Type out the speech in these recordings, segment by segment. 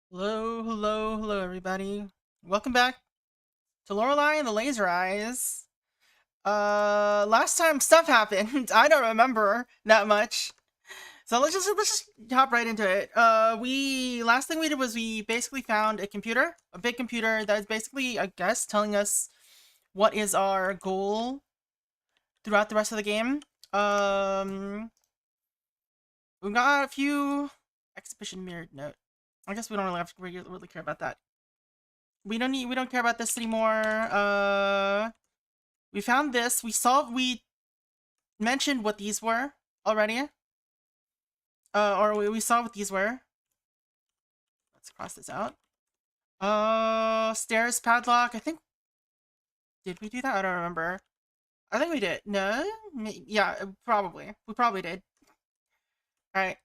Hello, everybody. Welcome back to Lorelei and the Laser Eyes. Last time stuff happened. I don't remember that much. So let's just hop right into it. Last thing we did was we basically found a computer, a big computer that is basically, I guess, telling us what is our goal throughout the rest of the game. We got a few exhibition mirrored note. I guess we don't really have to really care about that. We don't care about this anymore. We found this. We mentioned what these were already. We saw what these were. Let's cross this out. Stairs padlock. I think. Did we do that? I don't remember. I think we did. No? Yeah, probably. We probably did. Alright.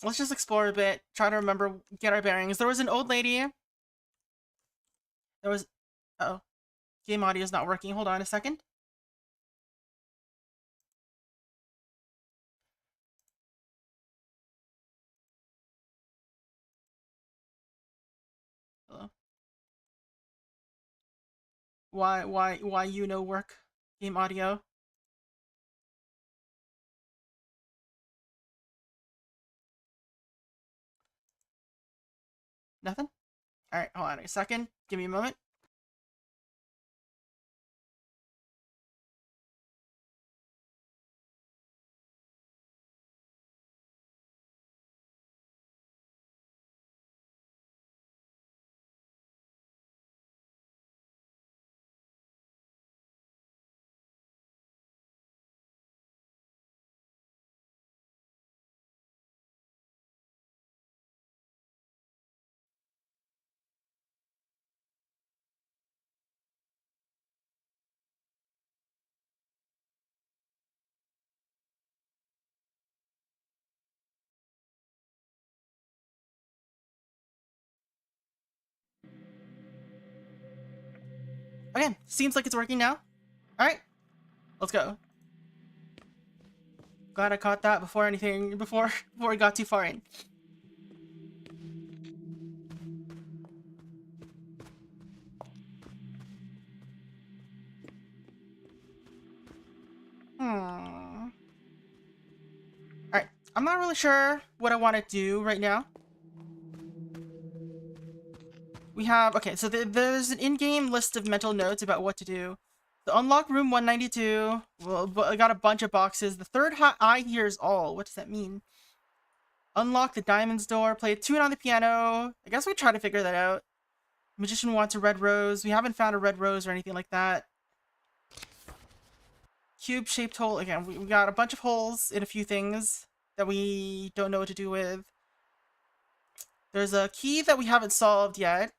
Let's just explore a bit. Try to remember, get our bearings. There was an old lady. There was... Uh-oh. Game audio is not working. Hold on a second. Hello? Why you no work? Game audio? Nothing? Alright, hold on a second. Give me a moment. Okay, seems like it's working now. Alright, let's go. Glad I caught that before we got too far in. Alright, I'm not really sure what I want to do right now. We have, okay, so there's an in-game list of mental notes about what to do. So unlock room 192. Well, I got a bunch of boxes. The third eye hears all. What does that mean? Unlock the diamonds door. Play a tune on the piano. I guess we try to figure that out. Magician wants a red rose. We haven't found a red rose or anything like that. Cube-shaped hole. Again, we got a bunch of holes in a few things that we don't know what to do with. There's a key that we haven't solved yet.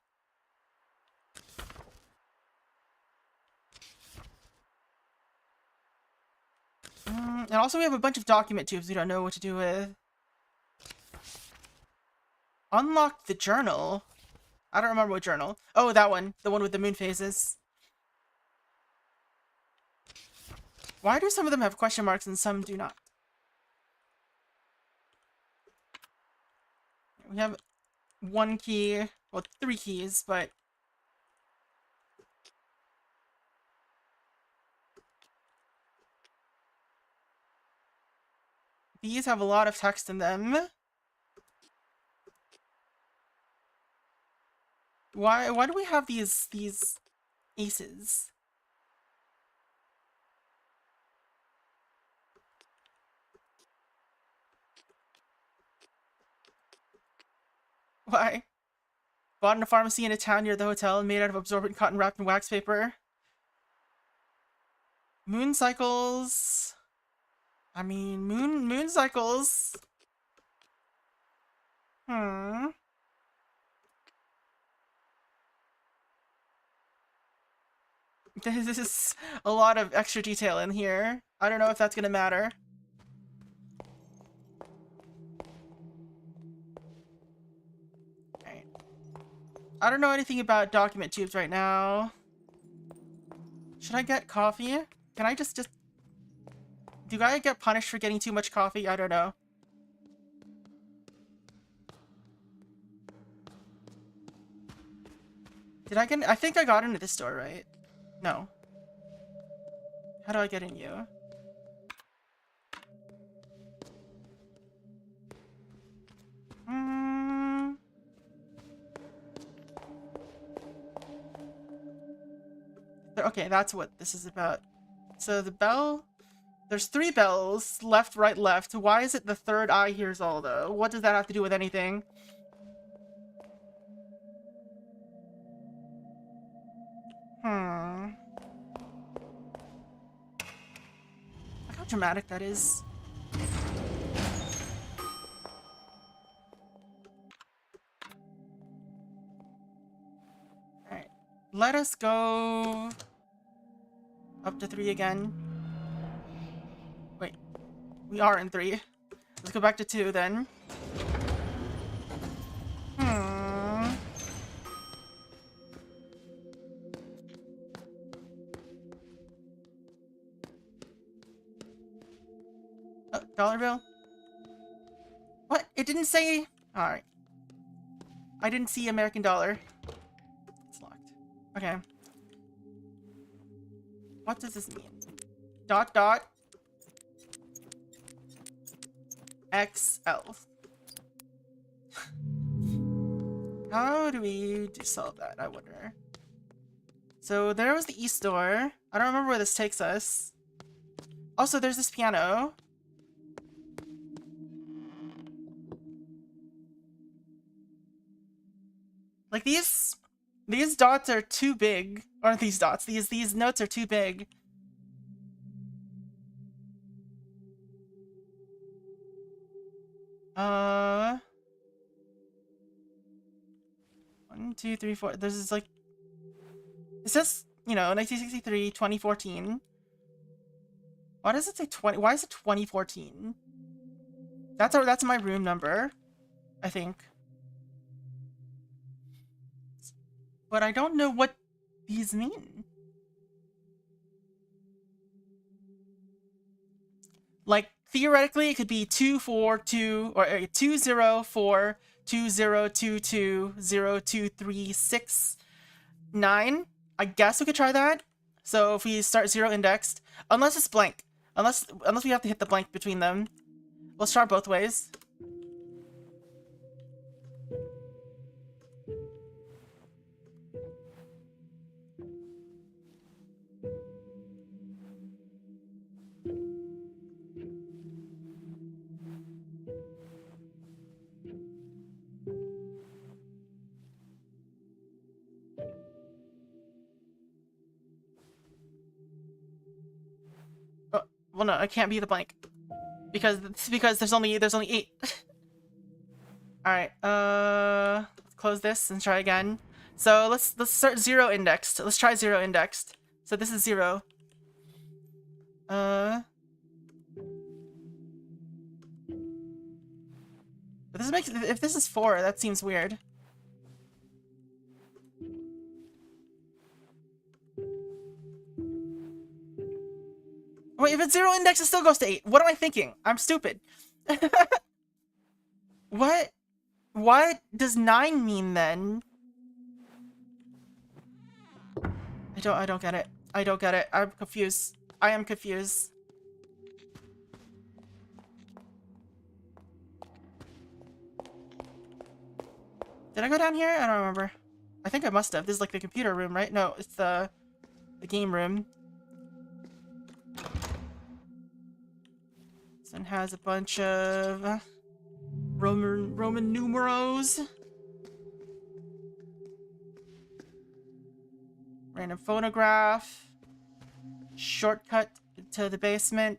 And also we have a bunch of document tubes we don't know what to do with. Unlock the journal. I don't remember what journal. Oh, that one. The one with the moon phases. Why do some of them have question marks and some do not? We have one key. Well, 3 keys, but... these have a lot of text in them. Why do we have these aces? Why? Bought in a pharmacy in a town near the hotel, made out of absorbent cotton wrapped in wax paper. Moon cycles. I mean, moon cycles. This is a lot of extra detail in here. I don't know if that's gonna matter. Alright. I don't know anything about document tubes right now. Should I get coffee? Can I just... do I get punished for getting too much coffee? I don't know. Did I get... I think I got into this door, right? No. How do I get in you? Okay, that's what this is about. So the bell... there's 3 bells. Left, right, left. Why is it the third eye hears all, though? What does that have to do with anything? Look how dramatic that is. Alright. Let us go... up to 3 again. Wait. We are in 3. Let's go back to 2 then. Oh, dollar bill? What? It didn't say... alright. I didn't see American dollar. It's locked. Okay. What does this mean? Dot dot. XL. How do we solve that, I wonder? So there was the East door. I don't remember where this takes us. Also, there's this piano. Like these dots are too big. Or these dots. These notes are too big. One, 2, 3, 4. This is like... it says, you know, 1963, 2014. Why does it say 20? Why is it 2014? That's my room number, I think. But I don't know what these mean. Like, theoretically, it could be 242 or 204 2022 0236 I guess we could try that. So if we start 0 indexed, unless it's blank, unless we have to hit the blank between them. Let's try both ways. Oh, well, no, it can't be the blank because there's only 8. All right, let's close this and try again. So let's start 0 indexed. Let's try 0 indexed. So this is 0. But This makes, if this is 4, that seems weird. Wait, if it's 0 index, it still goes to 8. What am I thinking? I'm stupid. What? What does 9 mean then? I don't get it. I don't get it. I'm confused. I am confused. Did I go down here? I don't remember. I think I must have. This is like the computer room, right? No, it's the game room. This one has a bunch of Roman numerals. Random phonograph. Shortcut to the basement.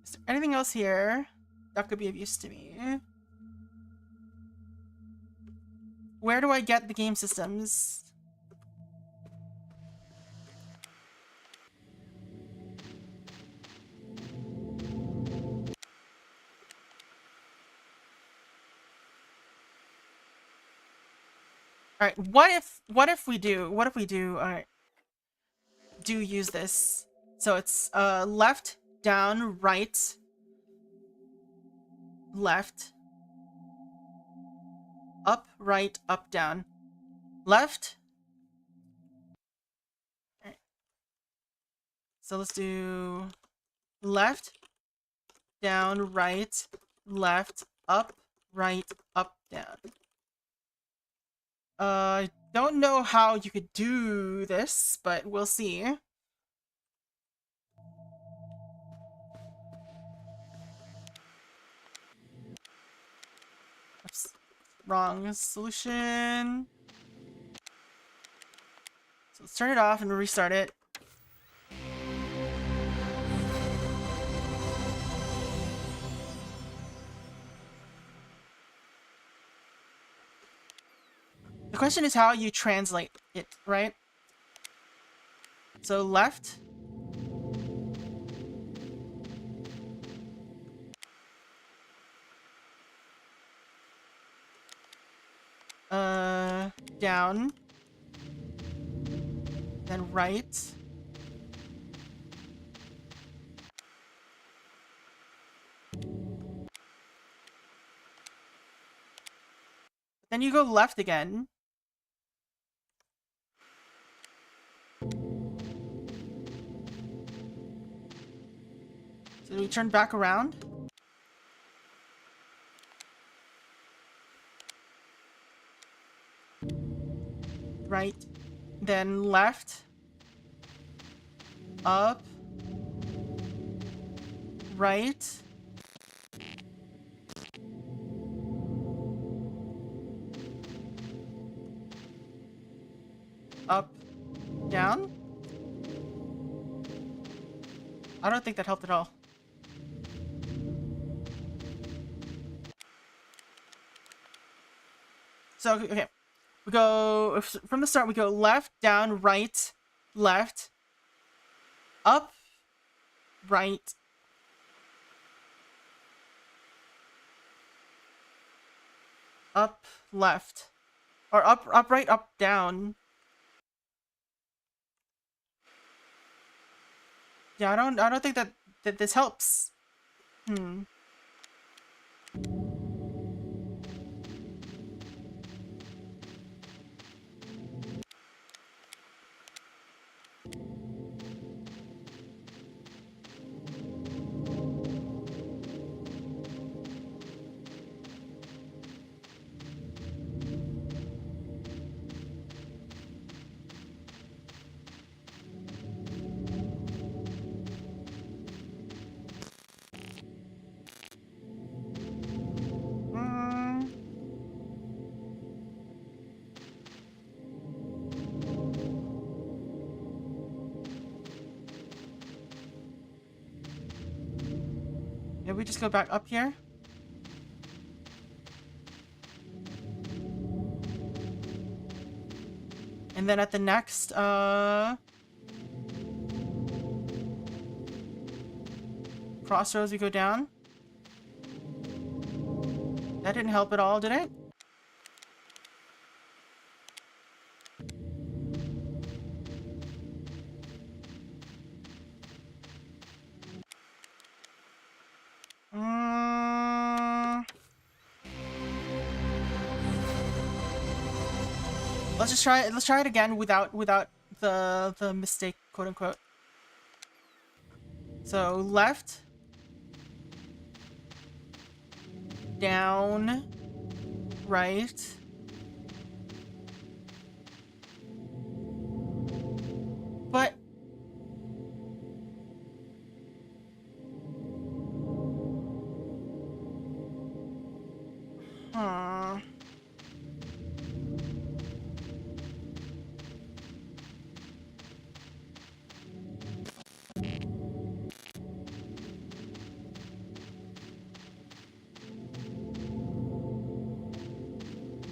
Is there anything else here that could be of use to me? Where do I get the game systems? Alright, what if we do, alright, do use this. So it's, left, down, right, left, up, right, up, down, left. Alright. So let's do left, down, right, left, up, right, up, down. I don't know how you could do this, but we'll see. Oops. Wrong solution. So let's turn it off and restart it. The question is how you translate it, right? So left. Down. Then right. Then you go left again. So we turn back around. Right, then left, up, right, up, down. I don't think that helped at all. So, okay. We go, from the start, we go left, down, right, left, up, right, up, left, or up, right, up, down. Yeah, I don't think that this helps. Maybe we just go back up here? And then at the next, crossroads, we go down. That didn't help at all, did it? Let's just try it. Let's try it again without the mistake, quote unquote. So left, down, right. But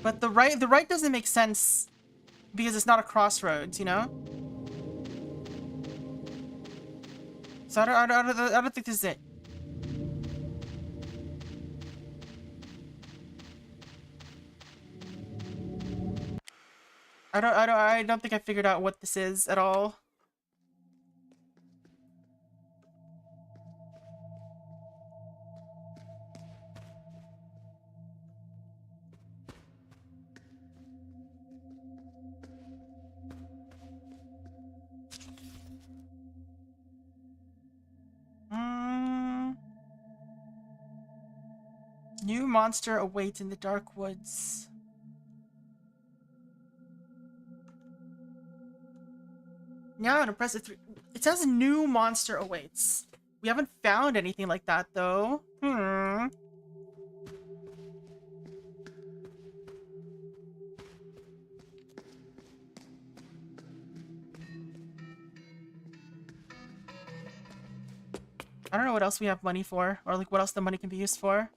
But the right doesn't make sense because it's not a crossroads, you know? So I don't think this is it. I don't think I figured out what this is at all. New monster awaits in the dark woods. Now I'm gonna press it through. It says new monster awaits. We haven't found anything like that though. I don't know what else we have money for, or like what else the money can be used for.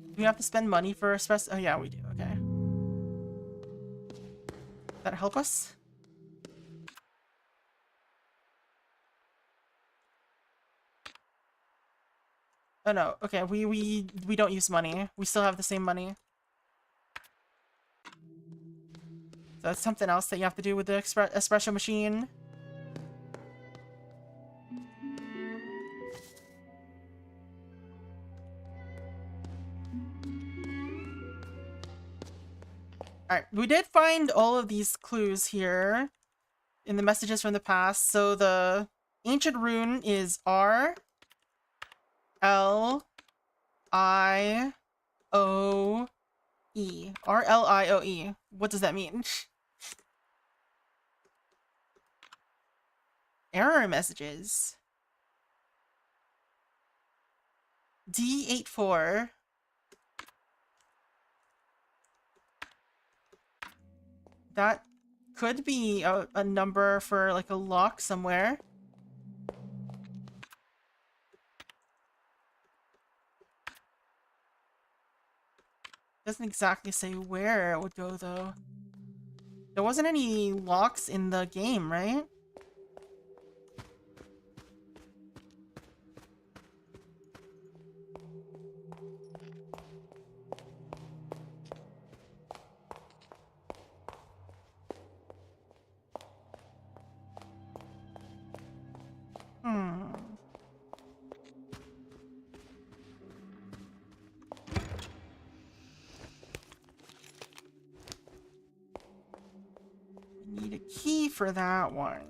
Do we have to spend money for a special? Oh yeah, we do. Okay. That help us? Oh no. Okay, we don't use money. We still have the same money. So that's something else that you have to do with the espresso machine. Alright, we did find all of these clues here in the messages from the past. So the ancient rune is R L I O E. R L I O E. What does that mean? Error messages. D84. That could be a number for like a lock somewhere. Doesn't exactly say where it would go though. There wasn't any locks in the game, right? We need a key for that one.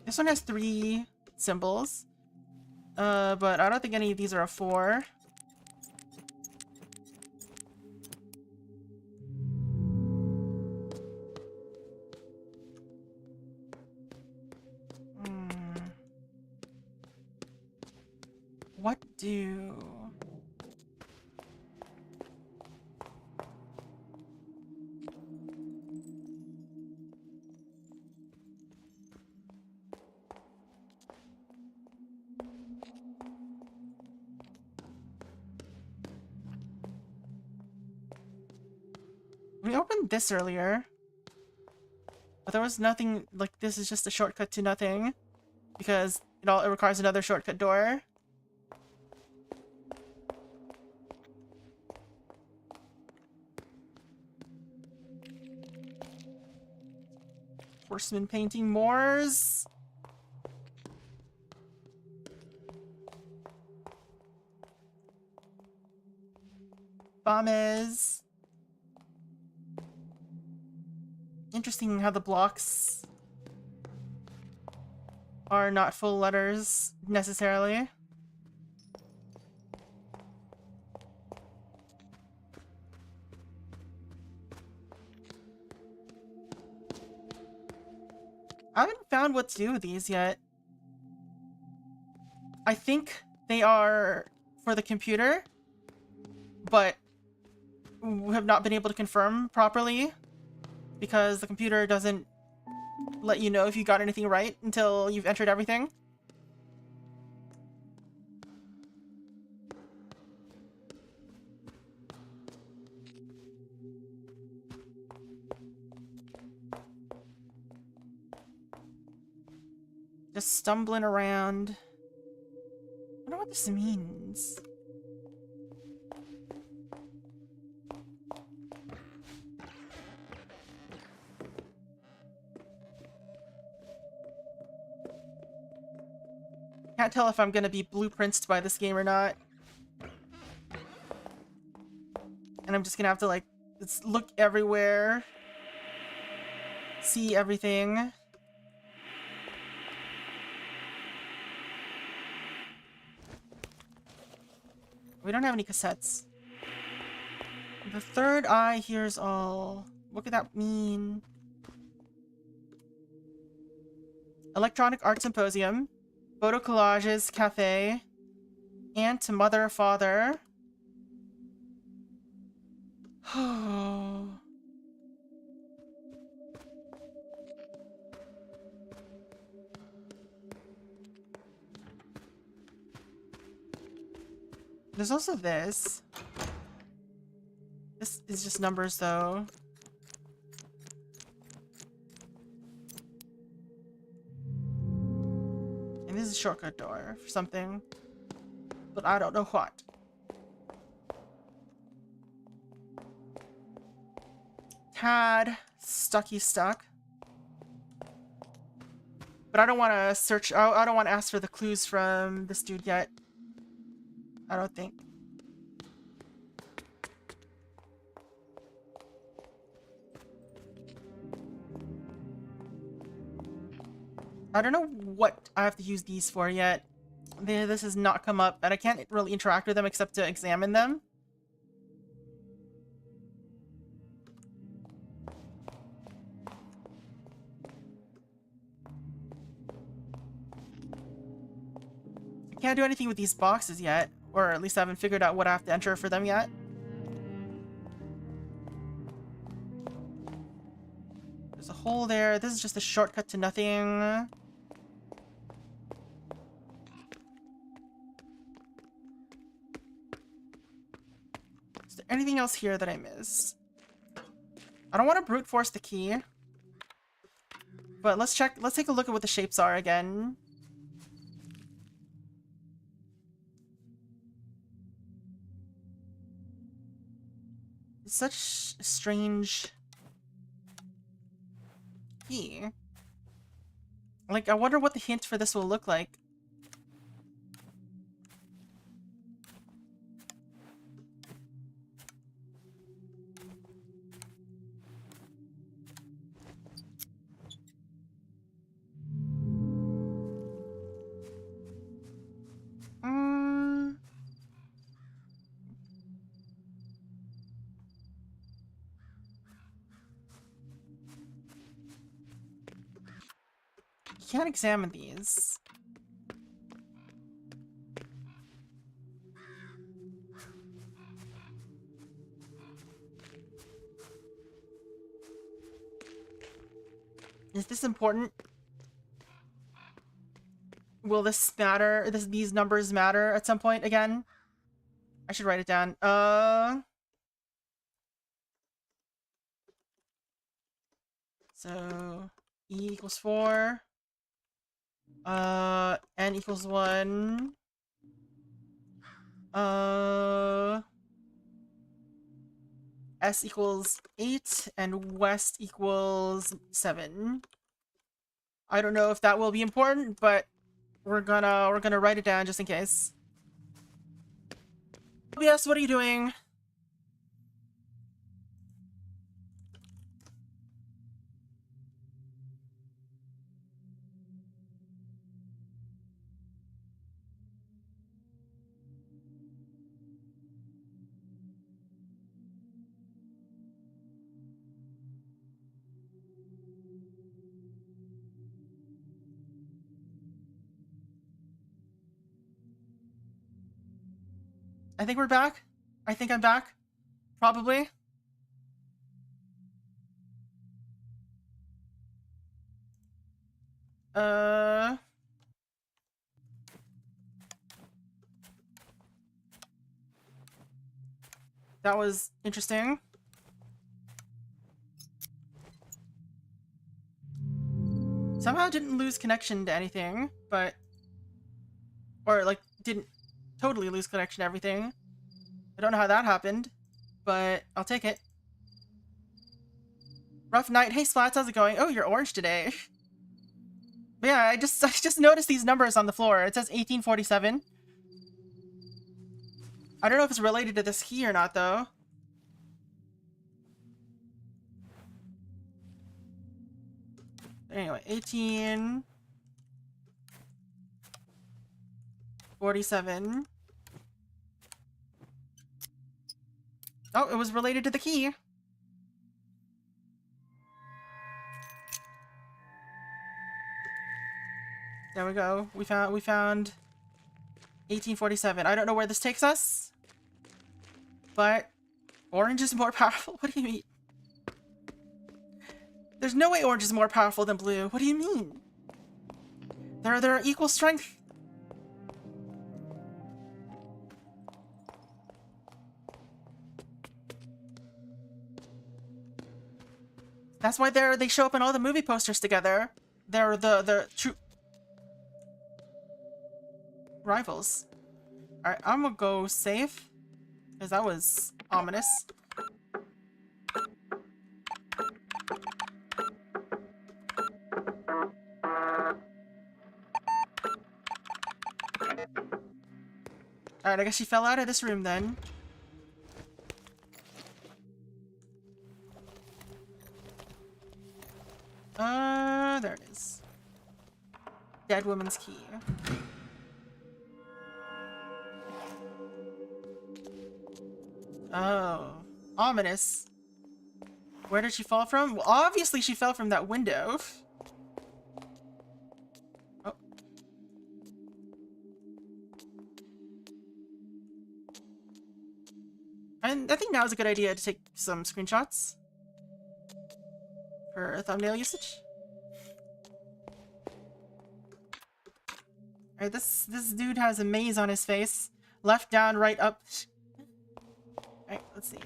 This one has 3 symbols. But I don't think any of these are a 4. What do... found this earlier. But there was nothing, like, this is just a shortcut to nothing. Because it requires another shortcut door. Horseman painting Moors. Bombes. Interesting how the blocks are not full letters necessarily. I haven't found what to do with these yet. I think they are for the computer, but we have not been able to confirm properly because the computer doesn't let you know if you got anything right until you've entered everything. Just stumbling around. I wonder what this means. Can't tell if I'm gonna be blueprinted by this game or not. And I'm just gonna have to, like, look everywhere. See everything. We don't have any cassettes. The third eye hears all. What could that mean? Electronic Art Symposium. Photo Collages Cafe. Aunt, Mother, Father. There's also this. This is just numbers, though. And this is a shortcut door for something. But I don't know what. Tad. Stucky stuck. But I don't want to search. I don't want to ask for the clues from this dude yet. I don't think. I don't know what I have to use these for yet. This has not come up, and I can't really interact with them except to examine them. I can't do anything with these boxes yet. Or at least I haven't figured out what I have to enter for them yet. There's a hole there. This is just a shortcut to nothing. Is there anything else here that I missed? I don't want to brute force the key. But let's check. Let's take a look at what the shapes are again. Such a strange key. Like, I wonder what the hint for this will look like. Can't examine these. Is this important? Will this matter? These numbers matter at some point again? I should write it down. So E equals 4. N equals 1. S equals 8 and West equals 7. I don't know if that will be important, but we're gonna write it down just in case. Yes, what are you doing? I think we're back. I think I'm back. Probably. That was interesting. Somehow didn't lose connection to anything, but... Or, like, didn't totally lose connection to everything. I don't know how that happened, but I'll take it. Rough night. Hey, Splats, how's it going? Oh, you're orange today. But yeah, I just noticed these numbers on the floor. It says 1847. I don't know if it's related to this key or not, though. Anyway, 1847. Oh, it was related to the key. There we go. We found 1847. I don't know where this takes us, but orange is more powerful. What do you mean? There's no way orange is more powerful than blue. What do you mean? They're equal strength. That's why they show up in all the movie posters together. They're the true rivals. Alright, I'm gonna go safe, because that was ominous. Alright, I guess she fell out of this room then. There it is. Dead woman's key. Oh. Ominous. Where did she fall from? Well, obviously she fell from that window. Oh. And I think now is a good idea to take some screenshots for thumbnail usage. Alright, this dude has a maze on his face. Left, down, right, up. Alright, let's see.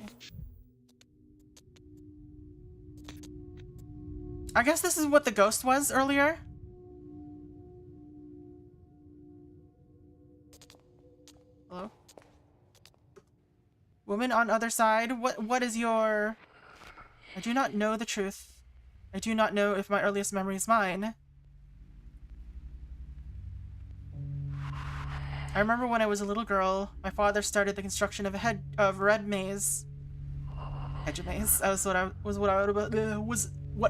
I guess this is what the ghost was earlier. Hello? Woman on other side, what is your... I do not know the truth. I do not know if my earliest memory is mine. I remember when I was a little girl, my father started the construction of a red maze. Hedge of maze. That was what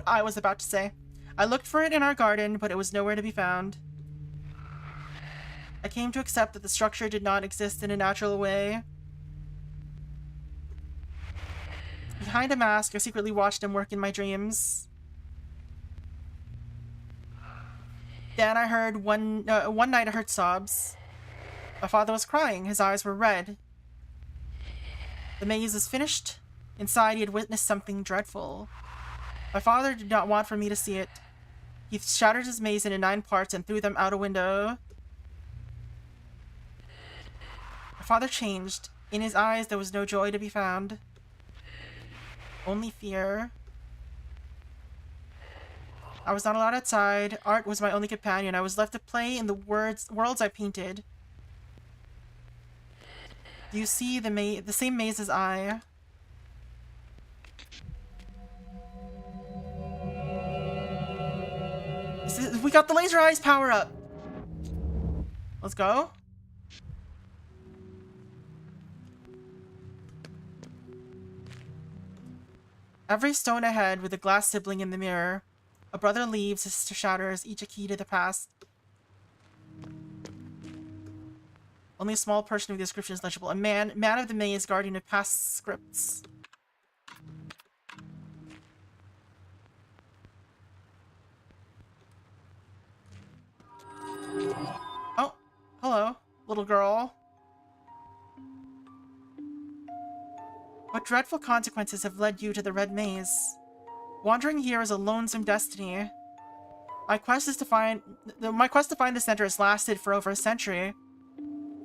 I was about to say. I looked for it in our garden, but it was nowhere to be found. I came to accept that the structure did not exist in a natural way. Behind a mask, I secretly watched him work in my dreams. Then I heard one night I heard sobs. My father was crying. His eyes were red. The maze was finished. Inside, he had witnessed something dreadful. My father did not want for me to see it. He shattered his maze into 9 parts and threw them out a window. My father changed. In his eyes, there was no joy to be found. Only fear. I was not allowed outside. Art was my only companion. I was left to play in the worlds I painted. Do you see the same maze as I? We got the laser eyes power up. Let's go. Every stone ahead with a glass sibling in the mirror. A brother leaves, a sister shatters, each a key to the past. Only a small portion of the description is legible. A man of the maze, guardian of past scripts. Oh, hello, little girl. What dreadful consequences have led you to the Red Maze? Wandering here is a lonesome destiny. My quest to find the center has lasted for over a century.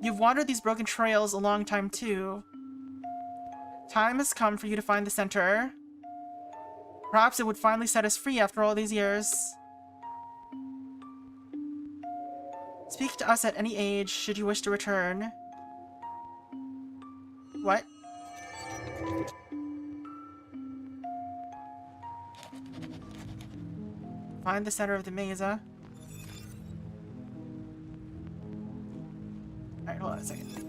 You've wandered these broken trails a long time too. Time has come for you to find the center. Perhaps it would finally set us free after all these years. Speak to us at any age, should you wish to return. What? Find the center of the maze, huh? Alright, hold on a second.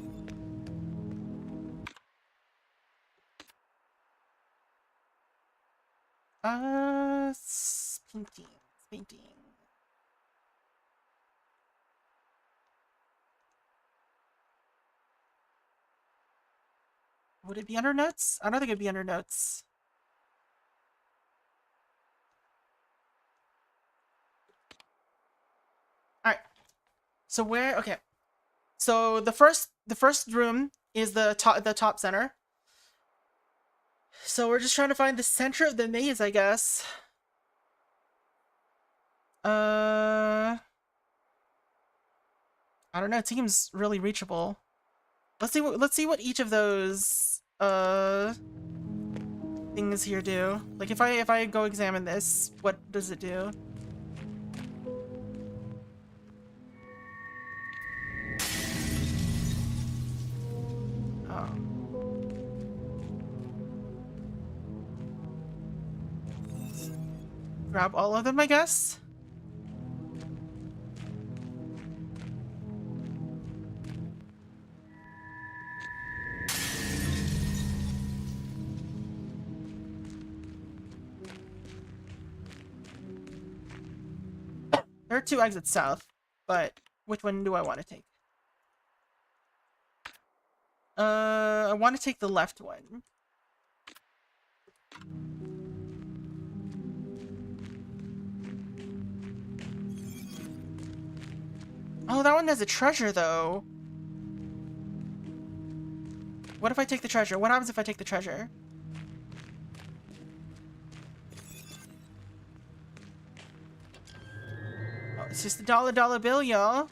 Painting. Would it be under notes? I don't think it'd be under notes. Alright. So where, okay. So the first room is the top center. So we're just trying to find the center of the maze, I guess. I don't know, it seems really reachable. Let's see what each of those things here do. Like if I go examine this, what does it do? Oh. Grab all of them, I guess? There are 2 exits south, but which one do I want to take? I want to take the left one. Oh, that one has a treasure, though. What if I take the treasure? What happens if I take the treasure? Oh, it's just a dollar bill, y'all.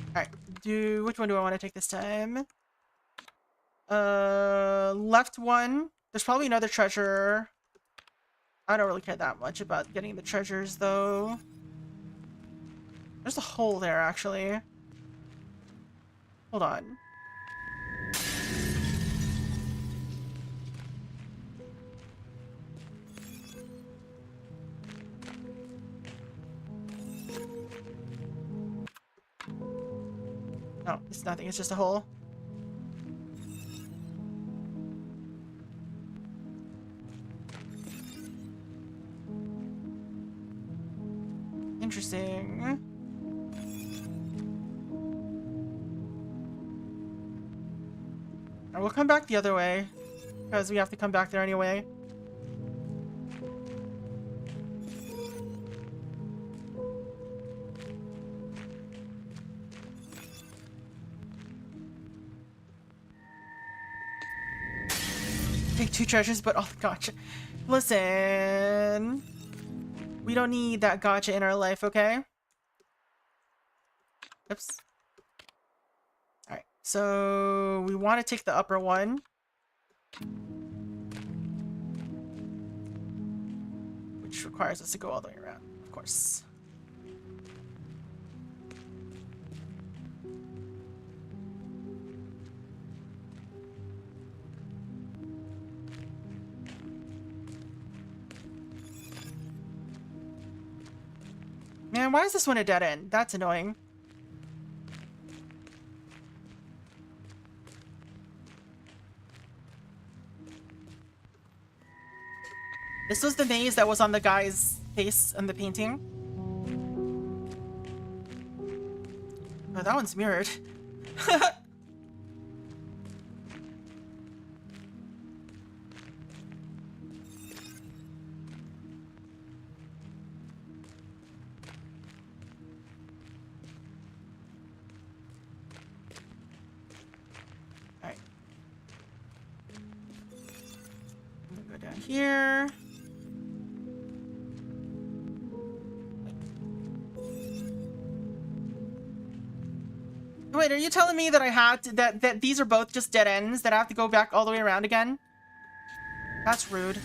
Alright, which one do I want to take this time? Left one. There's probably another treasure. I don't really care that much about getting the treasures, though. There's a hole there, actually. Hold on. No, it's nothing. It's just a hole. Interesting. Alright, we'll come back the other way, because we have to come back there anyway. Take 2 treasures, but oh, gotcha. Listen. We don't need that gotcha in our life, okay? Oops. Alright, so we want to take the upper one. Which requires us to go all the way around, of course. Man, why is this one a dead end? That's annoying. This was the maze that was on the guy's face in the painting. Oh, that one's mirrored. Alright. I'm gonna go down here. Wait, are you telling me that I had to, that these are both just dead ends, that I have to go back all the way around again? That's rude.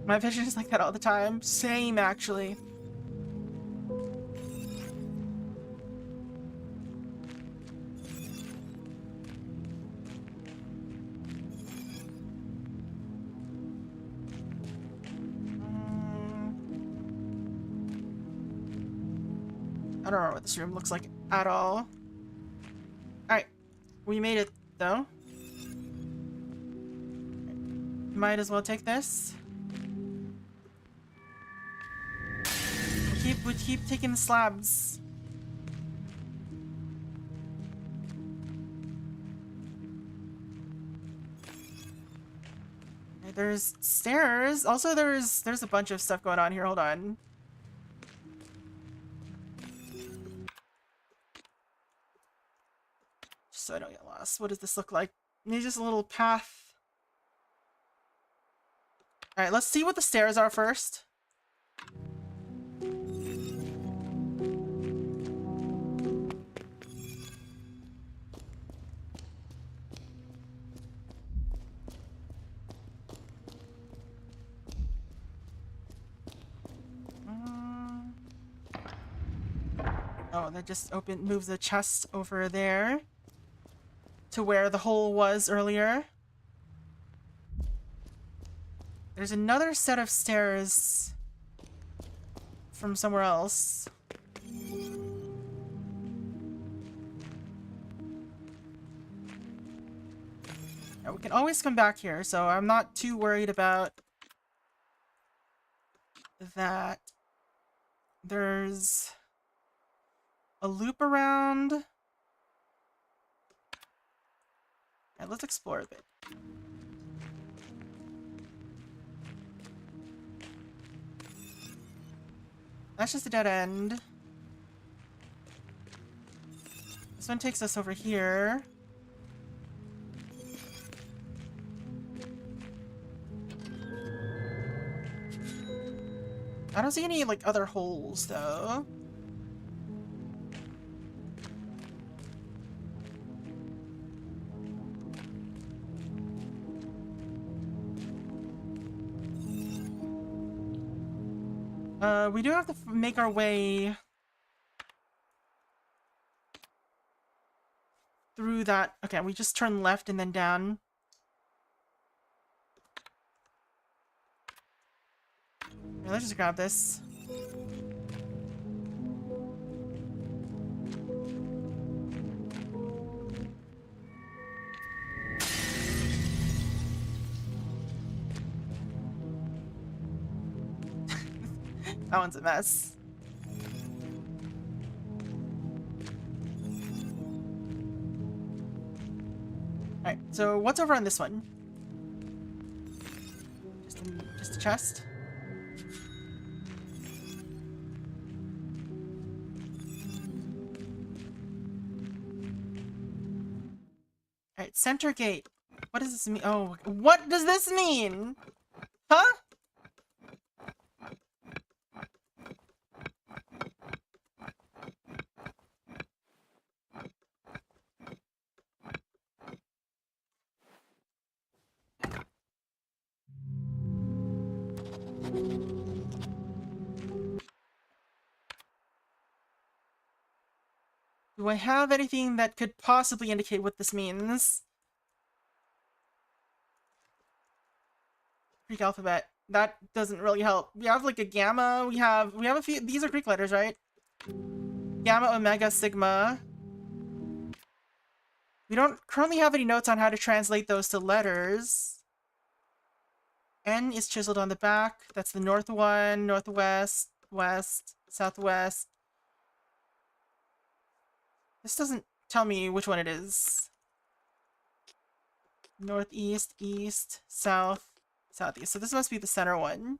My vision is like that all the time. Same, actually. I don't know what this room looks like at all. Alright. We made it, though. Might as well take this. We keep taking the slabs. Okay, there's stairs. Also, there's a bunch of stuff going on here. Hold on. Just so I don't get lost. What does this look like? Maybe just a little path. Alright, let's see what the stairs are first. Oh, that just moves the chest over there to where the hole was earlier. There's another set of stairs from somewhere else. Yeah, we can always come back here, so I'm not too worried about that. There's a loop around. Yeah, let's explore a bit. That's just a dead end. This one takes us over here. I don't see any, like, other holes, though. We do have to make our way through that. Okay, we just turn left and then down. Okay, let's just grab this. That one's a mess. Alright, so what's over on this one? Just a chest? Alright, center gate. What does this mean? Oh, what does this mean? Huh? Do I have anything that could possibly indicate what this means? Greek alphabet. That doesn't really help. We have like a gamma. We have a few. These are Greek letters, right? Gamma, omega, sigma. We don't currently have any notes on how to translate those to letters. N is chiseled on the back. That's the north one, northwest, west, southwest. This doesn't tell me which one it is. Northeast, east, south, southeast. So this must be the center one.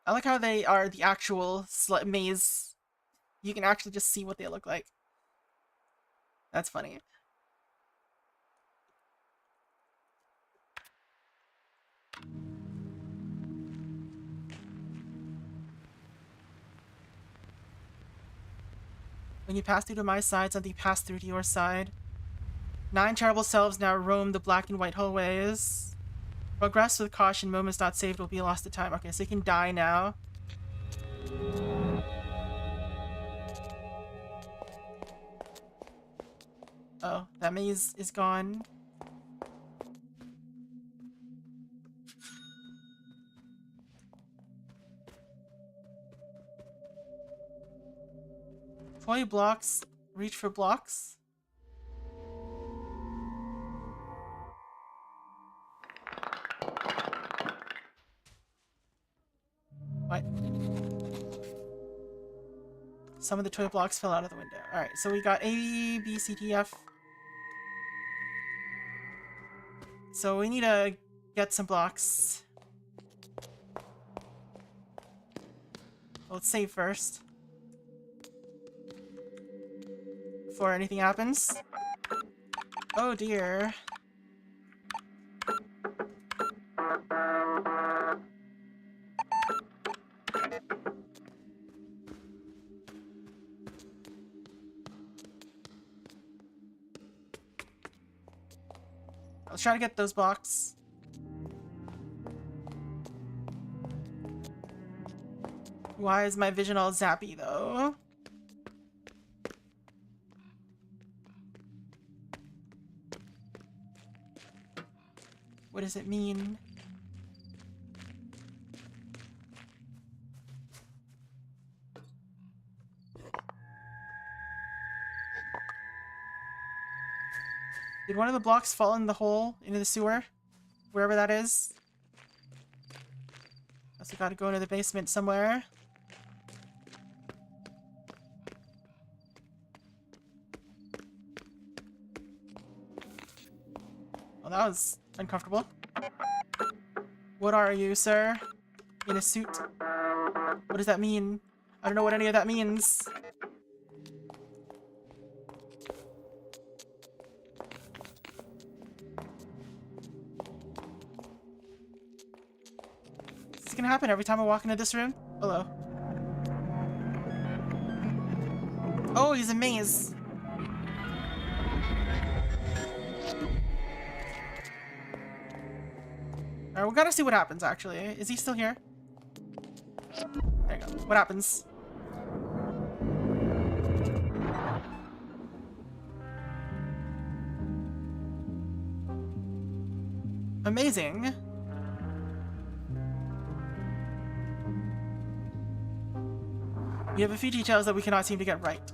I like how they are the actual maze. You can actually just see what they look like. That's funny. When you pass through to my side, something passed through to your side. 9 terrible selves now roam the black and white hallways. Progress with caution, moments not saved will be lost to time. Okay, so you can die now. Oh, that maze is gone. Toy blocks. Reach for blocks. What? Some of the toy blocks fell out of the window. Alright, so we got A, B, C, D, F. So we need to get some blocks. Well, let's save first. Before anything happens. Oh dear. Let's try to get those blocks. Why is my vision all zappy though? What does it mean? Did one of the blocks fall in the hole into the sewer? Wherever that is? Guess we gotta go into the basement somewhere. Well, that was uncomfortable. What are you, sir? In a suit? What does that mean? I don't know what any of that means. Is this gonna happen every time I walk into this room? Hello. Oh, he's a maze. Alright, we gotta see what happens, actually. Is he still here? There you go. What happens? Amazing. We have a few details that we cannot seem to get right.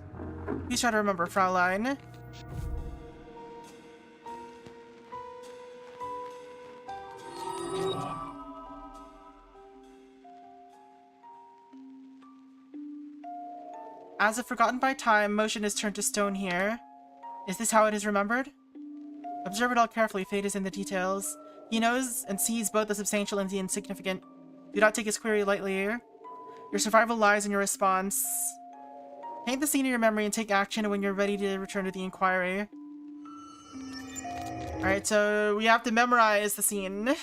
Please try to remember, Fraulein. As if forgotten by time, motion is turned to stone here. Is this how it is remembered? Observe it all carefully, fate is in the details. He knows and sees both the substantial and the insignificant. Do not take his query lightly. Your survival lies in your response. Paint the scene in your memory and take action when you're ready to return to the inquiry. Alright, so we have to memorize the scene.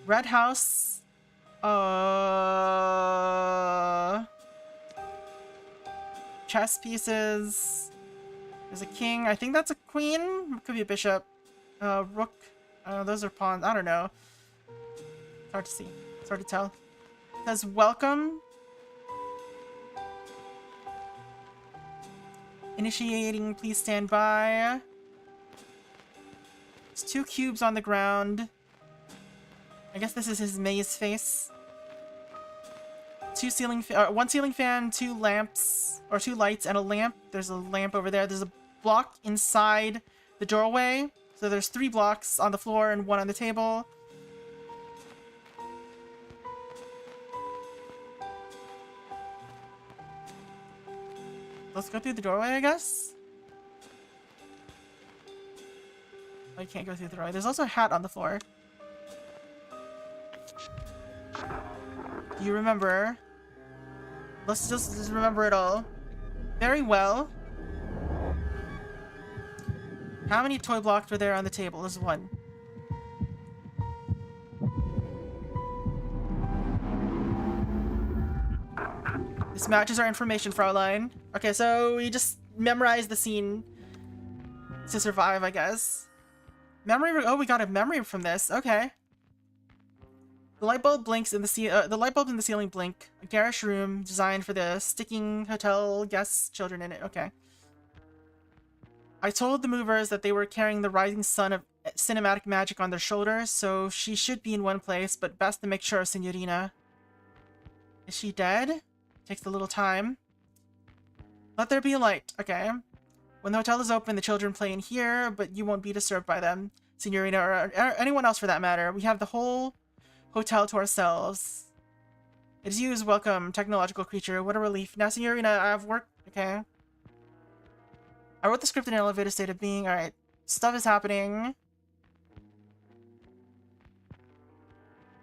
Red house. Chess pieces. There's a king. I think that's a queen. Could be a bishop. Rook. Those are pawns. I don't know. It's hard to see. It's hard to tell. It says welcome. Initiating, please stand by. There's 2 cubes on the ground. I guess this is his maze face. 1 ceiling fan, 2 lamps, or 2 lights and a lamp. There's a lamp over there. There's a block inside the doorway. So there's 3 blocks on the floor and 1 on the table. Let's go through the doorway, I guess? Oh, you can't go through the doorway. There's also a hat on the floor. Do you remember? Let's just remember it all. Very well. How many toy blocks were there on the table? There's 1. This matches our information, Fraulein. Okay, so we just memorized the scene to survive, I guess. Memory. Oh, we got a memory from this. Okay. The light bulb blinks in the light bulbs in the ceiling blink. A garish room designed for the sticking hotel guests, children in it. Okay. I told the movers that they were carrying the rising sun of cinematic magic on their shoulders, so she should be in one place, but best to make sure, Signorina. Is she dead? Takes a little time. Let there be a light. Okay. When the hotel is open, the children play in here, but you won't be disturbed by them, Signorina, or anyone else for that matter. We have the whole hotel to ourselves. It is you as welcome, technological creature. What a relief. Now, Signorina, I have work. Okay. I wrote the script in an elevated state of being. Alright. Stuff is happening.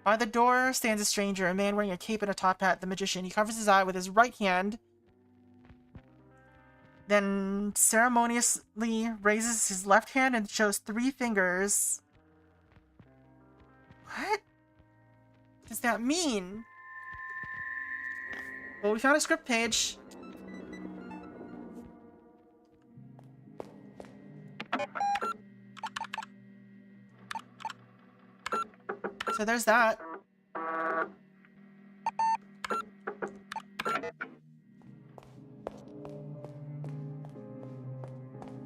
By the door stands a stranger, a man wearing a cape and a top hat, the magician. He covers his eye with his right hand, then ceremoniously raises his left hand and shows 3 fingers. What does that mean? Well, we found a script page. So there's that.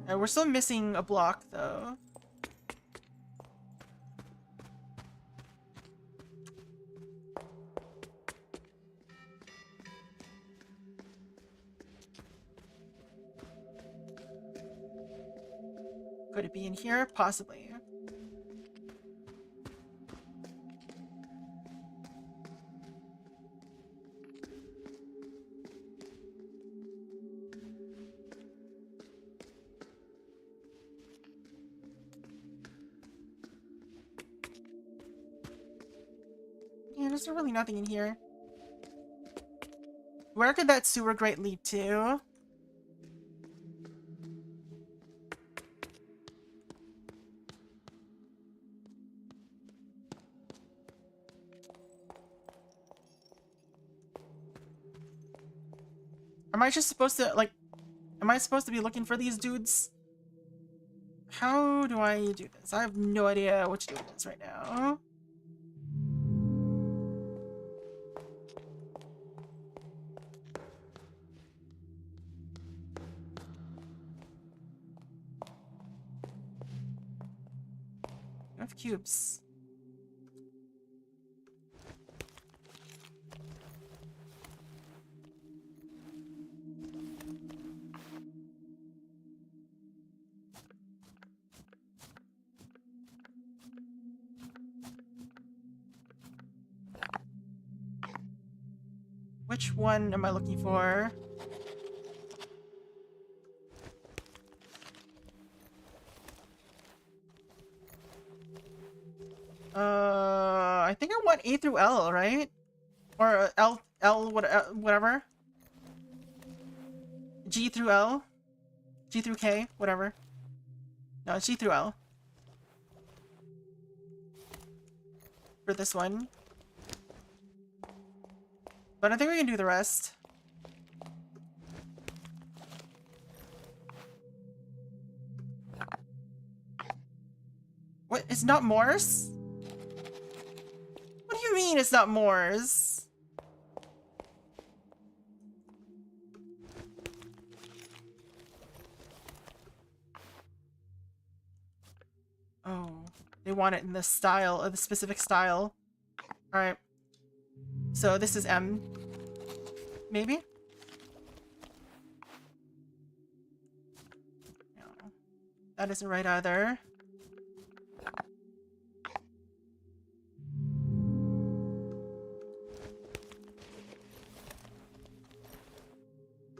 We're still missing a block, though. Could it be in here? Possibly. Yeah, there's really nothing in here. Where could that sewer grate lead to? Am I just supposed to, like, am I supposed to be looking for these dudes? How do I do this? I have no idea what to do with this right now. I have cubes. Which one am I looking for? I think I want A through L, right? Or whatever. G through L? G through K? Whatever. No, it's G through L. For this one. But I think we can do the rest. What? It's not Morse? What do you mean it's not Morse? Oh, they want it in the style, the specific style. Alright. So this is M. Maybe? No. That isn't right either.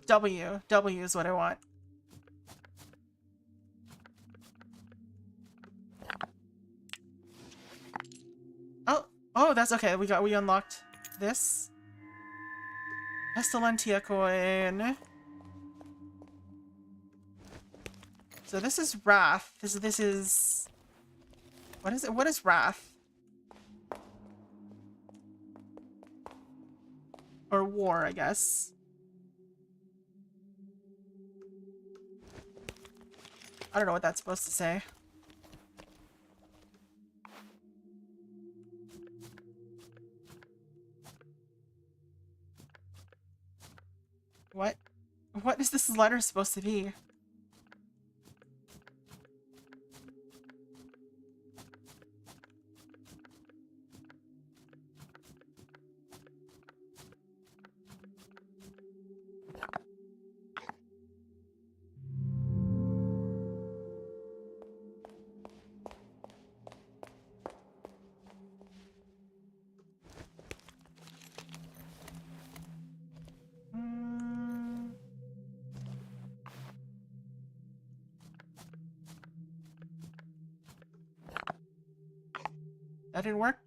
W. W is what I want. Oh, that's okay. We unlocked this. Pestilentia coin. So this is Wrath. This is... What is it? What is Wrath? Or War, I guess. I don't know what that's supposed to say. What? What is this letter supposed to be? That didn't work?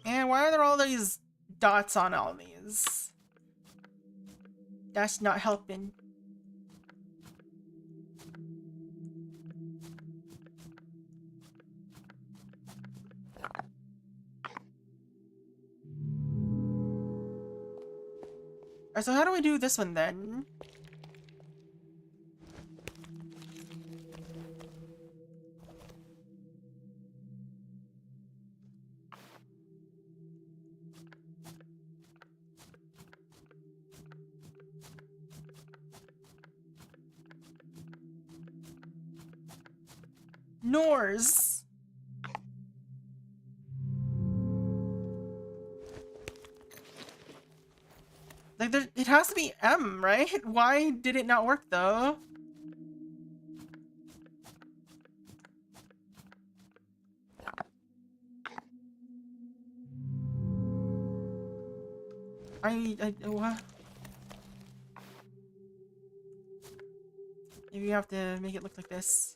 And why are there all these dots on all these? That's not helping. Alright, so how do we do this one then? Nors. Like, it has to be M, right? Why did it not work, though? What? Maybe you have to make it look like this.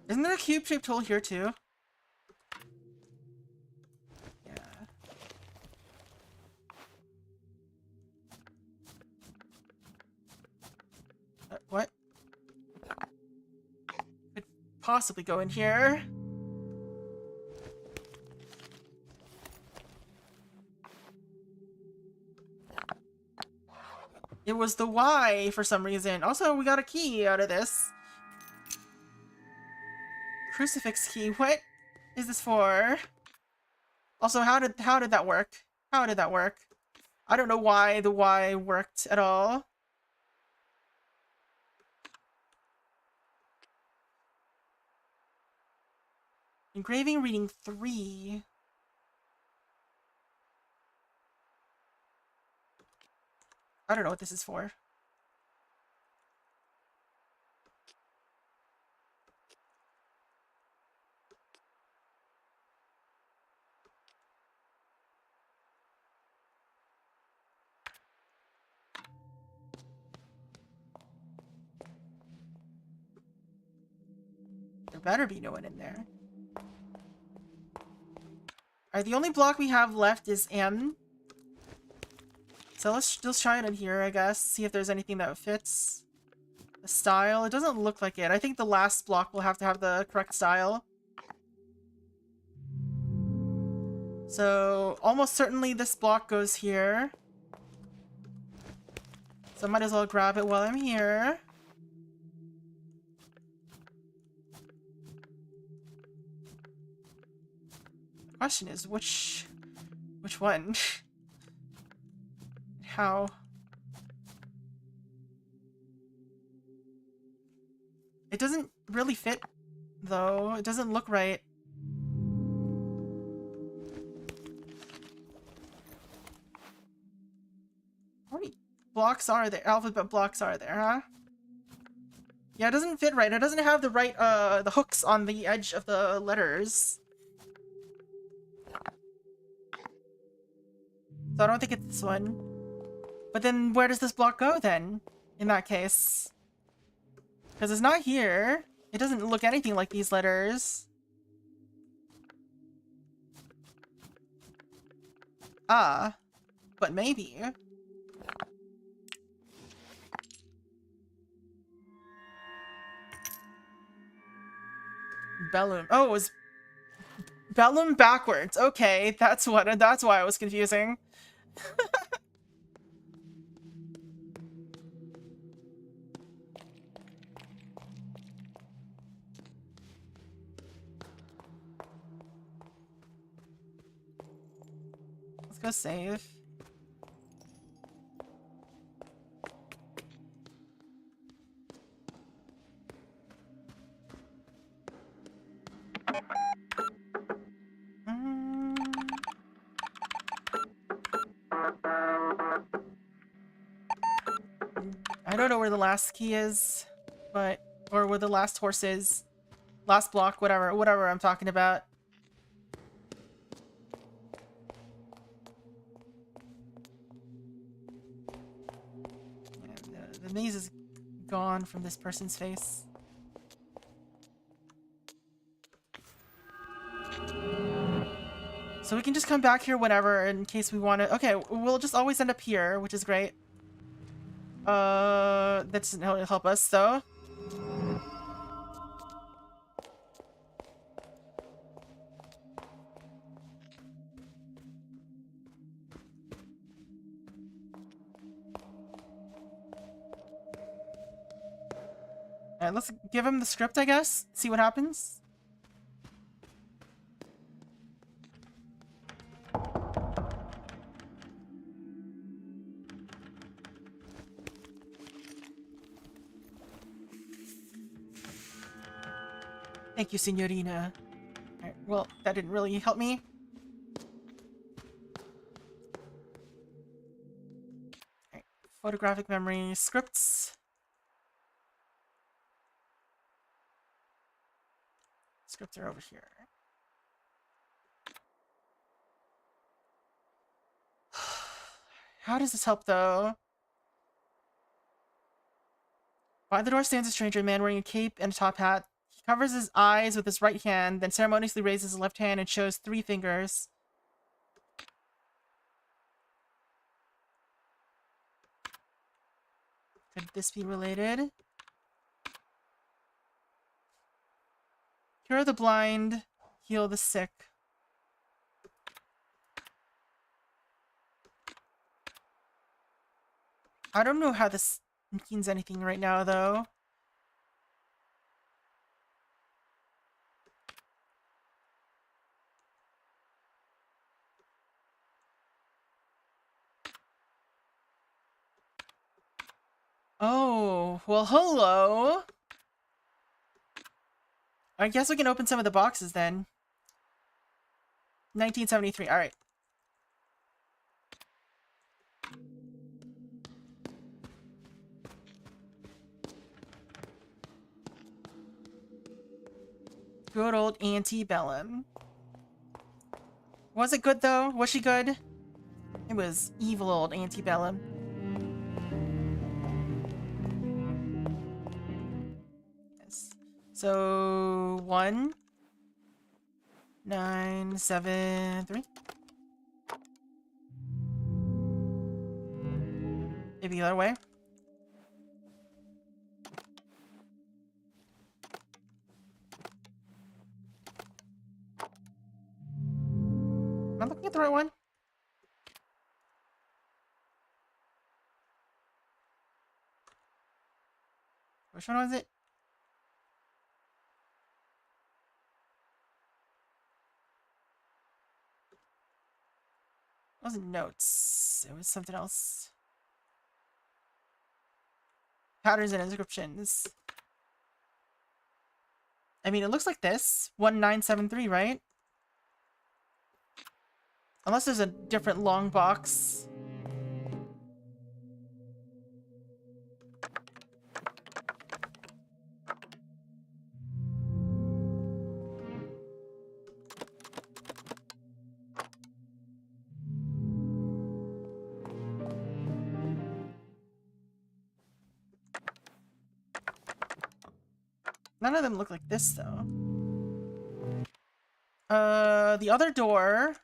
Isn't there a cube-shaped hole here, too? Yeah. What? Could possibly go in here. It was the Y for some reason. Also, we got a key out of this. Crucifix key. What is this for? Also, how did that work? How did that work? I don't know why the Y worked at all. Engraving reading 3. I don't know what this is for. better be no one in there. Alright, the only block we have left is M. So let's try it in here, I guess. See if there's anything that fits. The style, it doesn't look like it. I think the last block will have to have the correct style. So, almost certainly this block goes here. So I might as well grab it while I'm here. The question is, which one? How? It doesn't really fit, though. It doesn't look right. How many blocks are there? Alphabet blocks are there, huh? Yeah, it doesn't fit right. It doesn't have the right, the hooks on the edge of the letters. So I don't think it's this one. But then where does this block go then, in that case? Because it's not here. It doesn't look anything like these letters. Ah, but maybe. Bellum. Oh, it was Bellum backwards. Okay, that's why it was confusing. Let's go save. I don't know where the last key is, but or where the last horse is. Last block, whatever I'm talking about. Yeah, the maze is gone from this person's face. So we can just come back here whenever in case we want to. Okay, we'll just always end up here, which is great. That doesn't help us though. Alright, let's give him the script, I guess. See what happens. Thank you, Signorina. Alright, well, that didn't really help me. Alright, photographic memory, scripts. Scripts are over here. How does this help, though? By the door stands a stranger, a man wearing a cape and a top hat. He covers his eyes with his right hand, then ceremoniously raises his left hand and shows 3 fingers. Could this be related? Cure the blind, heal the sick. I don't know how this means anything right now, though. Oh, well, hello. I guess we can open some of the boxes then. 1973, alright. Good old Antebellum. Was it good though? Was she good? It was evil old Antebellum. So 1, 9, 7, 3. Maybe the other way. Am I looking at the right one? Which one was it? It wasn't notes. It was something else. Patterns and inscriptions. I mean, it looks like this. 1973, right? Unless there's a different long box. None of them look like this, though. The other door...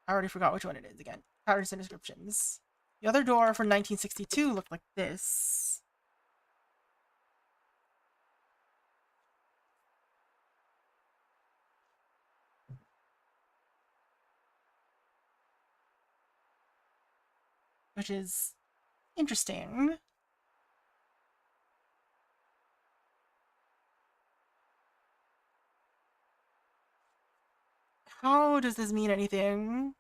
I already forgot which one it is again. Patterns and descriptions. The other door for 1962 looked like this. Which is interesting. How does this mean anything?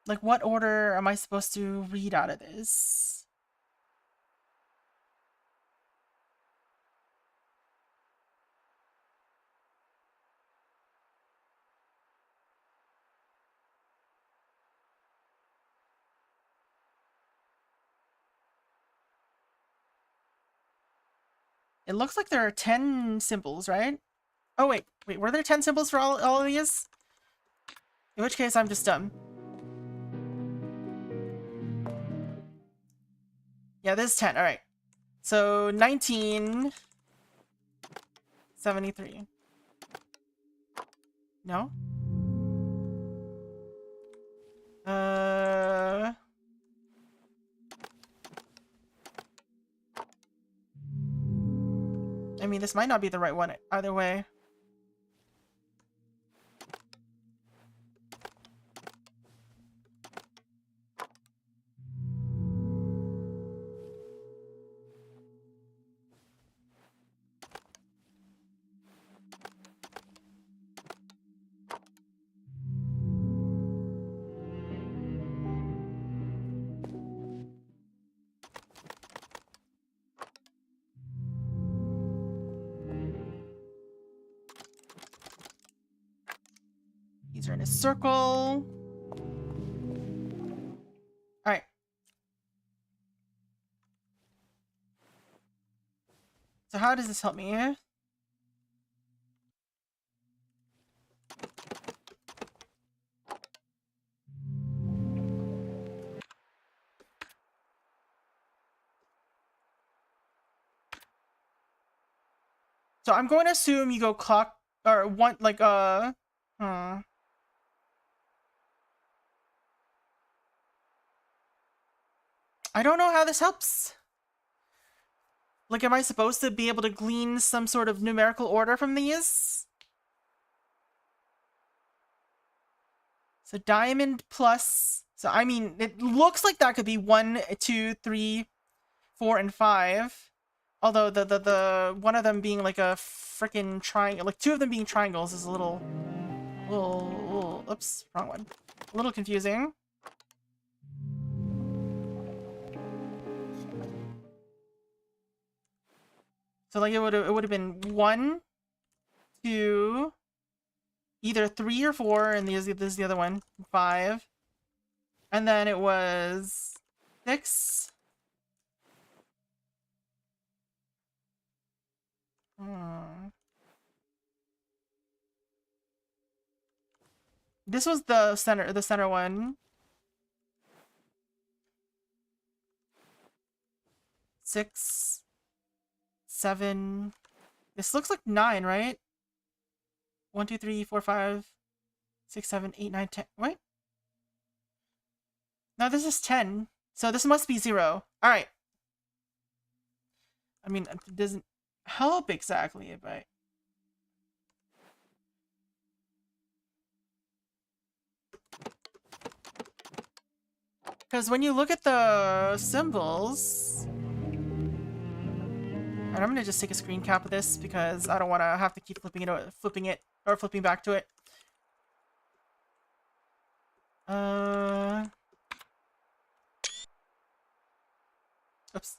Like, what order am I supposed to read out of this? It looks like there are 10 symbols, right? Oh, wait, were there 10 symbols for all of these? In which case, I'm just dumb. Yeah, there's 10, alright. So, 1973. No? I mean, this might not be the right one either way. These are in a circle. Alright. So how does this help me? So I'm going to assume you go clock, or one, like, I don't know how this helps. Like, am I supposed to be able to glean some sort of numerical order from these? So diamond plus... So, I mean, it looks like that could be 1, 2, 3, 4, and 5. Although the one of them being like a freaking triangle, like 2 of them being triangles is a little, oops, wrong one. A little confusing. So like it would have been 1, 2, either 3 or 4, and this is the other one, 5, and then it was 6. This was the center one. 6, 7. This looks like 9, right? 1, 2, 3, 4, 5, 6, 7, 8, 9, 10. Wait. No, this is 10. So this must be 0. Alright. I mean, it doesn't help exactly, but... Because when you look at the symbols... And I'm gonna just take a screen cap of this because I don't want to have to keep flipping back to it. Oops.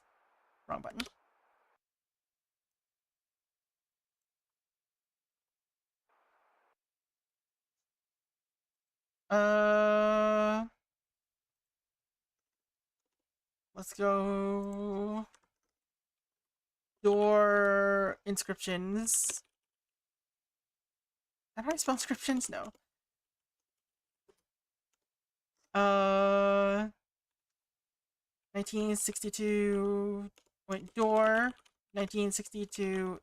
Wrong button. Let's go... Door inscriptions. How do I spell inscriptions? No. 1962. Wait, door. 1962.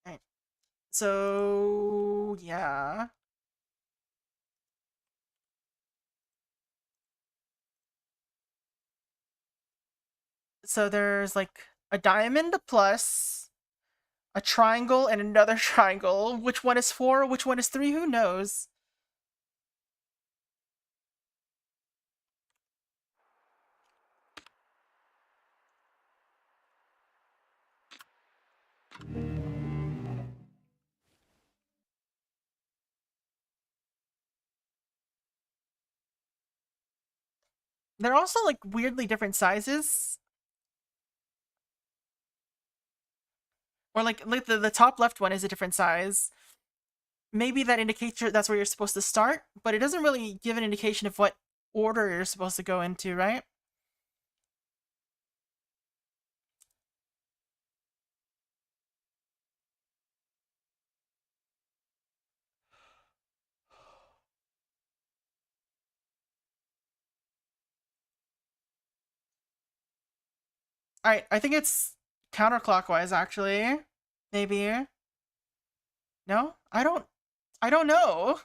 Right. So yeah. So there's like a diamond, a plus, a triangle, and another triangle. Which one is 4? Which one is 3? Who knows? They're also like weirdly different sizes. Or like the top left one is a different size. Maybe that indicates that's where you're supposed to start, but it doesn't really give an indication of what order you're supposed to go into, right? Alright, I think it's counterclockwise, actually. Maybe. No? I don't know.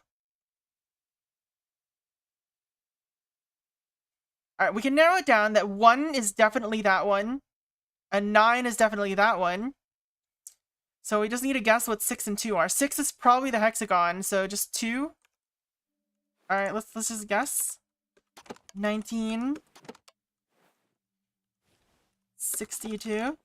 Alright, we can narrow it down that 1 is definitely that one, and 9 is definitely that one. So we just need to guess what 6 and 2 are. 6 is probably the hexagon, so just 2. Alright, let's just guess. 1962.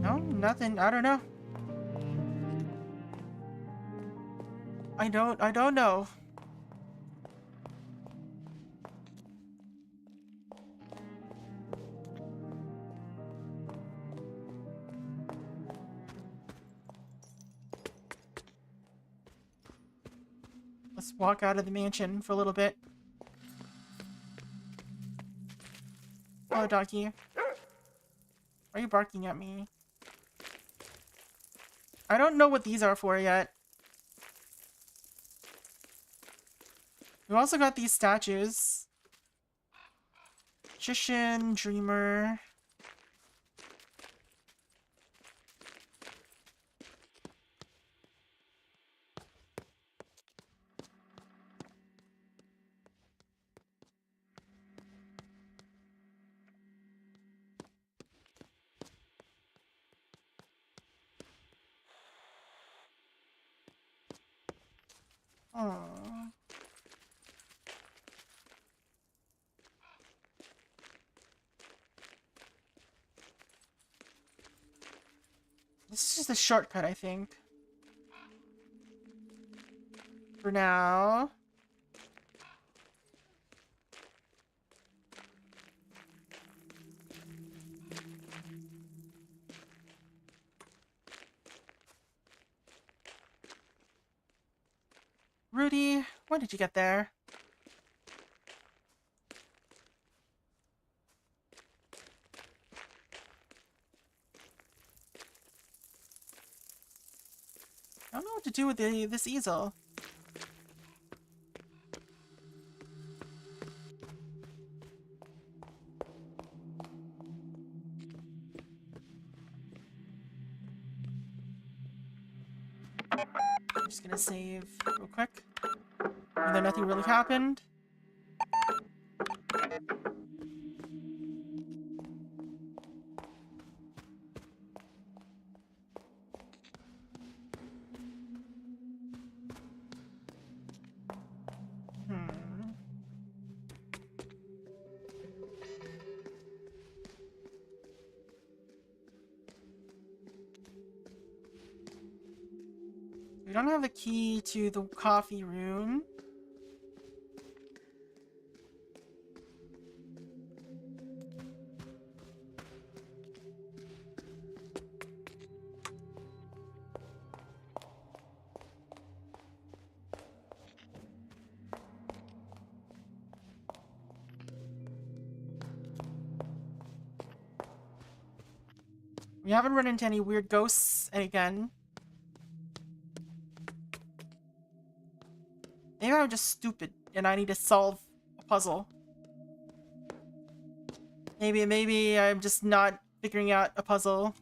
No, nothing. I don't know. I don't know. Let's walk out of the mansion for a little bit. Hello, doggy. Why are you barking at me? I don't know what these are for yet. We've also got these statues. Magician, Dreamer. Aww. This is just a shortcut, I think. For now. Rudy, what did you get there? I don't know what to do with this easel. I'm just gonna save real quick. And then nothing really happened. We don't have the key to the coffee room. We haven't run into any weird ghosts again. Maybe I'm just stupid and I need to solve a puzzle. Maybe I'm just not figuring out a puzzle.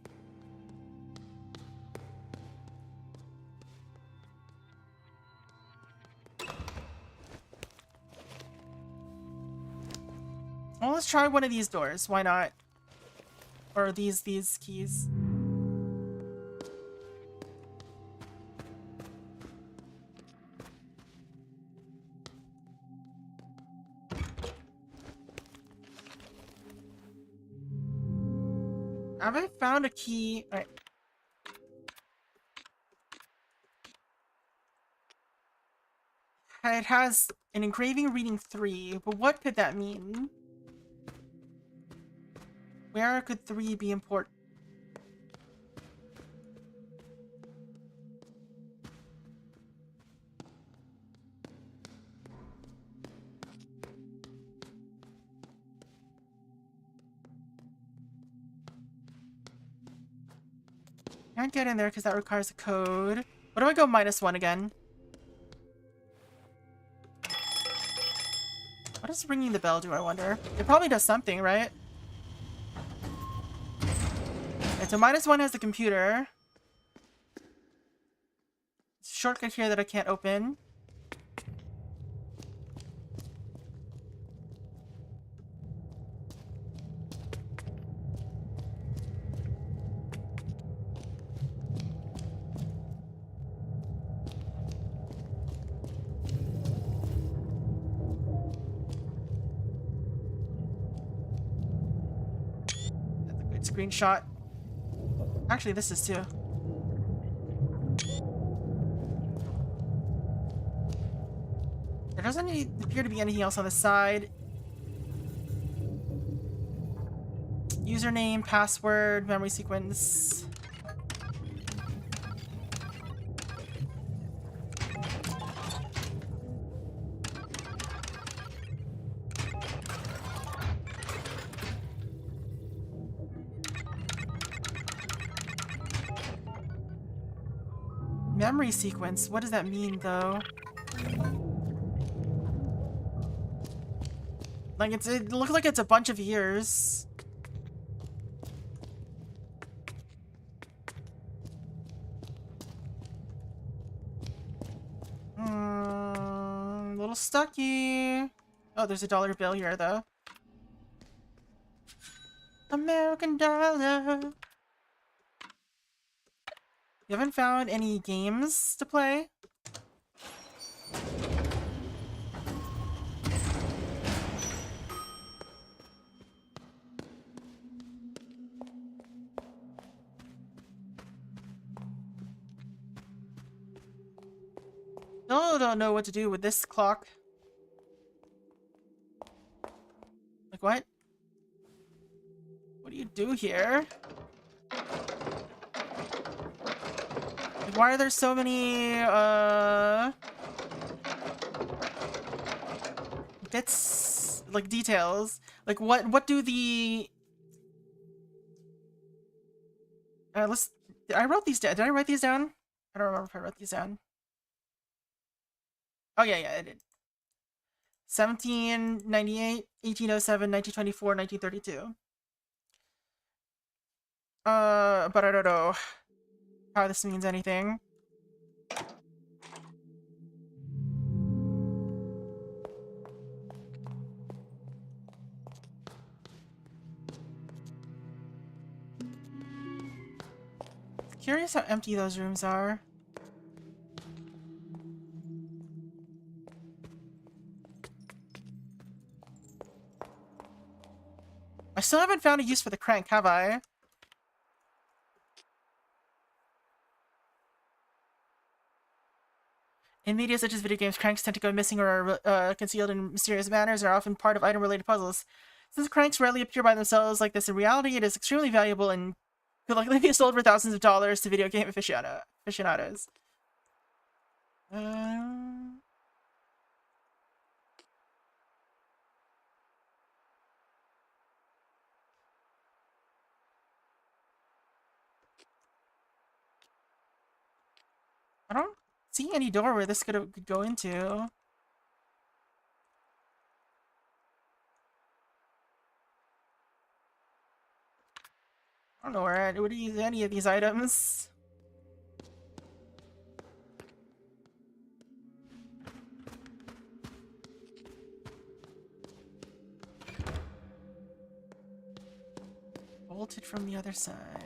Well, let's try one of these doors. Why not? Or these keys. Have I found a key? All right. It has an engraving reading 3, but what could that mean? Where could 3 be important? Can't get in there because that requires a code. What do I go -1 again? What does ringing the bell do, I wonder? It probably does something, right? Okay, so -1 has the computer. There's a shortcut here that I can't open. Screenshot. Actually, this is too. There doesn't appear to be anything else on the side. Username, password, memory sequence. Memory sequence? What does that mean, though? Like, it looks like it's a bunch of years. Little stucky. Oh, there's a dollar bill here, though. American dollar. You haven't found any games to play? Still don't know what to do with this clock. Like, what? What do you do here? Like, why are there so many, bits, like details. Like what do the I wrote these down. Did I write these down? I don't remember if I wrote these down. Oh yeah, I did. 1798, 1807, 1924, 1932. But I don't know how this means anything. Curious how empty those rooms are. I still haven't found a use for the crank, have I? In media such as video games, cranks tend to go missing or are concealed in mysterious manners and are often part of item-related puzzles. Since cranks rarely appear by themselves like this in reality, it is extremely valuable and could likely be sold for thousands of dollars to video game aficionados. I don't see any door where this could go into. I don't know where it would use any of these items. Bolted from the other side.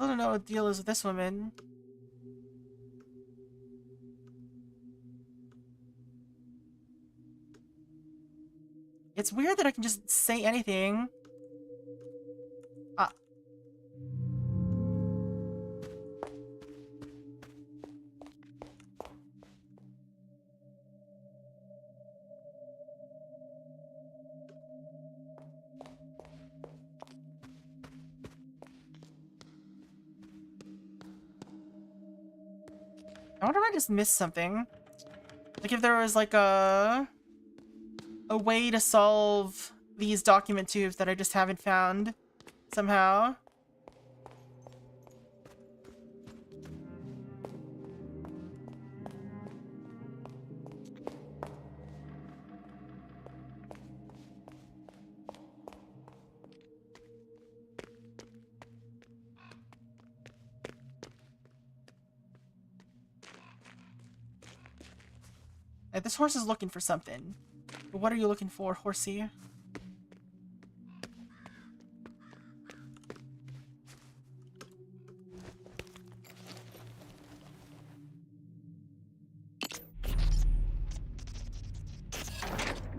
I don't know what the deal is with this woman. It's weird that I can just say anything. I wonder if I just missed something. Like if there was like a way to solve these document tubes that I just haven't found somehow. This horse is looking for something. But what are you looking for, horsey?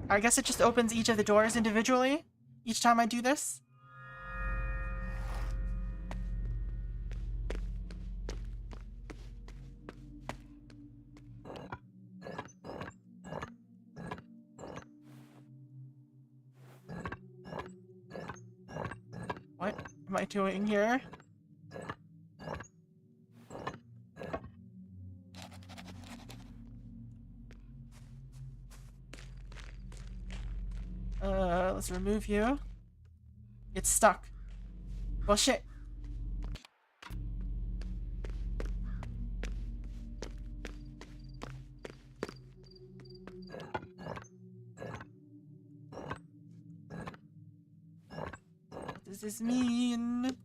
I guess it just opens each of the doors individually each time I do this. What am I doing here? Let's remove you. It's stuck. Well, shit. What does this mean?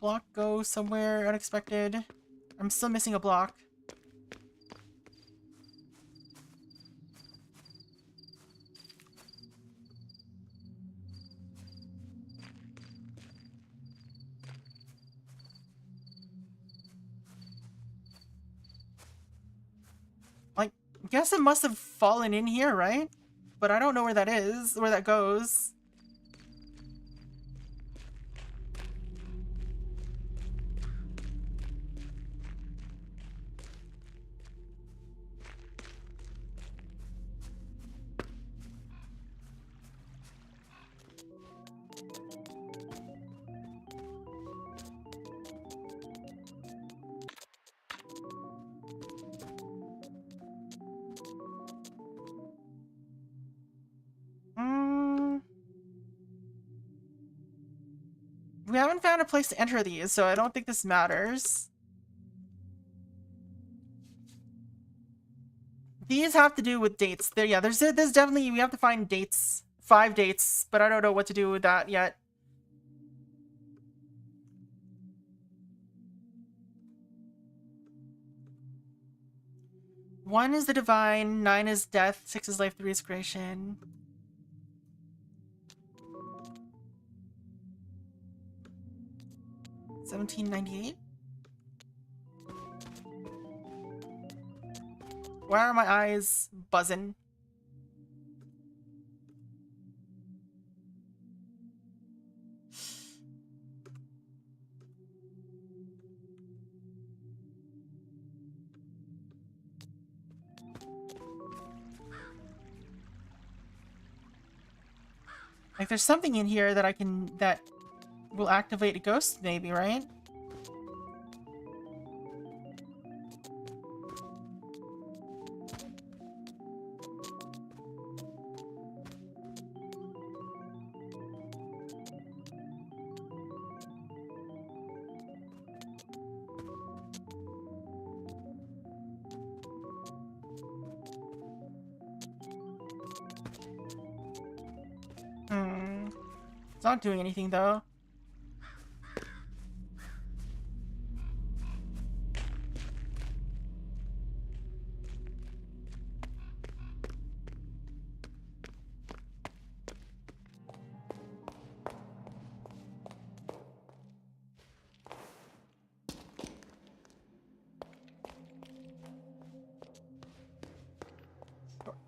Block go somewhere unexpected. I'm still missing a block. Like, I guess it must have fallen in here, right? But I don't know where that is, where that goes. We haven't found a place to enter these, so I don't think this matters. These have to do with dates. There, yeah, there's definitely, we have to find dates. 5 dates, but I don't know what to do with that yet. One is the divine, 9 is death, 6 is life, 3 is creation. $17.98. Why are my eyes buzzing? Like, there's something in here that that will activate a ghost, maybe, right? It's not doing anything, though.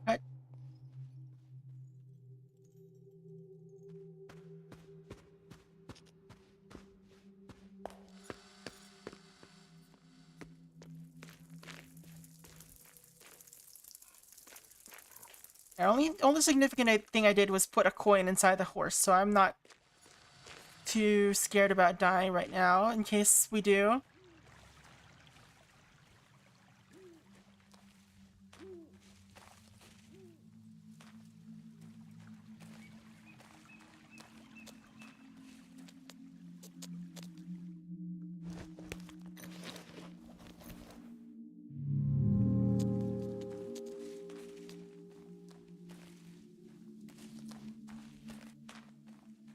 Right. Only significant thing I did was put a coin inside the horse, so I'm not too scared about dying right now, in case we do.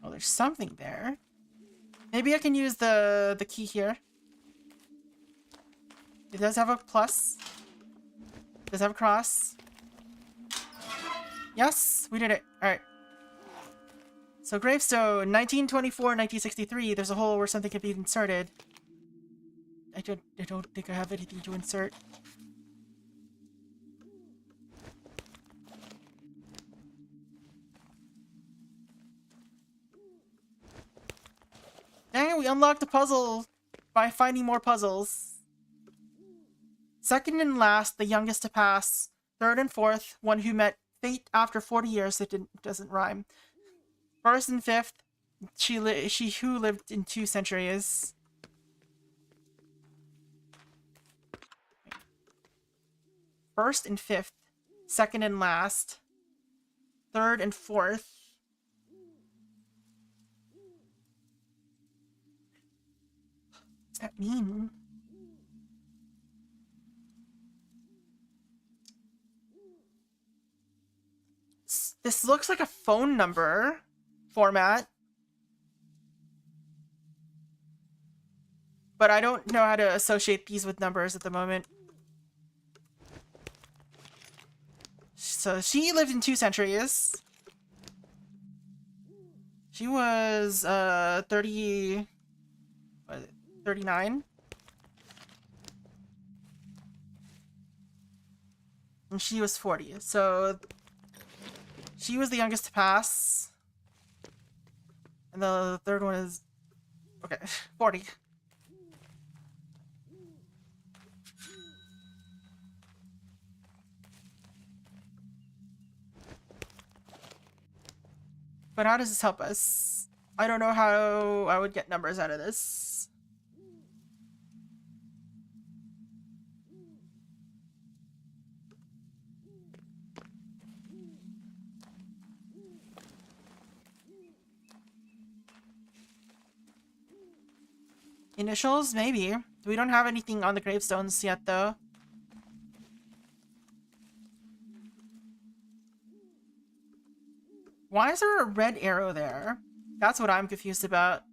Oh, there's something there. Maybe I can use the key here. It does have a plus. It does have a cross. Yes, we did it. Alright. So gravestone, 1924, 1963. There's a hole where something can be inserted. I don't think I have anything to insert. Dang, we unlocked a puzzle by finding more puzzles. Second and last, the youngest to pass. Third and fourth, one who met fate after 40 years. It doesn't rhyme. First and fifth, she who lived in 2 centuries. First and fifth, second and last, third and fourth. What does that mean? This looks like a phone number format. but I don't know how to associate these with numbers at the moment. So she lived in 2 centuries. She was 39. And she was 40. So she was the youngest to pass. And the third one is okay, 40. But how does this help us? I don't know how I would get numbers out of this. Initials? Maybe. We don't have anything on the gravestones yet, though. Why is there a red arrow there? That's what I'm confused about.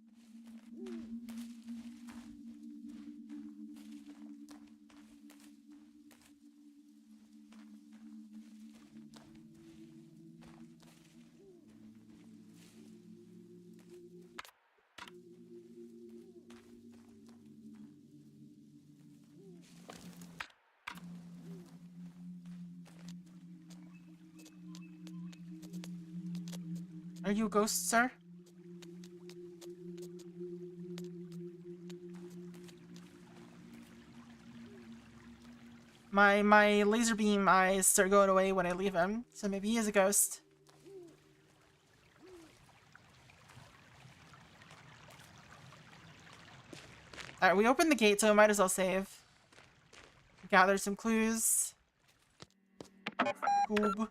Are you a ghost, sir? My laser beam eyes start going away when I leave him, so maybe he is a ghost. Alright, we opened the gate, so I might as well save. Gather some clues. Goob.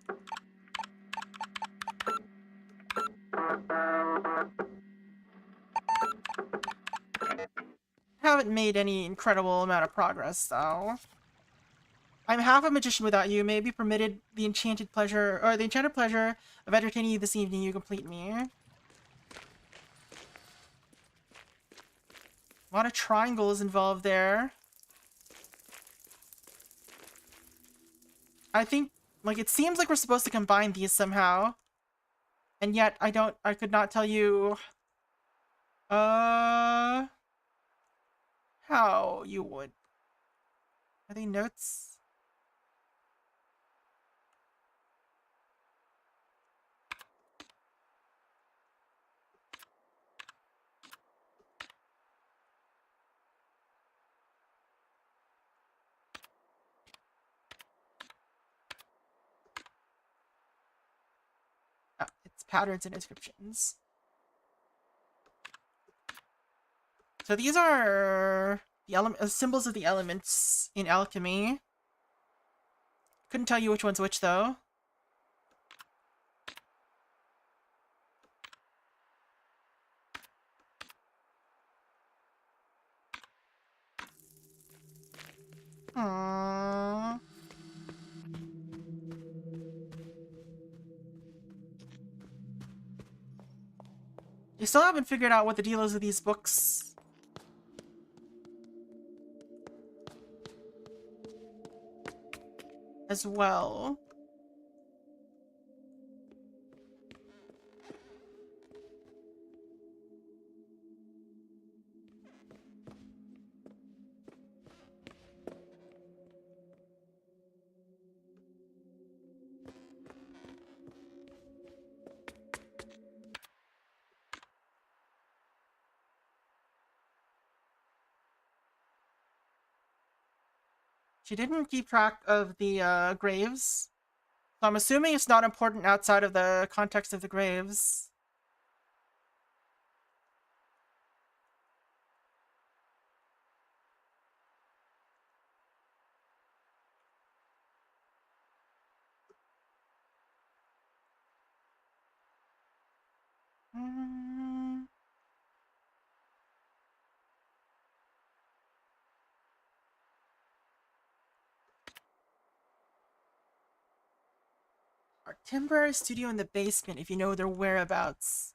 Haven't made any incredible amount of progress, though. I'm half a magician without you. May be permitted the enchanted pleasure of entertaining you this evening. You complete me. A lot of triangles involved there. I think, like, it seems like we're supposed to combine these somehow. And yet, I could not tell you, how you would. Are they notes? Oh, it's patterns and inscriptions. So these are the symbols of the elements in alchemy. Couldn't tell you which one's which, though. Aww. You still haven't figured out what the deal is with these books. As well. She didn't keep track of the graves. So I'm assuming it's not important outside of the context of the graves. Our temporary studio in the basement, if you know their whereabouts.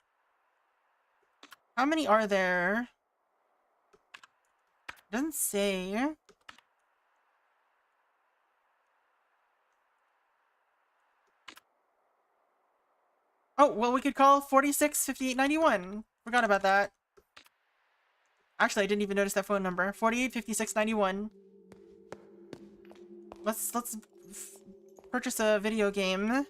How many are there? Doesn't say. Oh, well, we could call 465891. Forgot about that. Actually, I didn't even notice that phone number. 485691. Let's purchase a video game.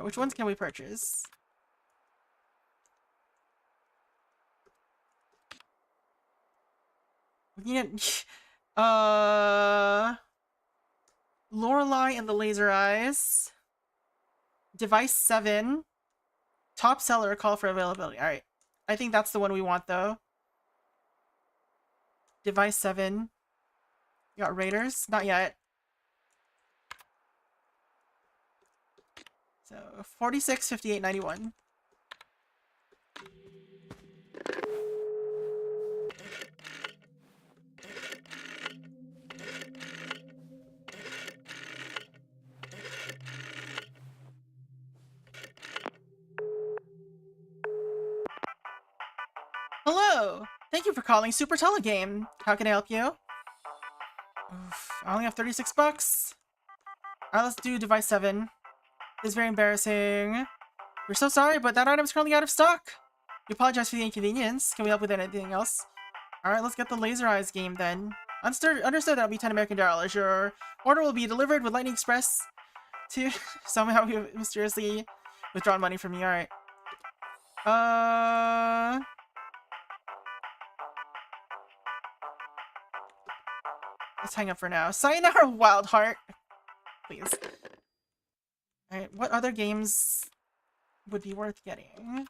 Which ones can we purchase? We need Lorelei and the Laser Eyes. Device 7. Top seller, call for availability. Alright. I think that's the one we want, though. Device 7. You got Raiders? Not yet. So, 465891. Hello! Thank you for calling Super Telegame. How can I help you? Oof, I only have 36 bucks. Alright, let's do device 7. This is very embarrassing. We're so sorry, but that item is currently out of stock. We apologize for the inconvenience. Can we help with anything else? Alright, let's get the Laser Eyes game then. Understood, that'll be 10 American dollars. Your order will be delivered with Lightning Express to somehow we mysteriously withdrawn money from you. Alright. Let's hang up for now. Sayonara Wild Heart. Please. Alright, what other games would be worth getting?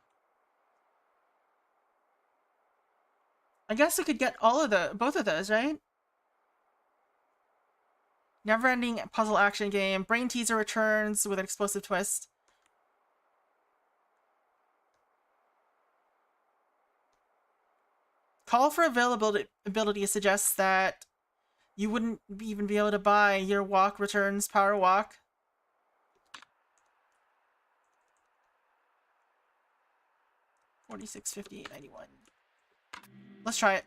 I guess we could get both of those, right? Never-ending puzzle action game. Brain Teaser returns with an explosive twist. Call for availability suggests that you wouldn't even be able to buy Year Walk returns Power Walk. $46.58.91. Let's try it.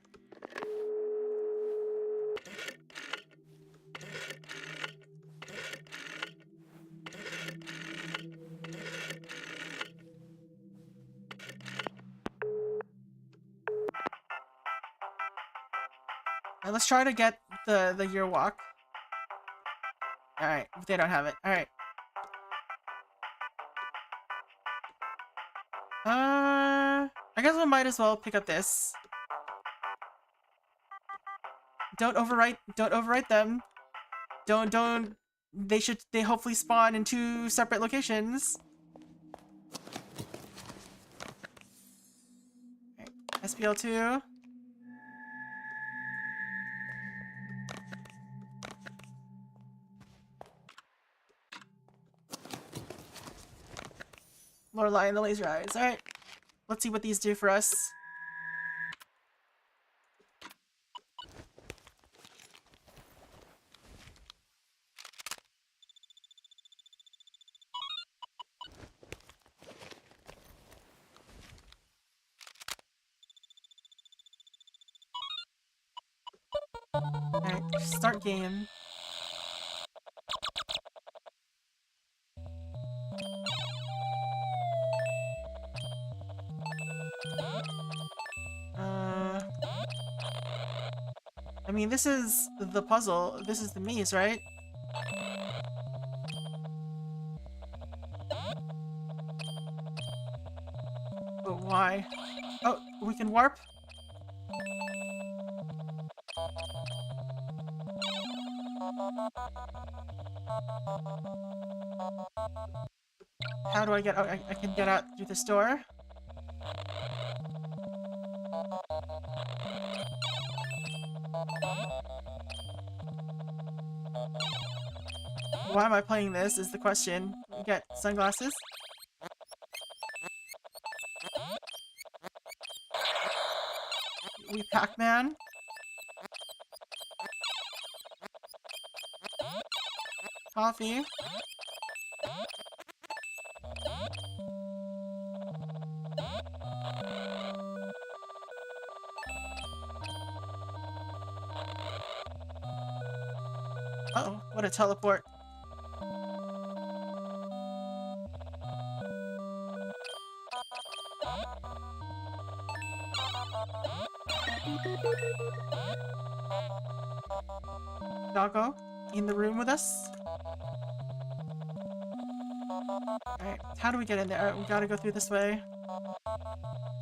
Alright, let's try to get the Year Walk. Alright, they don't have it. Alright. I guess we might as well pick up this. Don't overwrite them. Don't they hopefully spawn in 2 separate locations. Alright, SPL2. Lorelei and the Laser Eyes. Alright. Let's see what these do for us. Alright, start game. I mean, this is the puzzle. This is the maze, right? But why? Oh, we can warp? How do I get out? I can get out through this door. Why am I playing this is the question. We get sunglasses. We Pac-Man. Coffee. What a teleport. Xaco in the room with us. Alright, how do we get in there? We gotta go through this way.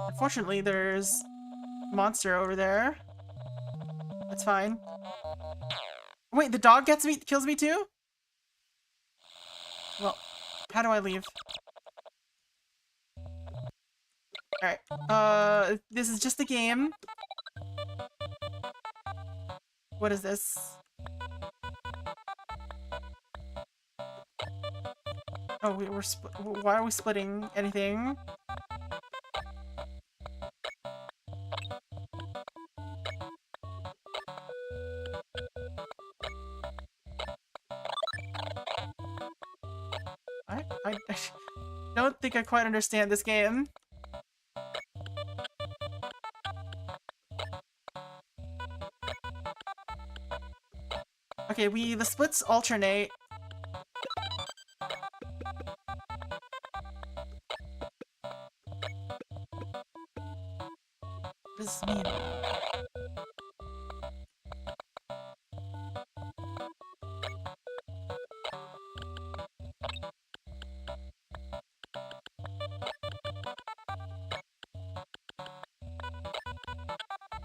Unfortunately, there's a monster over there. That's fine. Wait, the dog kills me too? Well, how do I leave? Alright, this is just a game. What is this? Oh, why are we splitting anything? I don't think I quite understand this game. Okay, the splits alternate. What does this mean?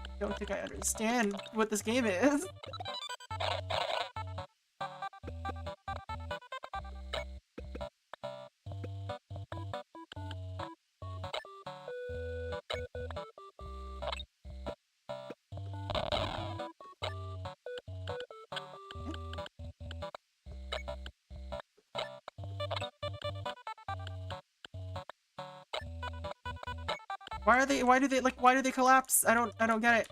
I don't think I understand what this game is. Why do they collapse? I don't get it.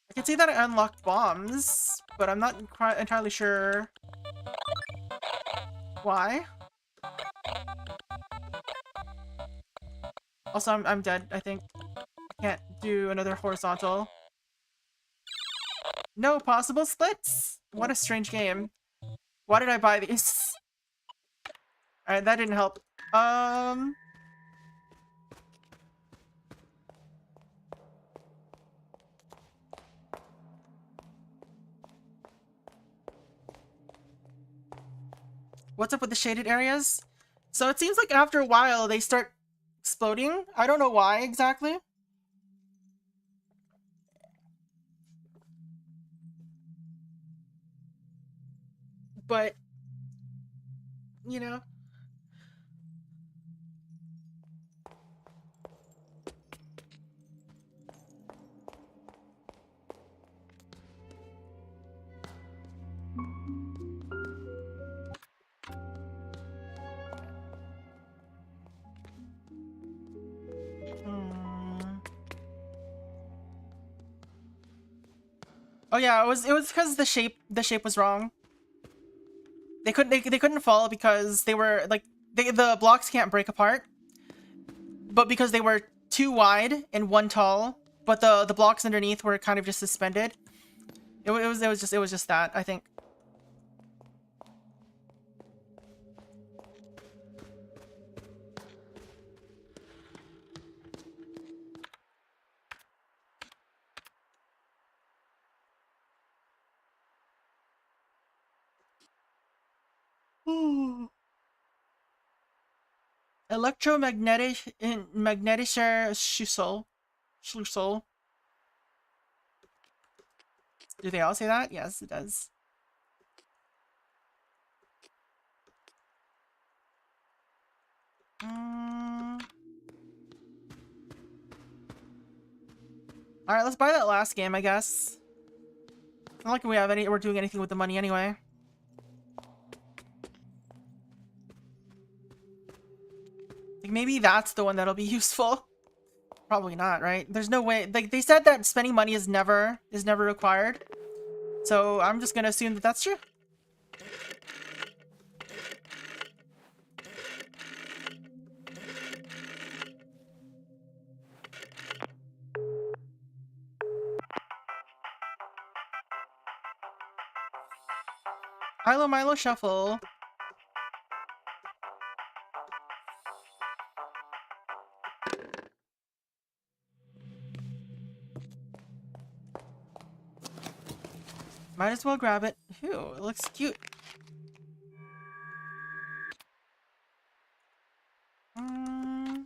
I can see that I unlocked bombs, but I'm not entirely sure why. Also, I'm dead, I think. I can't do another horizontal. No possible splits? What a strange game. Why did I buy these? Alright, that didn't help. What's up with the shaded areas? So it seems like after a while they start exploding. I don't know why exactly. But, you know. Oh yeah, it was because the shape was wrong. They couldn't fall because they were like the blocks can't break apart. But because they were too wide and one tall, but the blocks underneath were kind of just suspended. It was just that, I think. Magnetischer Schlüssel. Do they all say that? Yes, it does. Alright, let's buy that last game, I guess. It's not like we're doing anything with the money anyway. Like maybe that's the one that'll be useful. Probably not, right? There's no way. Like, they said that spending money is never required. So I'm just gonna assume that that's true. Milo Milo Shuffle. Might as well grab it. Ew, it looks cute. I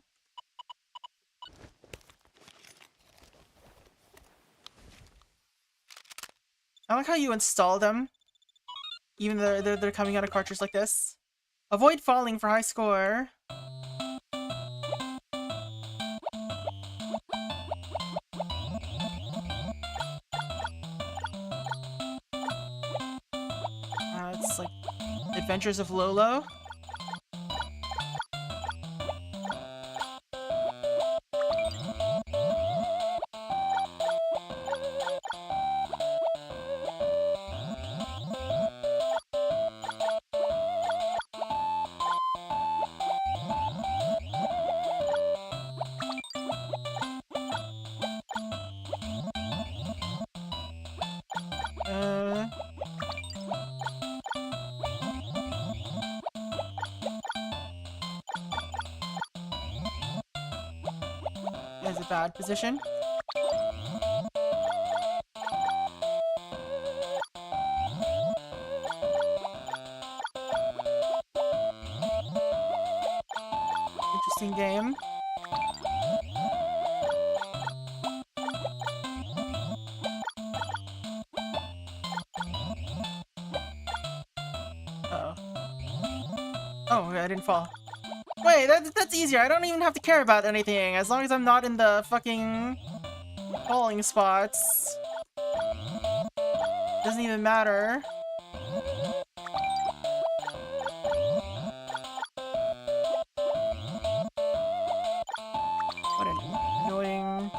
like how you install them, even though they're coming out of cartridges like this. Avoid falling for high score. It's like Adventures of Lolo. Is a bad position. Interesting game. Uh-oh. Oh, I didn't fall. Wait, that's easier. I don't even have to care about anything as long as I'm not in the fucking falling spots. Doesn't even matter. What an annoying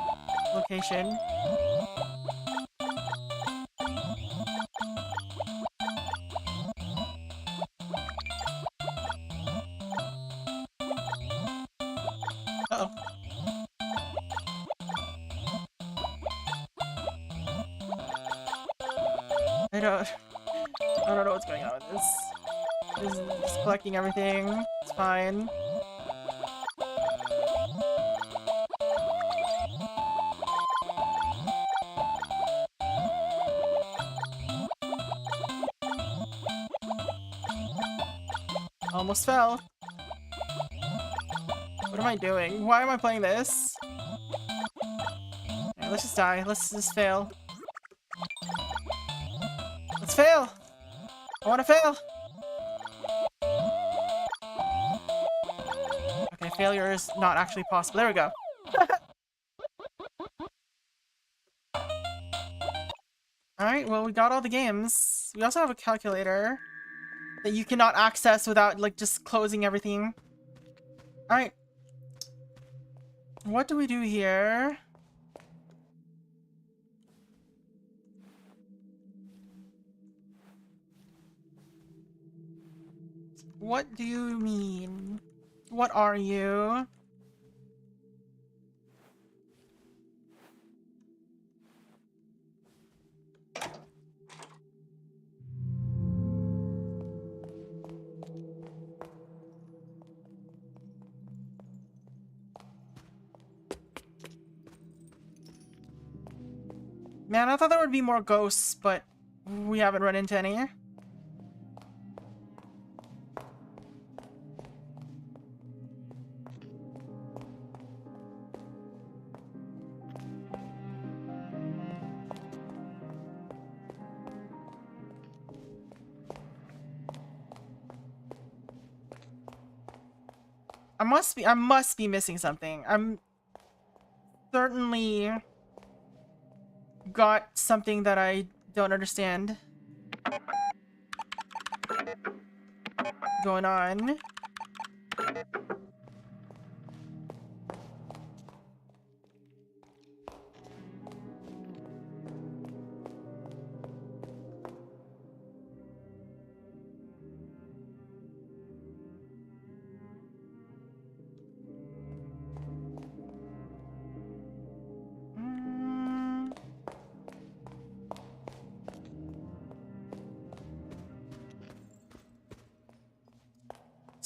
location. Uh-oh. I don't know what's going on with this. Just collecting everything. It's fine. Almost fell. What am I doing? Why am I playing this? Right, let's just die. Let's just fail. Let's fail! I want to fail! Okay, failure is not actually possible. There we go. Alright, well, we got all the games. We also have a calculator that you cannot access without, like, just closing everything. Alright. What do we do here? What do you mean? What are you? Man, I thought there would be more ghosts, but we haven't run into any. I must be missing something. I'm certainly got something that I don't understand going on.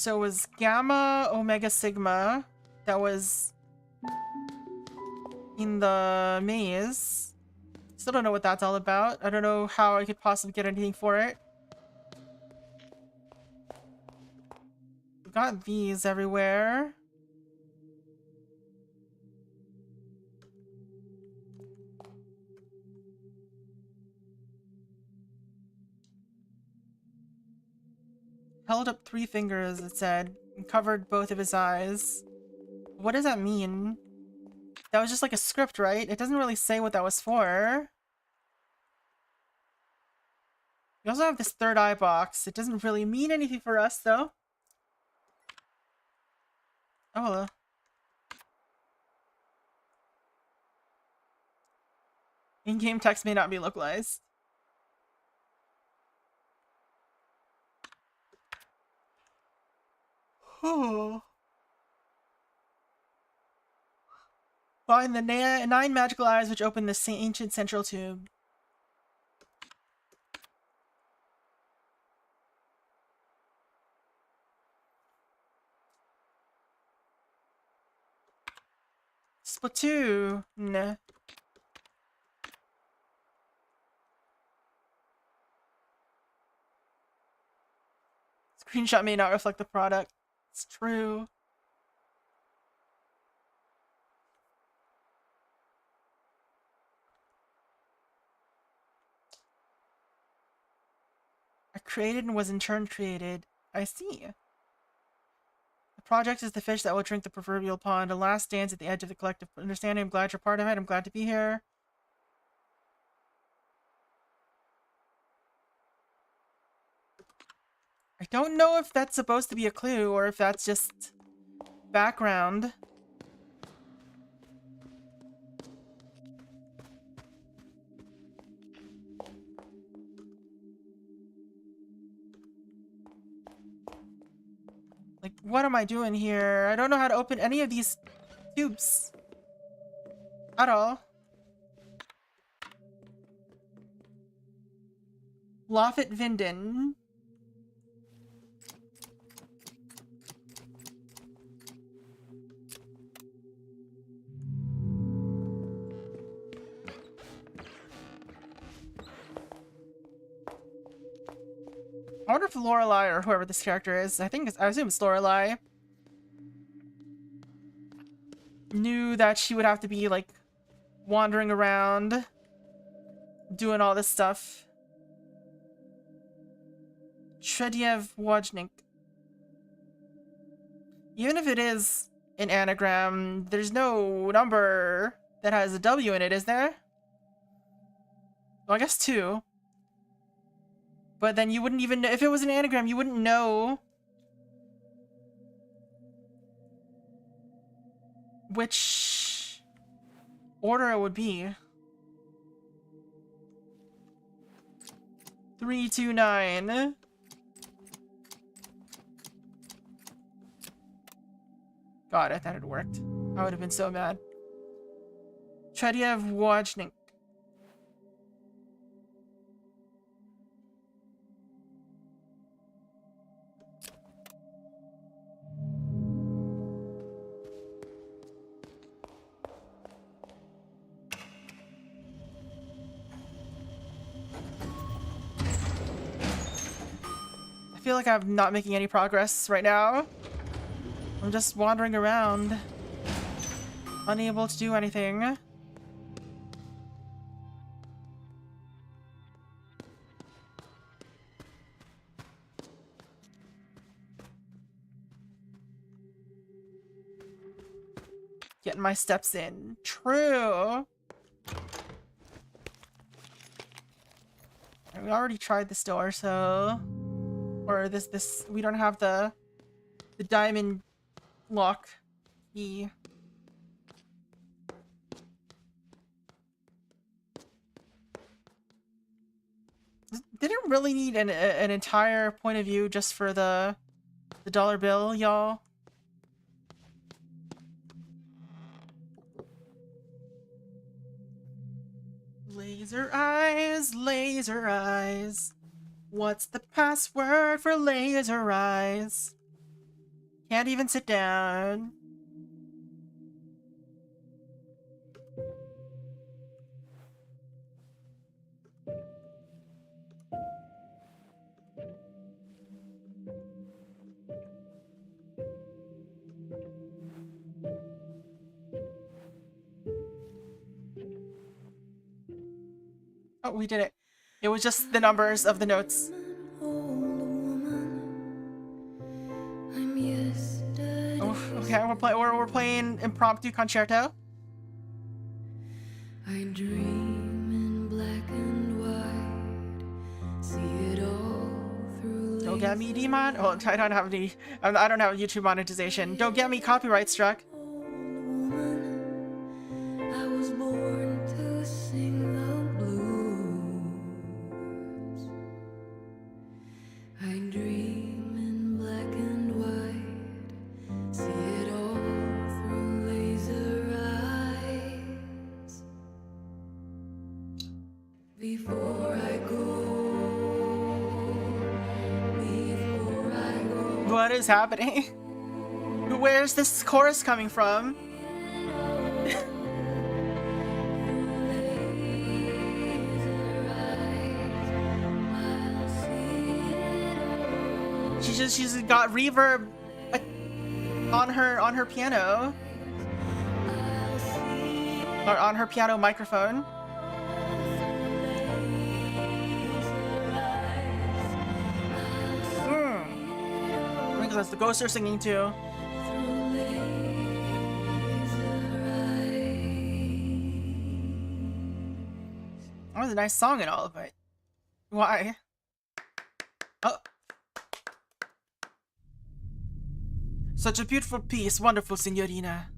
So it was Gamma, Omega, Sigma that was in the maze. Still don't know what that's all about. I don't know how I could possibly get anything for it. Got these everywhere. Held up 3 fingers, it said, and covered both of his eyes. What does that mean? That was just like a script, right? It doesn't really say what that was for. We also have this third eye box. It doesn't really mean anything for us, though. Oh, hello. In-game text may not be localized. Oh. Find the 9 magical eyes which open the ancient central tube. Splatoon. Nah. Screenshot may not reflect the product. It's true. I created and was in turn created. I see. The project is the fish that will drink the proverbial pond. A last dance at the edge of the collective understanding. I'm glad you're part of it. I'm glad to be here. I don't know if that's supposed to be a clue or if that's just background. Like, what am I doing here? I don't know how to open any of these tubes at all. Lafit Vinden. I wonder if Lorelei or whoever this character is, I assume it's Lorelei, knew that she would have to be like wandering around doing all this stuff. Shredyev Wojnik. Even if it is an anagram, there's no number that has a W in it, is there? Well, I guess 2. But then you wouldn't even know, if it was an anagram, you wouldn't know which order it would be. 329. God, I thought it worked. I would have been so mad. Shredyev Wojnik. I feel like I'm not making any progress right now. I'm just wandering around, unable to do anything. Getting my steps in. True. We already tried this door, so... Or this, we don't have the diamond lock key. Didn't really need an entire point of view just for the dollar bill, y'all. Laser eyes, laser eyes. What's the password for laser eyes? Can't even sit down. Oh, we did it. It was just the numbers of the notes. Oh, okay, we're playing impromptu concerto. I dream in black and white, see it all through. Don't get me demon. Oh, I don't have YouTube monetization. Don't get me copyright struck. I was born to sing the blues. I dream in black and white, see it all through laser eyes. Before I go. What is happening? Where's this chorus coming from? She's got reverb on her piano, or on her piano microphone. Because the ghosts are singing too. That was a nice song and all, but why? Oh. Such a beautiful piece, wonderful signorina.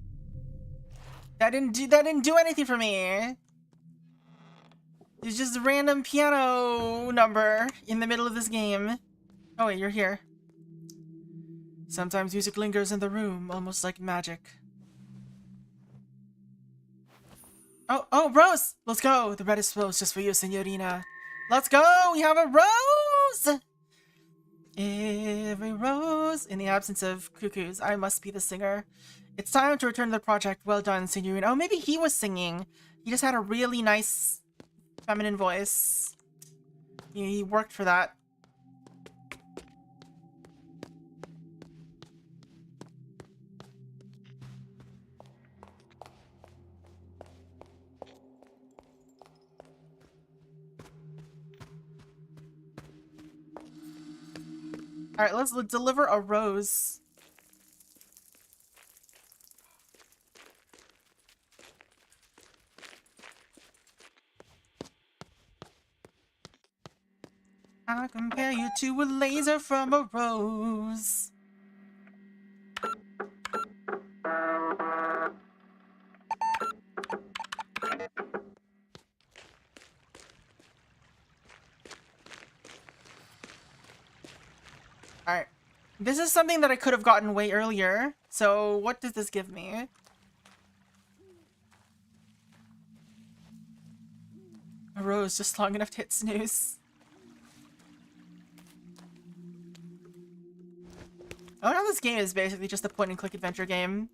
That didn't do anything for me. It's just a random piano number in the middle of this game. Oh wait, you're here. Sometimes music lingers in the room, almost like magic. Oh, Rose! Let's go! The reddest rose just for you, signorina. Let's go! We have a rose! Every rose. In the absence of cuckoos, I must be the singer. It's time to return to the project. Well done, signorina. Oh, maybe he was singing. He just had a really nice feminine voice. He worked for that. Alright, let's deliver a rose. I'll compare you to a laser from a rose. Alright. This is something that I could have gotten way earlier. So, what does this give me? A rose just long enough to hit snooze. Oh no, this game is basically just a point-and-click adventure game,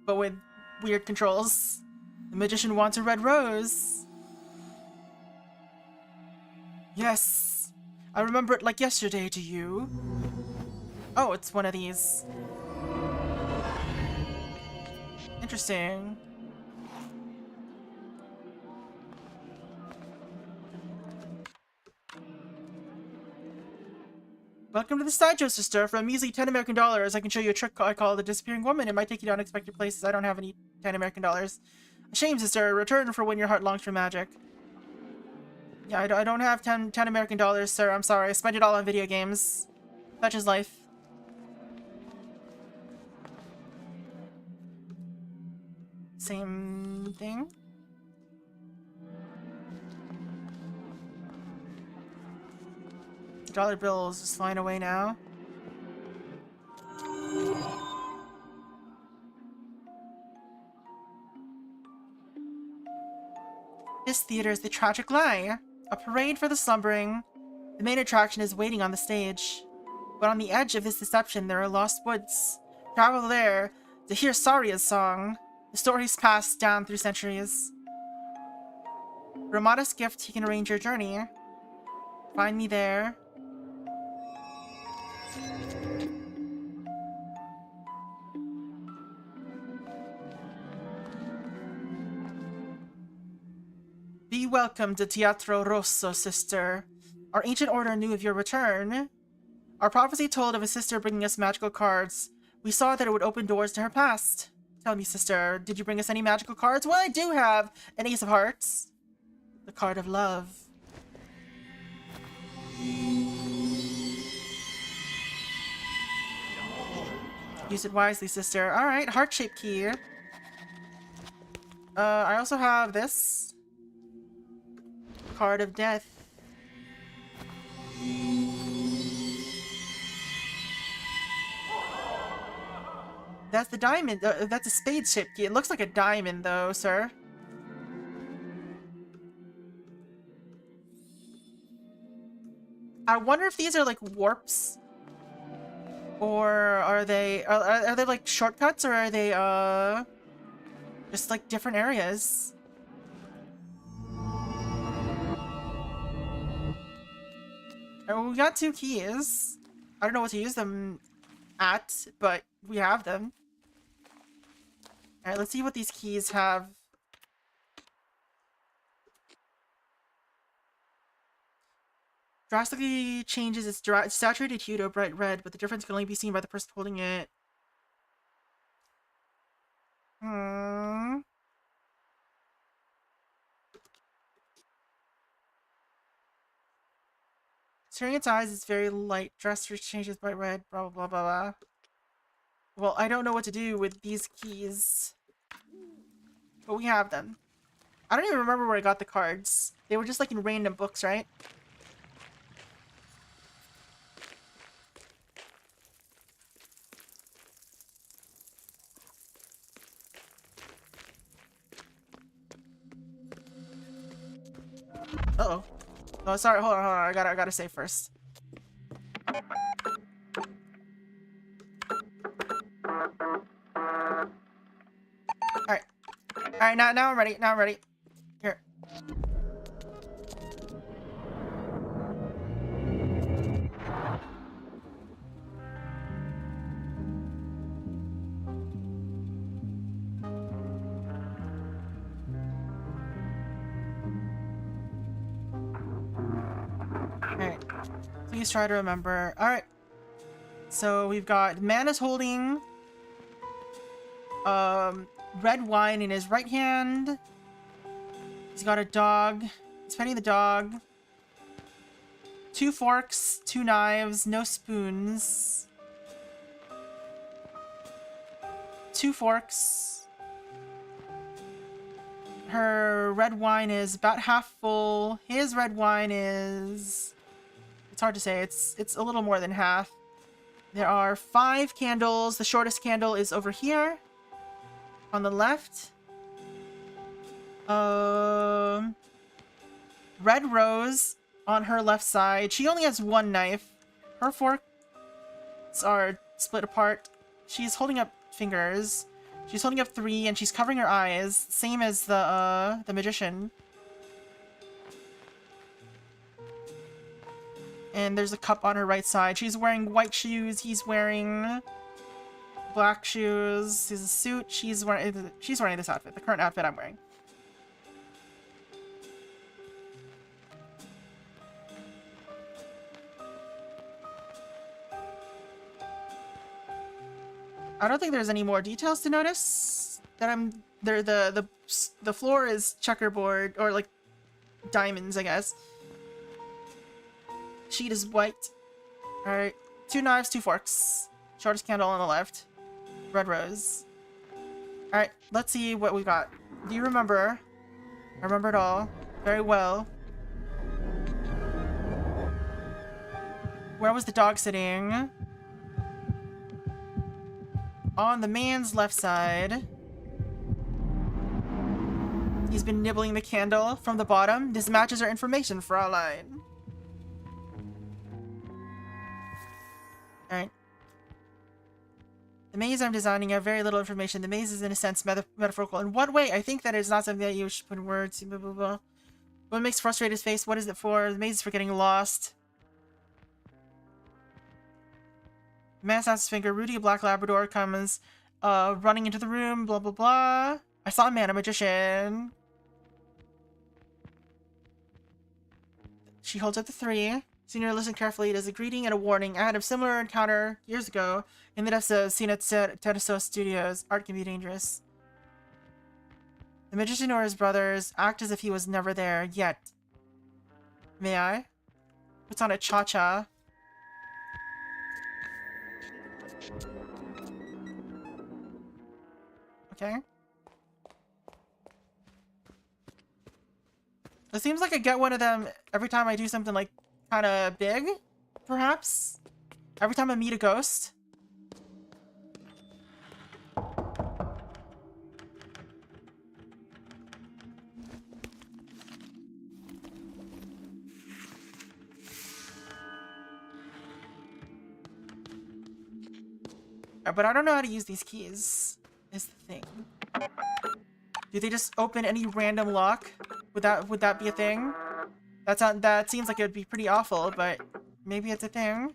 but with weird controls. The magician wants a red rose. Yes! I remember it like yesterday, do you? Oh, it's one of these. Interesting. Welcome to the sideshow, sister. For a measly 10 American dollars, I can show you a trick I call the disappearing woman. It might take you to unexpected places. I don't have any 10 American dollars. A shame, sister. Return for when your heart longs for magic. Yeah, I don't have 10 American dollars, sir. I'm sorry. I spent it all on video games. Such is life. Same thing. Dollar bills just flying away now. This theater is the Tragic Lie, a parade for the slumbering. The main attraction is waiting on the stage. But on the edge of this deception, there are lost woods. Travel there to hear Saria's song. The stories passed down through centuries. For a modest gift, he can arrange your journey. Find me there. Be welcome to Teatro Rosso, sister. Our ancient order knew of your return. Our prophecy told of a sister bringing us magical cards. We saw that it would open doors to her past. Tell me, sister, did you bring us any magical cards? Well, I do have an Ace of Hearts. The card of love. Use it wisely, sister. Alright, heart-shaped key. I also have this. Card of death. That's the diamond. That's a spade-shaped key. It looks like a diamond, though, sir. I wonder if these are like warps, or are they like shortcuts, or are they just like different areas? And we got 2 keys. I don't know what to use them at, but we have them. All right, let's see what these keys have. Drastically changes its saturated hue to a bright red, but the difference can only be seen by the person holding it. Staring its eyes is very light. Drastically changes bright red. Blah blah blah blah blah. Well, I don't know what to do with these keys, but we have them. I don't even remember where I got the cards. They were just like in random books, right? Uh-oh. Oh, sorry. Hold on. I gotta save first. Alright. Alright, now I'm ready. Now I'm ready. Here. Alright. Please try to remember. Alright. So we've got man is holding red wine in his right hand. He's got a dog. He's petting the dog. 2 forks, 2 knives, no spoons. 2 forks. Her red wine is about half full. His red wine is... It's hard to say. It's a little more than half. There are 5 candles. The shortest candle is over here. On the left. Red rose on her left side. She only has 1 knife. Her forks are split apart. She's holding up fingers. She's holding up 3 and she's covering her eyes. Same as the magician. And there's a cup on her right side. She's wearing white shoes. He's wearing black shoes. He's a suit. She's wearing this outfit. The current outfit I'm wearing. I don't think there's any more details to notice. The floor is checkerboard, or like diamonds, I guess. Sheet is white. Alright. 2 knives, 2 forks. Shortest candle on the left. Red rose. Alright, let's see what we got. Do you remember? I remember it all. Very well. Where was the dog sitting? On the man's left side. He's been nibbling the candle from the bottom. This matches our information, Fraulein. Alright. The maze I'm designing, I have very little information. The maze is in a sense metaphorical. In what way? I think that it's not something that you should put in words. Blah, blah, blah. What makes frustrated his face? What is it for? The maze is for getting lost. The man snaps his finger. Rudy, a black Labrador, comes running into the room. Blah, blah, blah. I saw a man, a magician. She holds up the 3. Senior listened carefully. It is a greeting and a warning. I had a similar encounter years ago in the depths of Teneso Studios. Art can be dangerous. The magician or his brothers act as if he was never there, yet. May I? Puts on a cha-cha. Okay. It seems like I get one of them every time I do something like kind of big, perhaps. Every time I meet a ghost. But I don't know how to use these keys, is the thing. Do they just open any random lock? Would that be a thing? That seems like it would be pretty awful, but maybe it's a thing.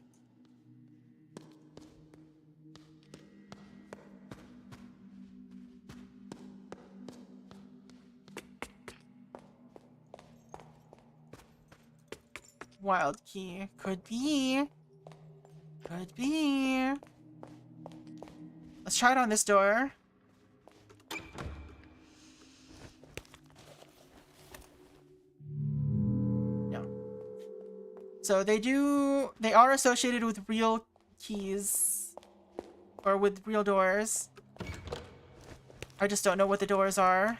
Wild key. Could be. Could be. Let's try it on this door. No. So they are associated with real keys. Or with real doors. I just don't know what the doors are.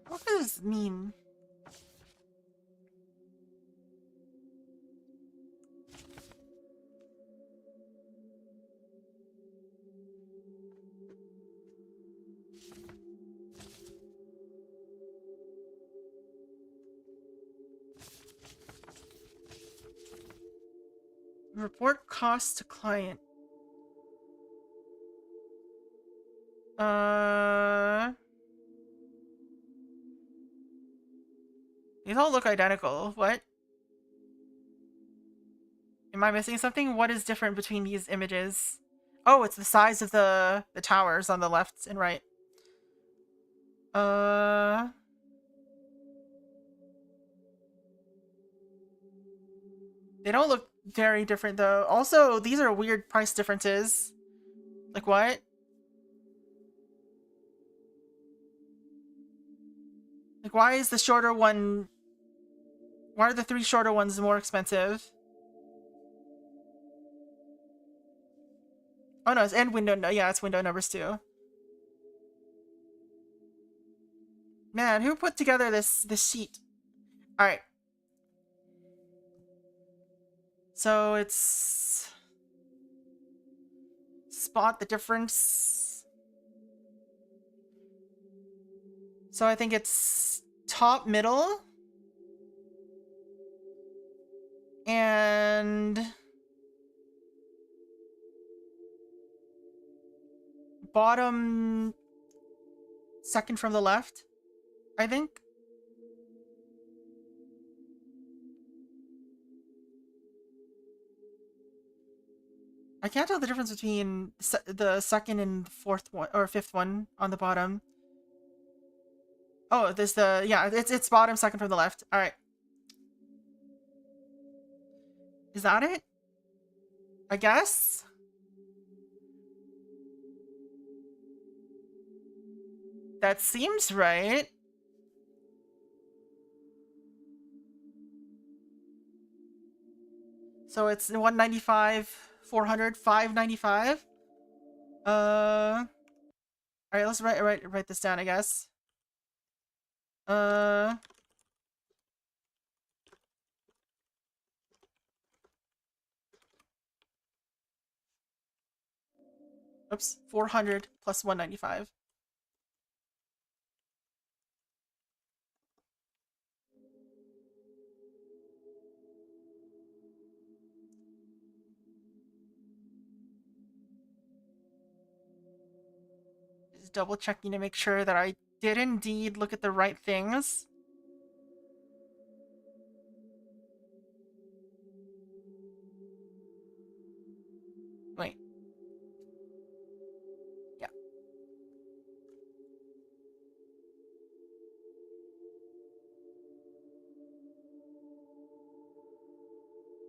What does this mean? Report costs to client. These all look identical. What? Am I missing something? What is different between these images? Oh, it's the size of the towers on the left and right. They don't look very different though. Also, these are weird price differences. Like what? Like why is the shorter one... Why are the 3 shorter ones more expensive? Oh no, it's and window... No, yeah, it's window numbers too. Man, who put together this sheet? Alright. So it's... Spot the difference. So I think it's top, middle. And... bottom... second from the left, I think. I can't tell the difference between the second and fourth one or fifth one on the bottom. Oh, there's the... yeah, it's bottom second from the left. All right. Is that it? I guess? That seems right. So it's 195, 400, 595. All right, let's write this down, I guess. Oops, 400 plus 195. Just double checking to make sure that I did indeed look at the right things. Wait. Yeah.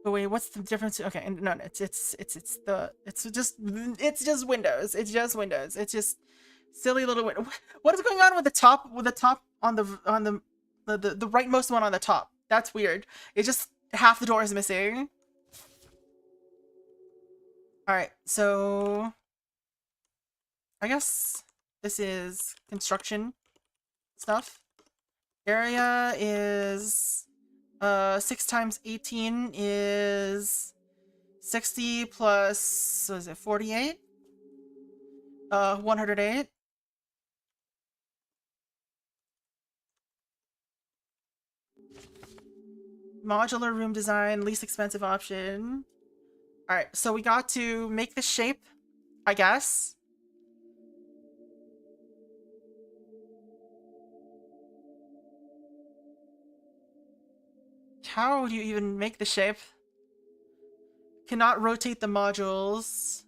But wait, what's the difference? Okay, no, it's just Windows. It's just Windows. It's just silly little window. What is going on with the top? With the top on the rightmost one on the top? That's weird. It's just half the door is missing. All right, so I guess this is construction stuff. Area is 6 times 18 is 60 plus, what is it, 48? 108. Modular room design, least expensive option. Alright, so we got to make the shape, I guess. How do you even make the shape? Cannot rotate the modules.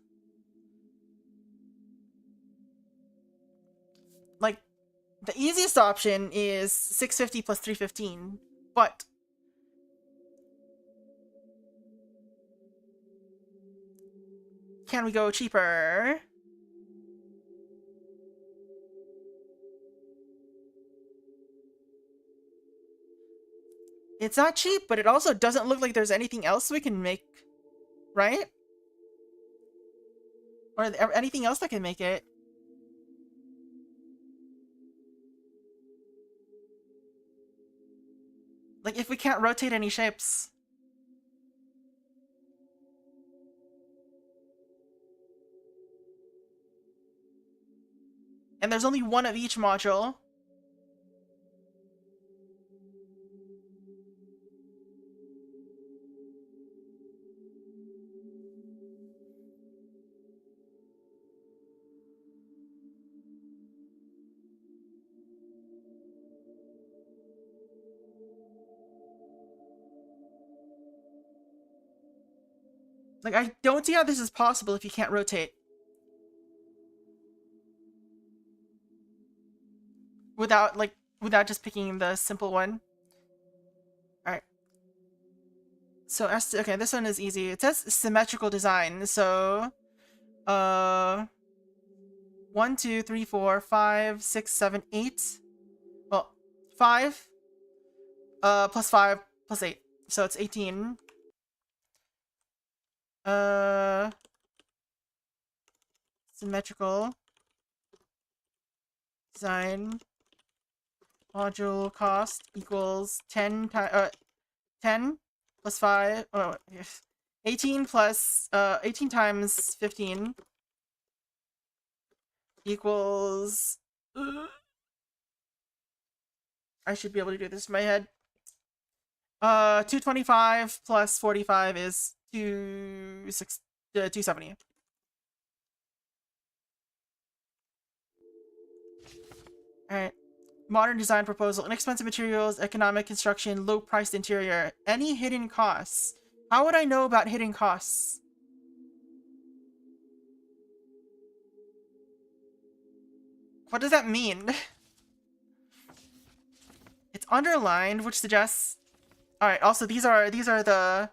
Like, the easiest option is 650 plus 315, but can we go cheaper? It's not cheap, but it also doesn't look like there's anything else we can make, right? Or anything else that can make it. Like, if we can't rotate any shapes. And there's only one of each module. Like, I don't see how this is possible if you can't rotate. Without just picking the simple one. Alright. So, okay, this one is easy. It says symmetrical design, so... 1, 2, 3, 4, 5, 6, 7, 8. Well, 5, plus 5, plus 8. So it's 18. Symmetrical design module cost equals 10 plus 5, 18 plus 18 times 15 equals I should be able to do this in my head. 225 plus 45 is 270. Alright. Modern design proposal. Inexpensive materials, economic construction, low-priced interior. Any hidden costs? How would I know about hidden costs? What does that mean? It's underlined, which suggests... Alright, also these are the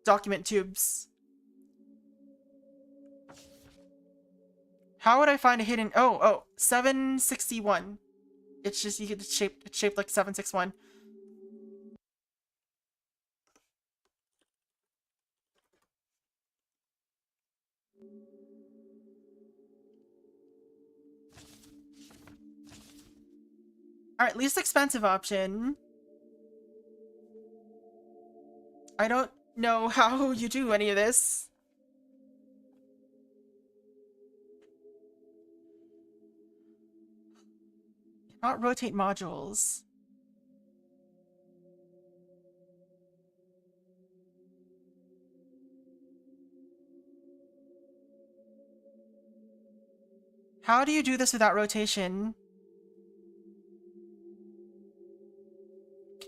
document tubes. How would I find a hidden... Oh, 761. It's just, it's shaped like 761. Alright, least expensive option. I don't know how you do any of this. Not rotate modules. How do you do this without rotation?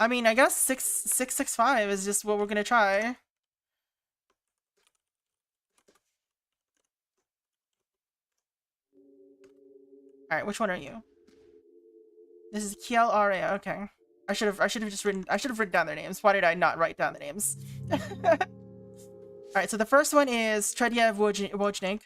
I mean, I guess 665 is just what we're gonna try. Alright, which one are you? This is Kiel okay. I should have written down their names. Why did I not write down the names? Alright, so the first one is Tredia Wojnik.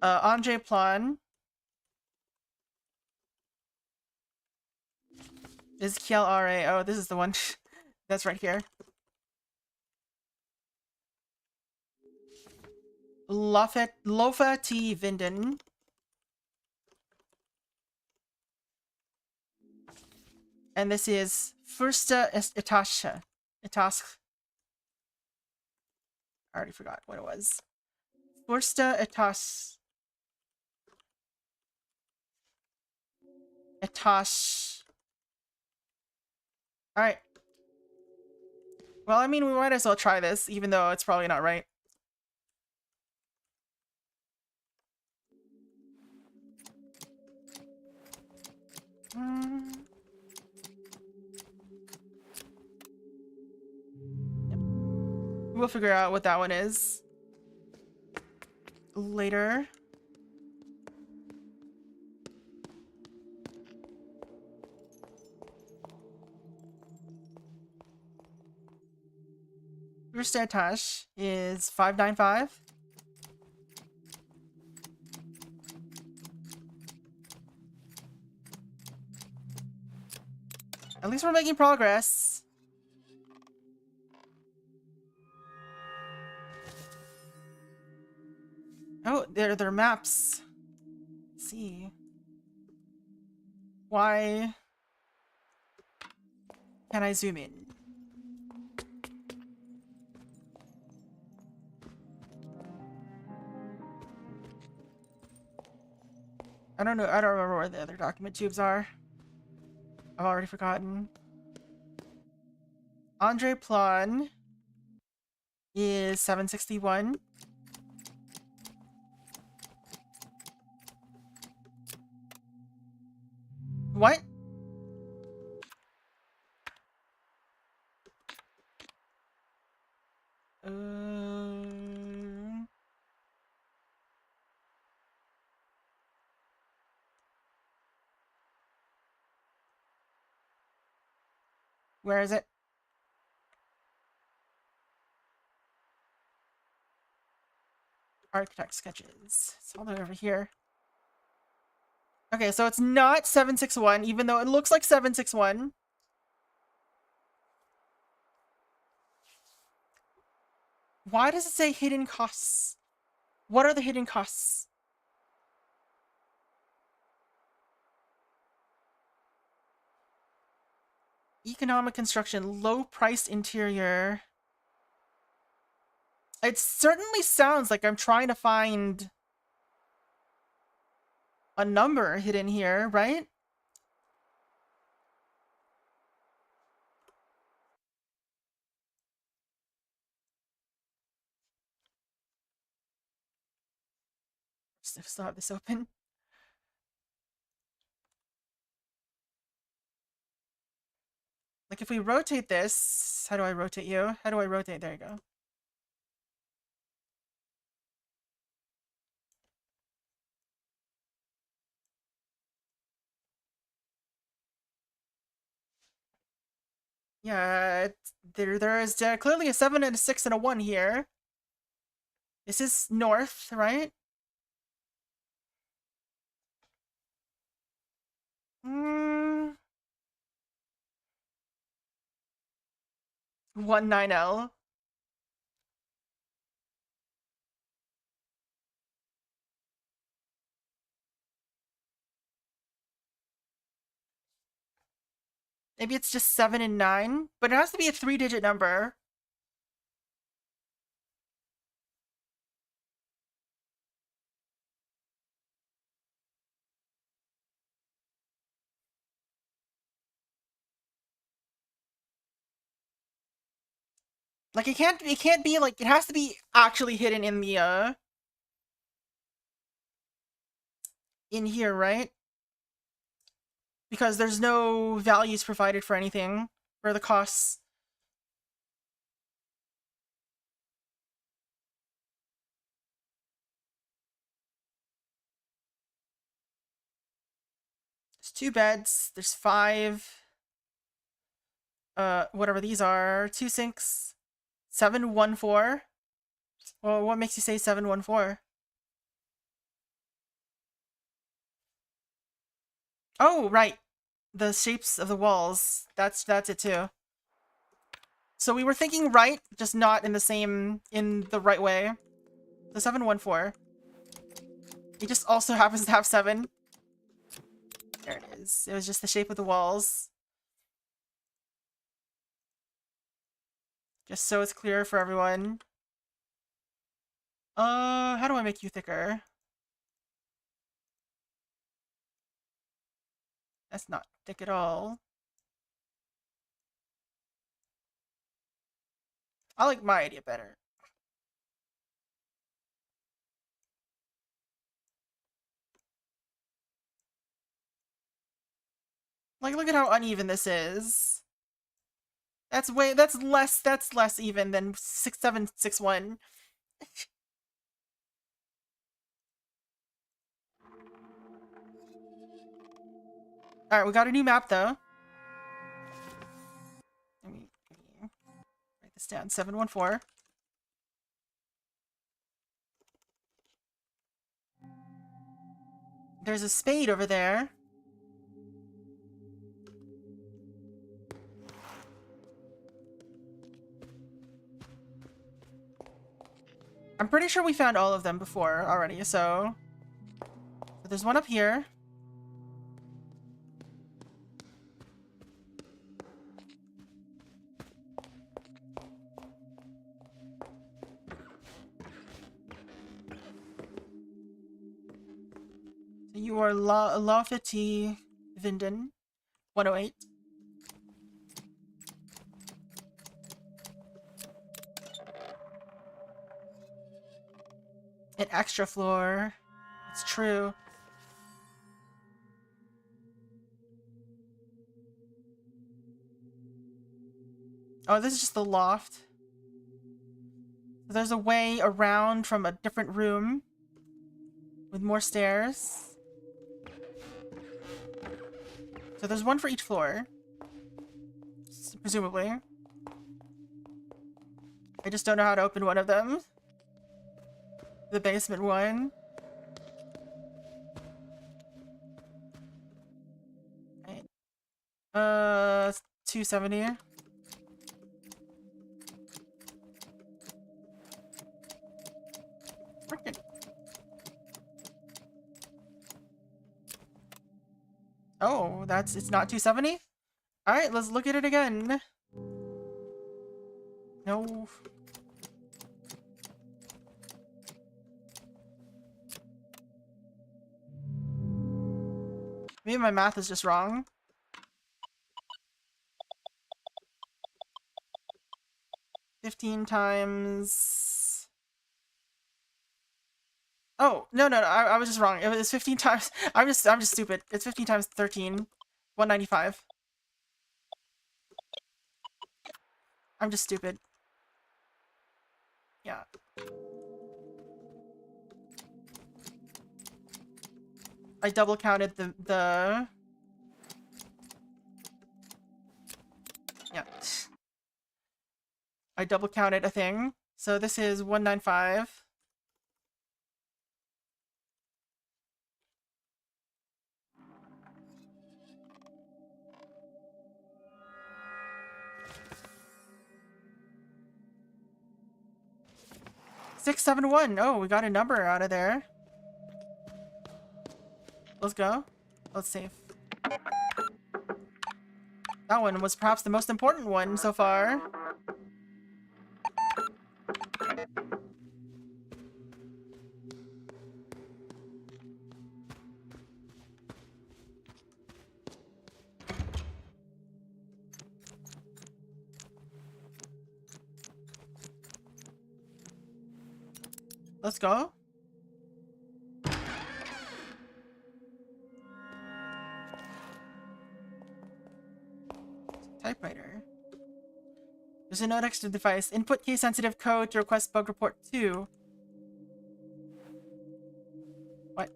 Andre Plan. This is Kiel Oh, this is the one. That's right here. Lofa T. Vinden. And this is Fursta Etasha. Etask. I already forgot what it was. Fursta Etash. Alright. Well, I mean, we might as well try this, even though it's probably not right. Yep. We'll figure out what that one is later. First Etash is 595. At least we're making progress. Oh, they're maps. Let's see. Why can I zoom in? I don't know. I don't remember where the other document tubes are. I've already forgotten. Andre Plan is 761. What? Where is it? Architect sketches. It's all the way over here. Okay, so it's not 761, even though it looks like 761. Why does it say hidden costs? What are the hidden costs? Economic construction, low-priced interior. It certainly sounds like I'm trying to find a number hidden here, right? Still have this open. Like if we rotate this, how do I rotate you? How do I rotate? There you go. Yeah, there is clearly a 7 and a 6 and a 1 here. This is north, right? 19L. Maybe it's just 7 and 9, but it has to be a 3-digit number. Like it can't be like, it has to be actually hidden in the in here, right? Because there's no values provided for anything for the costs. There's 2 beds, there's 5 whatever these are, 2 sinks, 714. Well, what makes you say 714? Oh, right. The shapes of the walls. That's it too. So we were thinking right, just not in the right way. The 714. It just also happens to have 7. There it is. It was just the shape of the walls. Just so it's clear for everyone. How do I make you thicker? That's not thick at all. I like my idea better. Like, look at how uneven this is. That's less even than 6761. Alright, we got a new map though. Let me write this down. 714. There's a spade over there. I'm pretty sure we found all of them before already, so there's one up here. So you are Lafiti Vinden, 108. An extra floor. It's true. Oh, this is just the loft. So there's a way around from a different room with more stairs. So there's one for each floor. Presumably. I just don't know how to open one of them. The basement one. Right. 270. Frickin'. Oh, it's not 270? Alright, let's look at it again. No. Maybe my math is just wrong. $15 times... Oh, no, I was just wrong. It was 15 times... I'm just stupid. It's 15 times 13. 195. I'm just stupid. Yeah. I double counted the... Yeah. I double counted a thing. So this is 195. $671. Oh, we got a number out of there. Let's go. Let's save. That one was perhaps the most important one so far. Let's go. Typewriter. There's a note next to the device. Input case sensitive code to request bug report 2. What?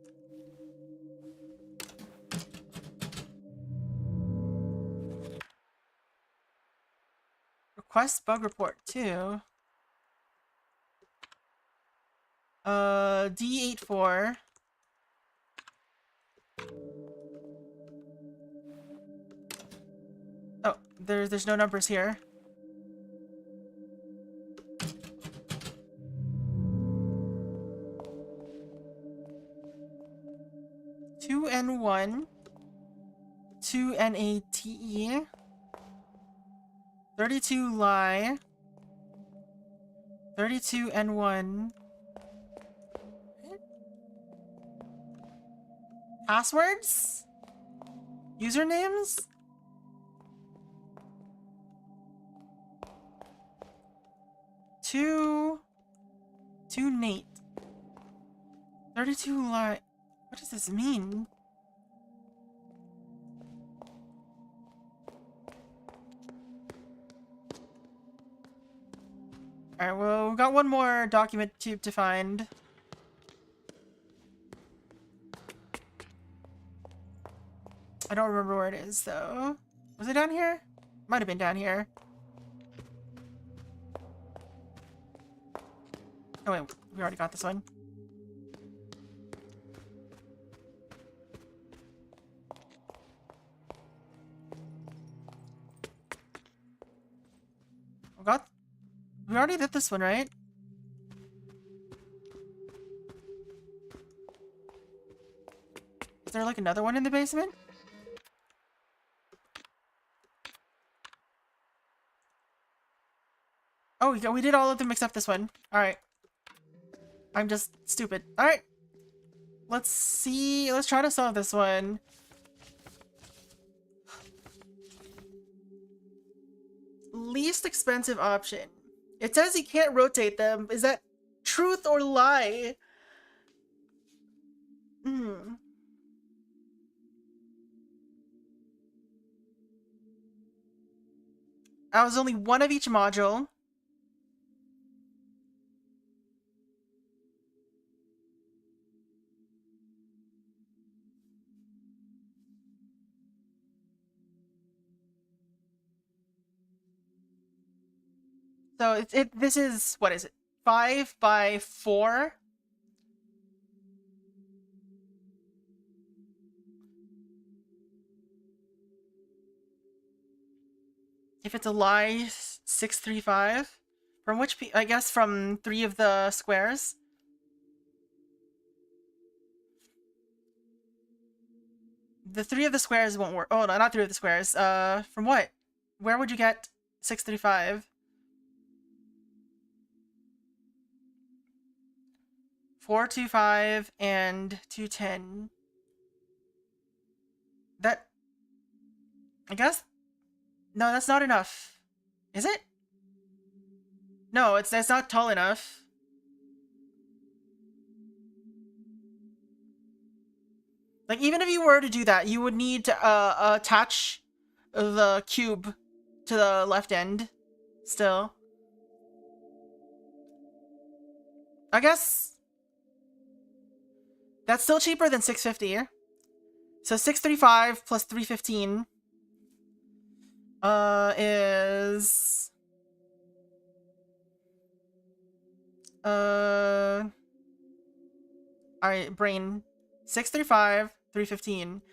Request bug report 2. D84. Oh, there's no numbers here. Two N1, 2 NATE, 32 lie, 32 N1. Passwords? Usernames? Two Nate. 32 lie. What does this mean? Alright, well, we've got one more document to find. I don't remember where it is, though. Was it down here? Might have been down here. Oh wait, we already got this one. We already did this one, right? Is there like another one in the basement? Oh, we did all of them except this one. Alright. I'm just stupid. Alright. Let's see. Let's try to solve this one. Least expensive option. It says you can't rotate them. Is that truth or lie? I was only one of each module. So this is, what is it? 5 by 4? If it's a lie, 635. From which, I guess from 3 of the squares. The 3 of the squares won't work. Oh, no, not 3 of the squares. From what? Where would you get 635? 425 and 210. That... I guess? No, that's not enough. Is it? No, that's not tall enough. Like, even if you were to do that, you would need to attach the cube to the left end. Still. I guess... That's still cheaper than 650. So 635 plus 315 is alright, brain. 635, 315.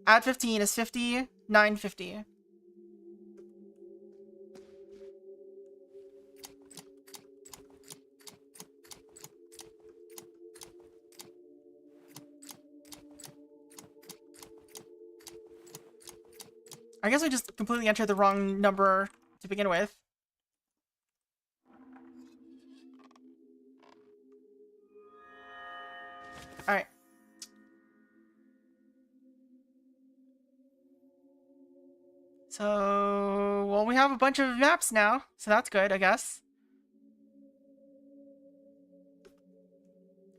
Add 15 is 50, 950. I guess we just completely entered the wrong number to begin with. Alright. So, well, we have a bunch of maps now, so that's good, I guess.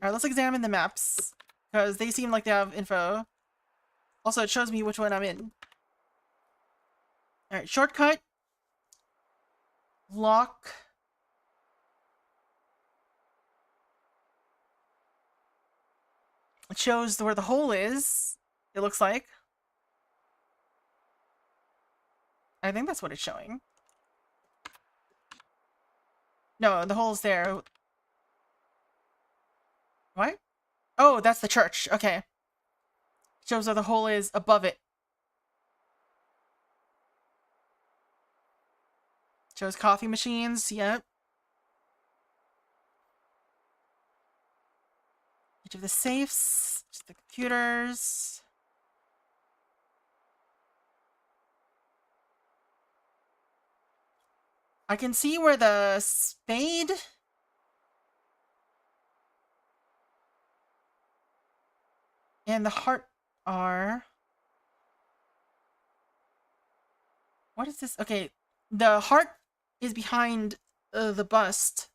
Alright, let's examine the maps, because they seem like they have info. Also, it shows me which one I'm in. Alright, shortcut. Lock. It shows where the hole is, it looks like. I think that's what it's showing. No, the hole's there. What? Oh, that's the church. Okay. Shows where the hole is above it. Shows coffee machines. Yep. Each of the safes. Just the computers. I can see where the spade and the heart are. What is this? Okay, the heart is behind the bust.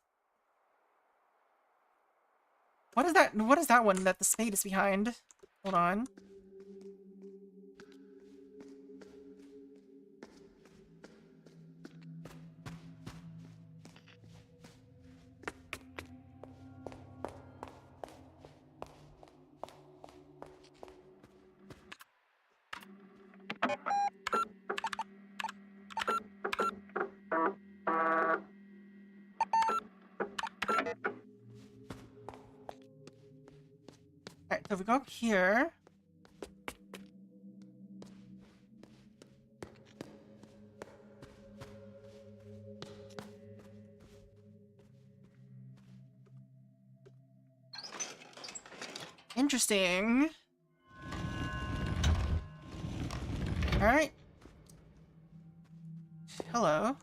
What is that? What is that one that the spade is behind? Hold on. Alright, so if we go up here. Interesting. Alright. Hello.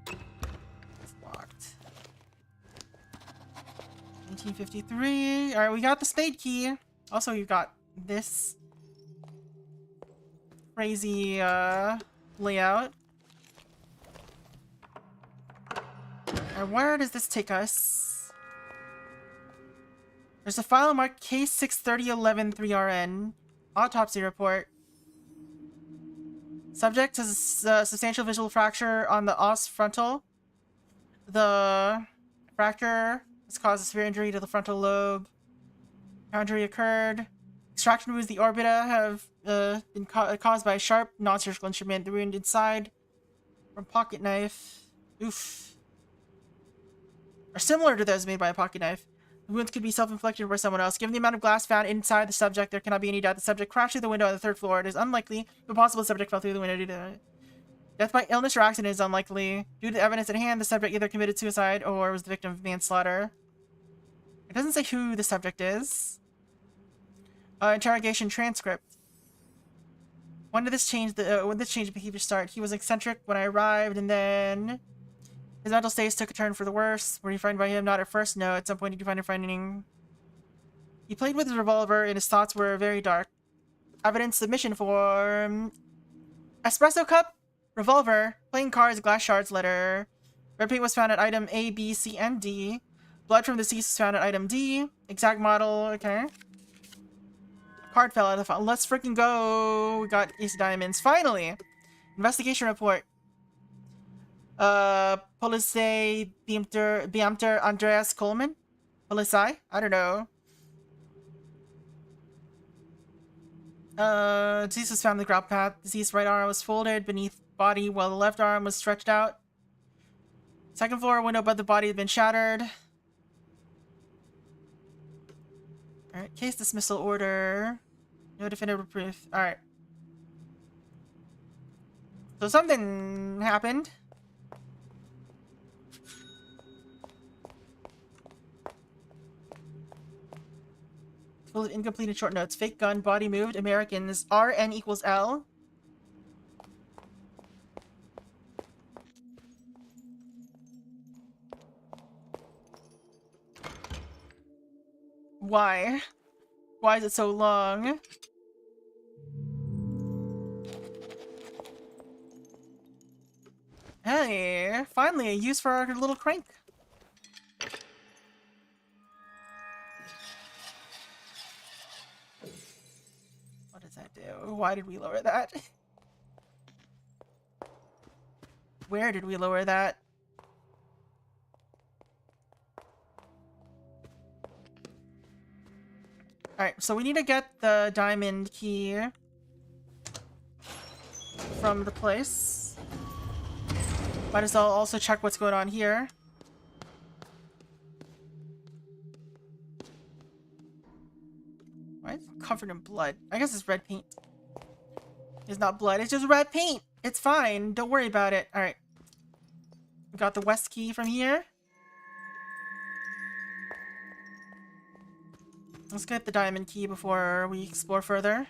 It's locked. 1953. Alright, we got the spade key. Also, you got this crazy layout. Alright, where does this take us? There's a file marked Case 63011-3RN. Autopsy report. Subject has a substantial visual fracture on the os frontal. The fracture has caused a severe injury to the frontal lobe. How injury occurred. Extraction wounds the orbita have been caused by a sharp, non-surgical instrument. The wound inside from pocket knife. Oof. Are similar to those made by a pocket knife. The wounds could be self-inflicted by someone else. Given the amount of glass found inside the subject, there cannot be any doubt the subject crashed through the window on the third floor. It is unlikely, but possible the subject fell through the window due to death by illness or accident is unlikely. Due to the evidence at hand, the subject either committed suicide or was the victim of manslaughter. It doesn't say who the subject is. Interrogation transcript. When did this change behavior start? He was eccentric when I arrived, and then his mental states took a turn for the worse. Were you frightened by him? Not at first, no. At some point, did you find him frightening? He played with his revolver, and his thoughts were very dark. Evidence submission form. Espresso cup, revolver, playing cards, glass shards, letter. Red paint was found at item A, B, C, and D. Blood from deceased was found at item D. Exact model, okay. Card fell out of the file. Let's freaking go. We got ace of diamonds. Finally! Investigation report. Police Beamter Andreas Coleman? Police I don't know. Deceased was found in the ground path. Deceased's right arm was folded beneath body while the left arm was stretched out. Second floor window above the body had been shattered. Alright, case dismissal order. No definitive proof. Alright. So something happened. Full of incomplete and short notes. Fake gun, body moved. Americans. RN equals L. Why? Why is it so long? Hey, finally a use for our little crank. What does that do? Why did we lower that? Where did we lower that? Alright, so we need to get the diamond key from the place. Might as well also check what's going on here. Why is it covered in blood? I guess it's red paint. It's not blood, it's just red paint! It's fine, don't worry about it. Alright. We got the west key from here. Let's get the diamond key before we explore further.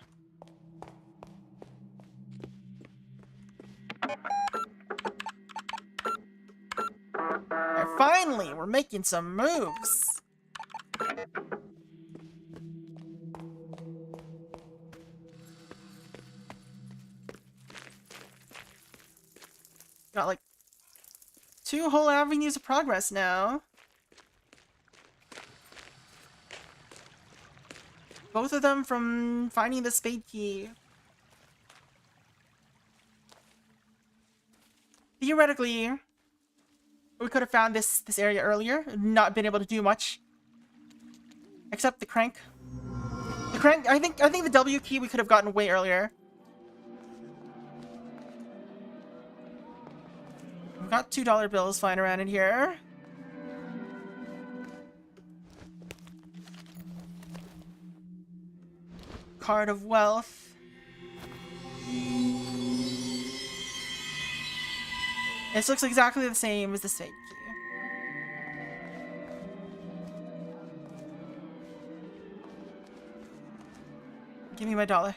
Alright, finally! We're making some moves! Got like 2 whole avenues of progress now. Both of them from finding the spade key. Theoretically, we could have found this area earlier, not been able to do much. Except the crank. The crank, I think the W key we could have gotten way earlier. We've got $2 bills flying around in here. Card of wealth. This looks exactly the same as the spade key. Give me my dollar.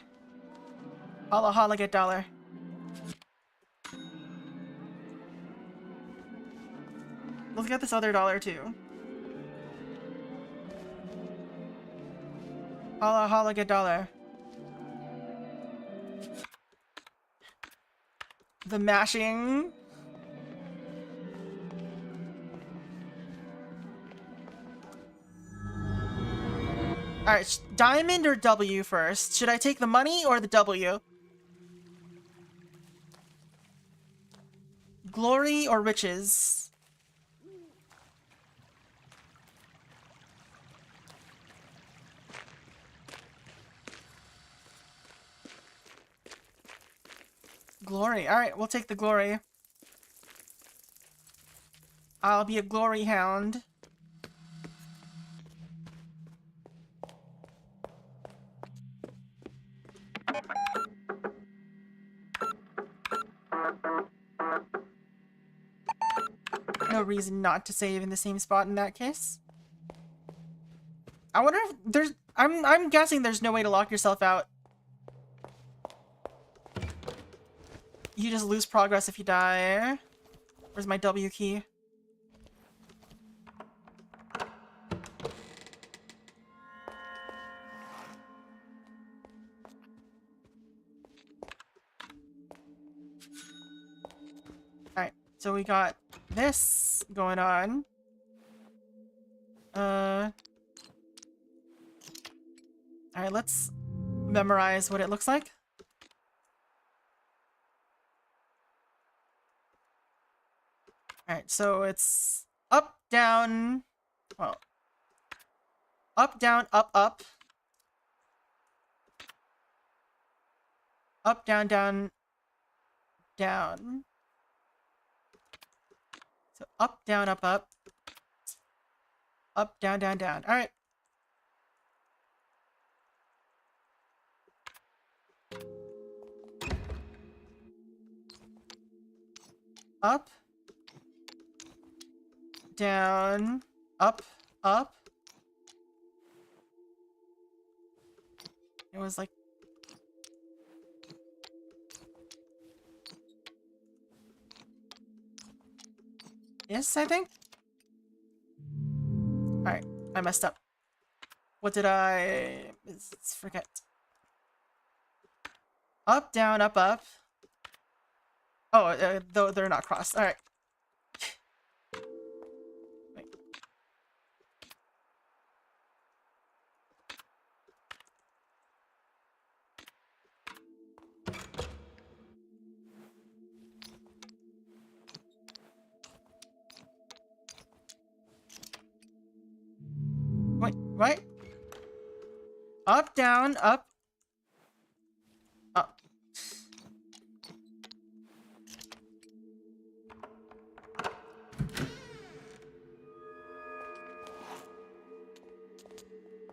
Holla holla get dollar. Let's get this other dollar too. Holla holla get dollar. The mashing. Alright, diamond or W first? Should I take the money or the W? Glory or riches? Glory. Alright, we'll take the glory. I'll be a glory hound. No reason not to save in the same spot in that case. I wonder if there's... I'm guessing there's no way to lock yourself out. You just lose progress if you die. Where's my W key? Alright, so we got this going on. Alright, let's memorize what it looks like. Alright, so it's up, down, well, up, down, up, up. Up, down, down, down. So up, down, up, up. Up, down, down, down. Alright. Up. Down. Up. Up. It was like... Yes, I think? Alright, I messed up. What did I... Let's forget. Up, down, up, up. Oh, though they're not crossed. Alright. Wait, what? Up, down, up. Up.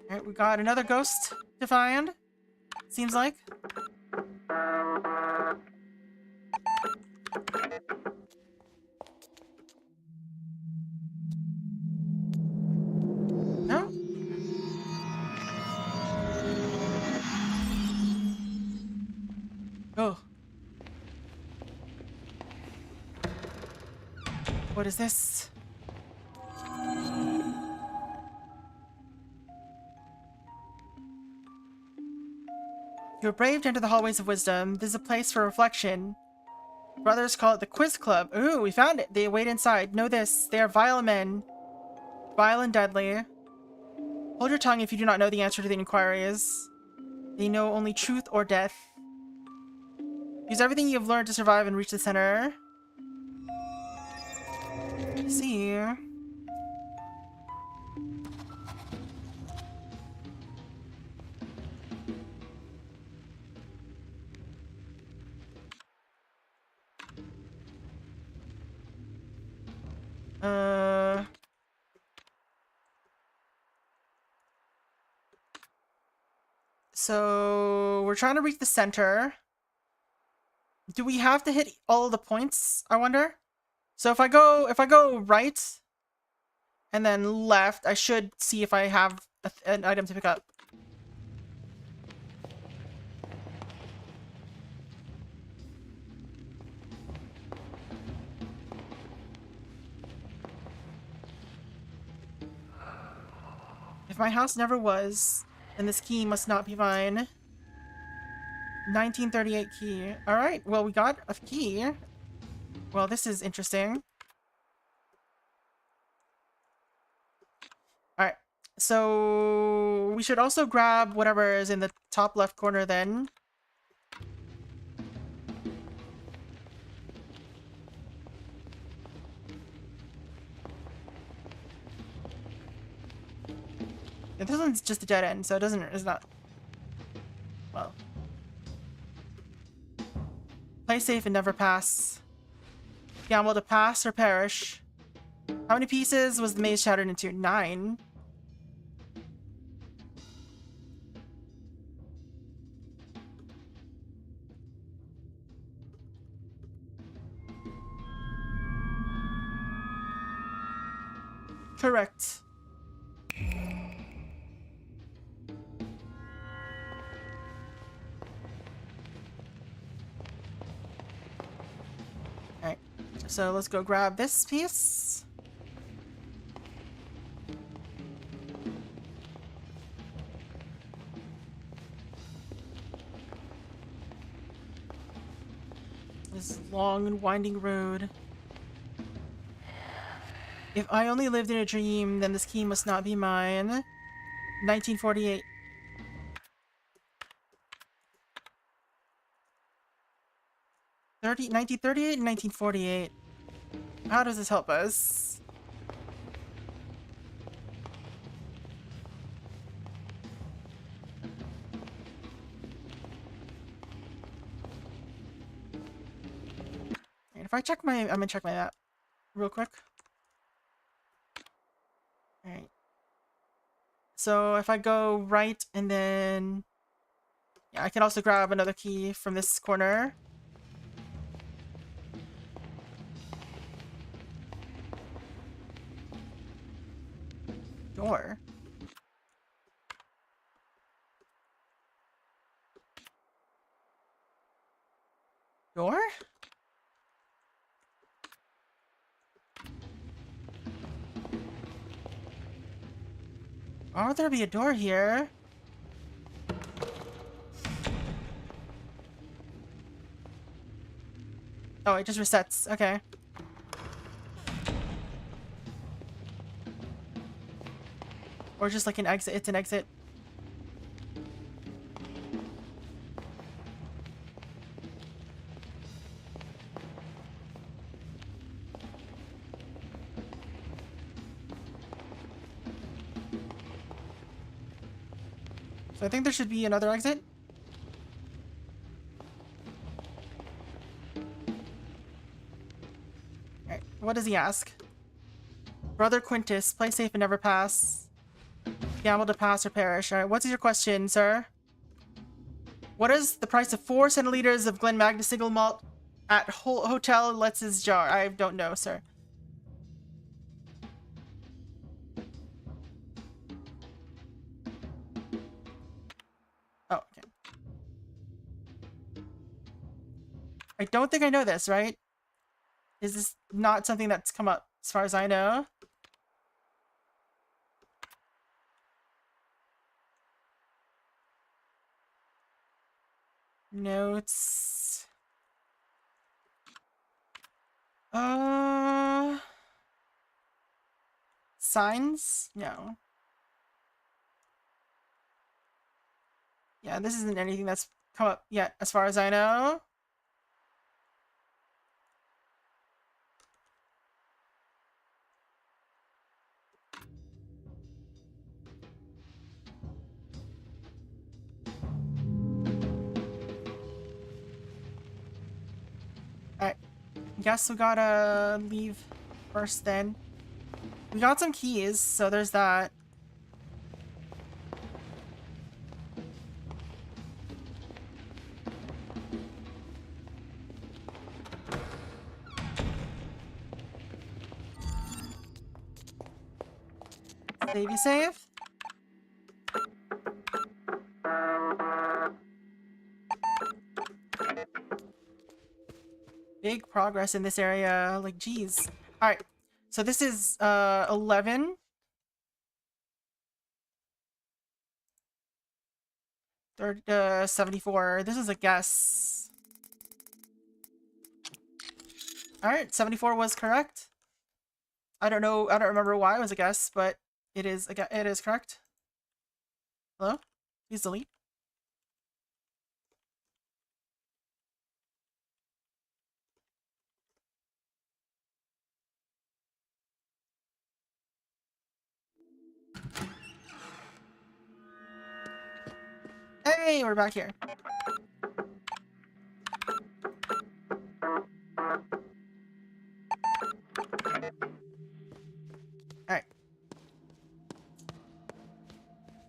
Alright, we got another ghost to find. Seems like. No? Oh. What is this? You're brave to enter the hallways of wisdom. This is a place for reflection. Brothers call it the Quiz Club. Ooh, we found it. They wait inside. Know this. They are vile men. Vile and deadly. Hold your tongue if you do not know the answer to the inquiries. They know only truth or death. Use everything you have learned to survive and reach the center. Let's see. So we're trying to reach the center. Do we have to hit all of the points? I wonder. So if I go right and then left, I should see if I have an item to pick up. If my house never was, then this key must not be mine. 1938 key. Alright, well, we got a key. Well, this is interesting. Alright, so we should also grab whatever is in the top left corner then. And this one's just a dead end, so it's not... Well. Play safe and never pass. Gamble to pass or perish. How many pieces was the maze shattered into? 9. Correct. Alright, so let's go grab this piece. This long and winding road. If I only lived in a dream, then this key must not be mine. 1948. '38 and 1948. How does this help us? And if I check I'm gonna check my map real quick. Alright. So if I go right and then... Yeah, I can also grab another key from this corner. Door. Door? Oh, there'll be a door here. Oh, it just resets. Okay. Or just like an exit. It's an exit. So I think there should be another exit. Alright, what does he ask? Brother Quintus, play safe and never pass. Gamble to pass or perish. Alright, what's your question, sir? What is the price of 4 centiliters of Glen Magnus single malt at Hotel Letz's jar? I don't know, sir. Oh, okay. I don't think I know this, right? Is this not something that's come up as far as I know? Notes. Signs? No. Yeah, this isn't anything that's come up yet as far as I know. Alright. Guess we gotta leave first then. We got some keys, so there's that. Savey save? Big progress in this area, like geez. Alright, so this is 11. 74. This is a guess. Alright, 74 was correct. I don't know, I don't remember why it was a guess, but it is correct. Hello? Please delete. Hey, we're back here. Alright.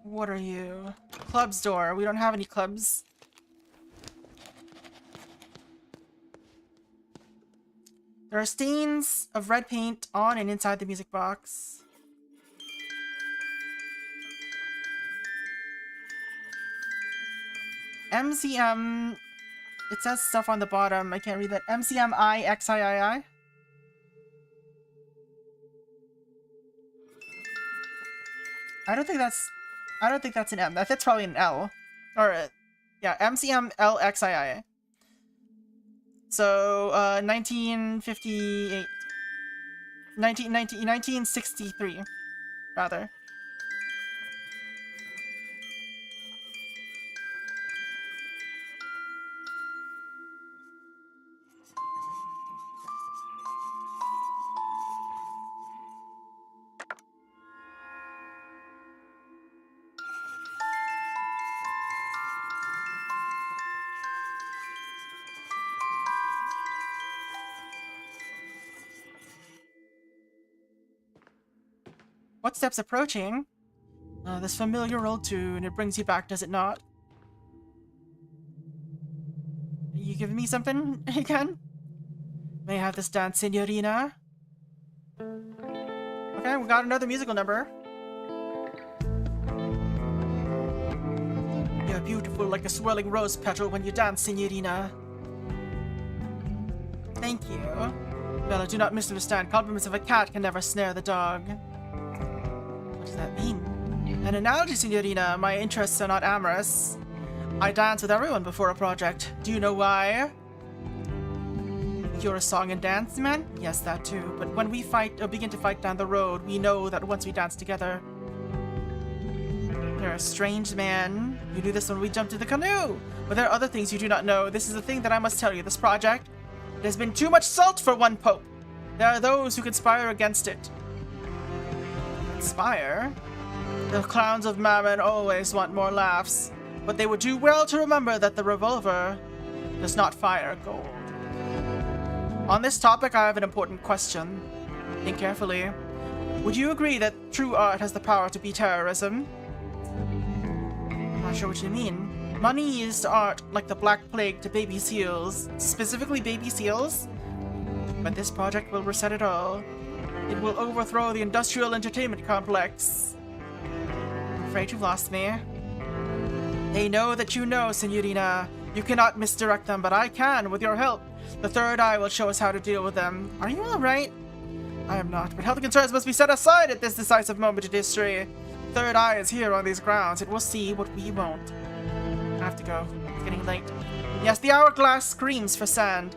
What are you? Club's door. We don't have any clubs. There are stains of red paint on and inside the music box. MCM... It says stuff on the bottom. I can't read that. MCMIXIII? I don't think that's an M. That's probably an L. Or, yeah, MCMLXII. So, 1958. 1963, rather. Footsteps approaching. This familiar old tune. It brings you back, does it not? You giving me something again? May I have this dance, Signorina? Okay, we got another musical number. You're beautiful like a swirling rose petal when you dance, Signorina. Thank you. Bella, do not misunderstand. Compliments of a cat can never snare the dog. What does that mean? An analogy, Signorina. My interests are not amorous. I dance with everyone before a project. Do you know why? You're a song and dance man? Yes, that too. But when we fight or begin to fight down the road, we know that once we dance together. You're a strange man. You knew this when we jumped in the canoe. But there are other things you do not know. This is the thing that I must tell you. This project, it has been too much salt for one pope. There are those who conspire against it. Conspire? The clowns of Mammon always want more laughs. But they would do well to remember that the revolver does not fire gold. On this topic, I have an important question. Think carefully. Would you agree that true art has the power to beat terrorism? I'm not sure what you mean. Money is to art like the Black Plague to baby seals. Specifically baby seals? But this project will reset it all. It will overthrow the industrial entertainment complex. I'm afraid you've lost me. They know that you know, Signorina. You cannot misdirect them, but I can, with your help. The third eye will show us how to deal with them. Are you alright? I am not, but health concerns must be set aside at this decisive moment in history. Third eye is here on these grounds. It will see what we won't. I have to go. It's getting late. Yes, the hourglass screams for sand,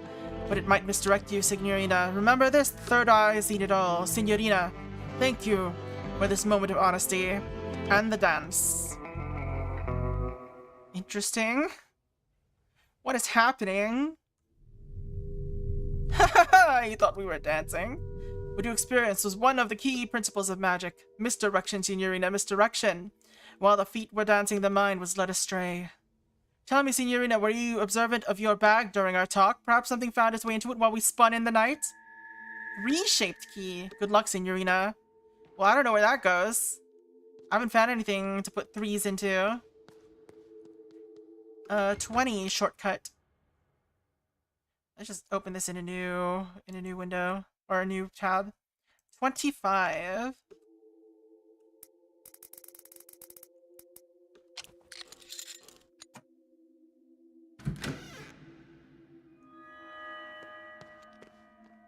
but it might misdirect you, Signorina. Remember this, the third eye has seen it all. Signorina, thank you for this moment of honesty and the dance. Interesting. What is happening? Hahaha, you thought we were dancing. What you experienced was one of the key principles of magic. Misdirection, Signorina, misdirection. While the feet were dancing, the mind was led astray. Tell me, Signorina, were you observant of your bag during our talk? Perhaps something found its way into it while we spun in the night? Reshaped key. Good luck, Signorina. Well, I don't know where that goes. I haven't found anything to put threes into. 20 shortcut. Let's just open this in a new window or a new tab. 25.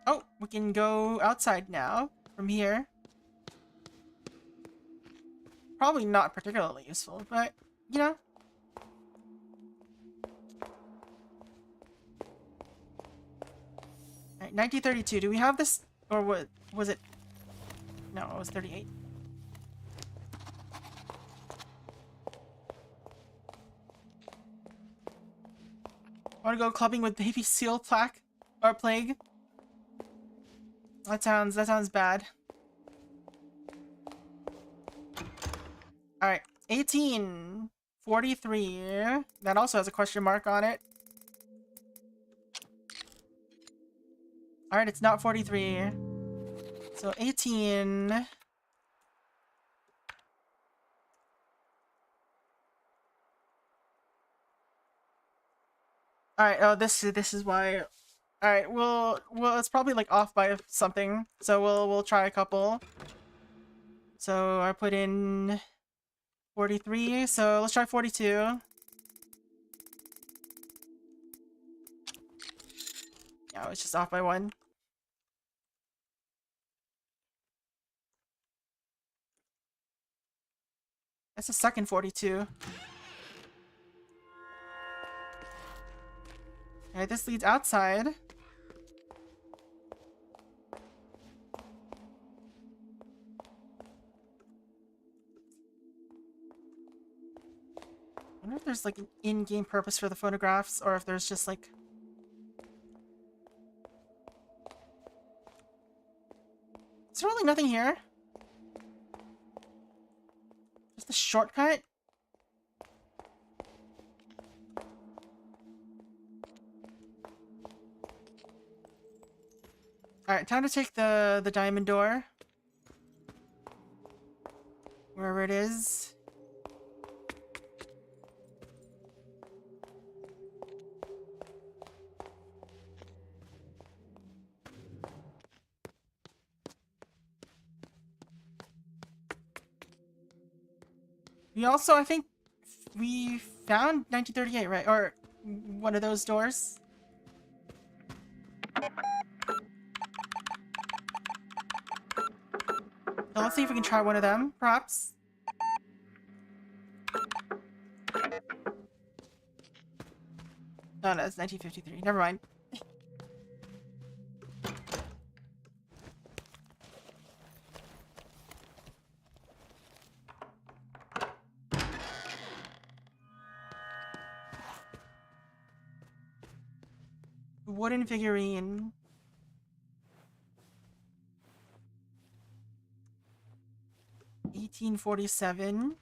Oh, we can go outside now from here. Probably not particularly useful, but you know. Alright, 1932. Do we have this? Or what was it? No, it was 38. Want to go clubbing with baby seal plaque or plague? That sounds bad. Alright, 1843. That also has a question mark on it. Alright, it's not 43. So 18. Alright, oh this is why. Alright, well it's probably like off by something. So we'll try a couple. So I put in 43, so let's try 42. Yeah, it's just off by one. That's the second 42. Alright, this leads outside. I wonder if there's like an in-game purpose for the photographs, or if there's just like... Is there really nothing here? Just a shortcut? Alright, time to take the diamond door. Wherever it is. We also, I think, we found 1938, right? Or one of those doors. So let's see if we can try one of them, perhaps. Oh, no, it's 1953. Never mind. Wooden figurine. $1847.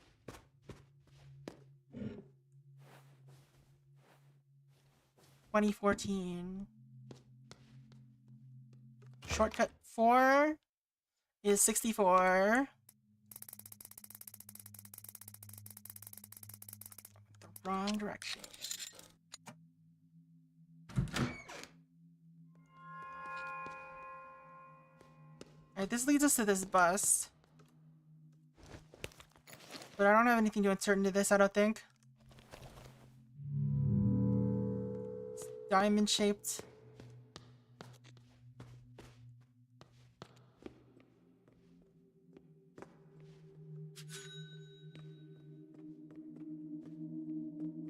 2014. Shortcut 4 is 64. The wrong direction. Alright, this leads us to this bus. But I don't have anything to insert into this, I don't think. It's diamond shaped.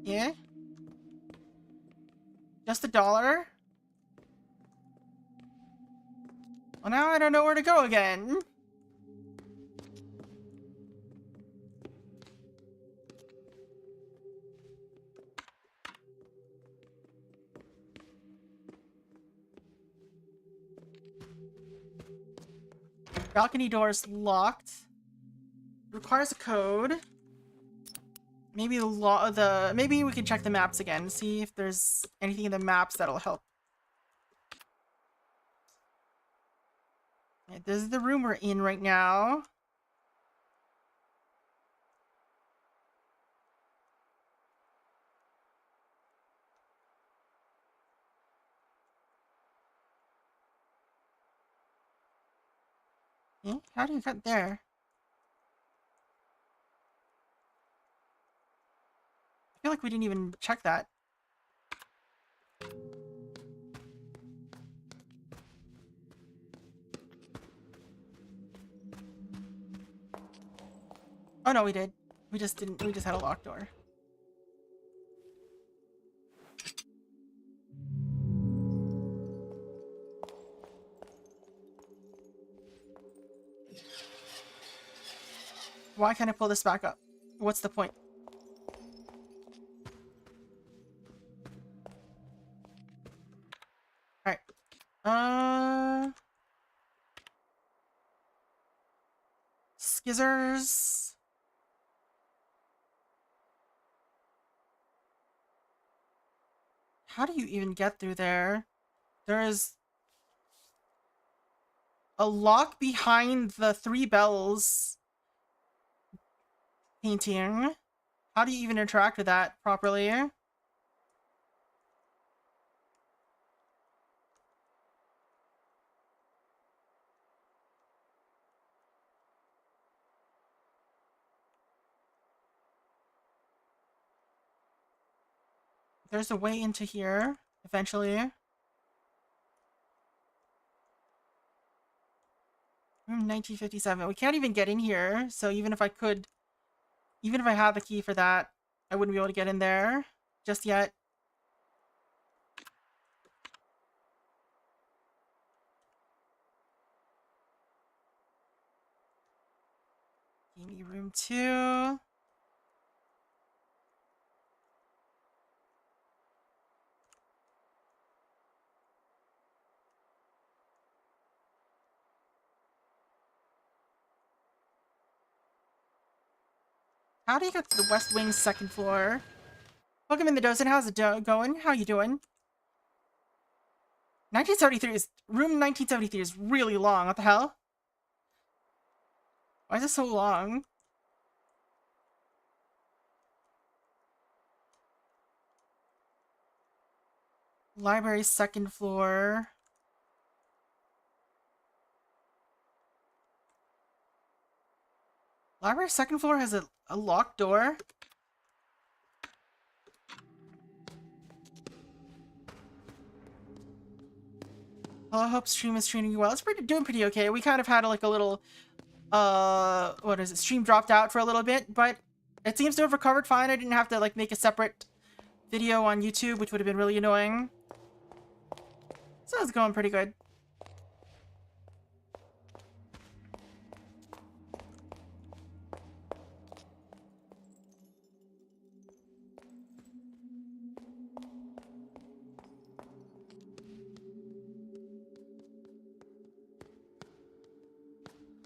Yeah? Just $1? Well, now I don't know where to go again. Balcony door's locked. Requires a code. Maybe maybe we can check the maps again, see if there's anything in the maps that'll help. Right, this is the room we're in right now. Eh? How do you get there? I feel like we didn't even check that. Oh no, we did. We just didn't. We just had a locked door. Why can't I pull this back up? What's the point? Alright. Skizzers. How do you even get through there? There's a lock behind the 3 bells painting. How do you even interact with that properly? There's a way into here, eventually. Room 1957. We can't even get in here, so even if I had the key for that, I wouldn't be able to get in there just yet. Give me room 2. How do you get to the West Wing's 2nd floor? Welcome in the Dozen. How's it going? How you doing? 1973 is really long. What the hell? Why is it so long? Library 2nd floor. Library 2nd floor has a locked door. Well, I hope stream is treating you well. It's doing pretty okay. We kind of had like a little, what is it? Stream dropped out for a little bit, but it seems to have recovered fine. I didn't have to like make a separate video on YouTube, which would have been really annoying. So it's going pretty good.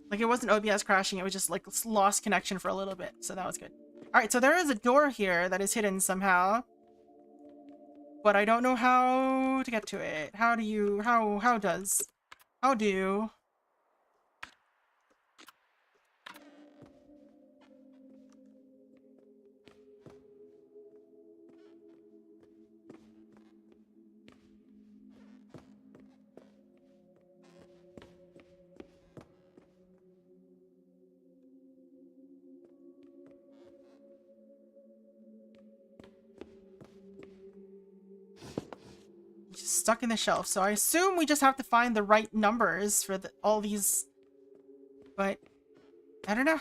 Like, it wasn't OBS crashing, it was just, like, lost connection for a little bit, so that was good. Alright, so there is a door here that is hidden somehow. But I don't know how to get to it. How do you... How do... Just stuck in the shelf, so I assume we just have to find the right numbers for all these... But... I don't know.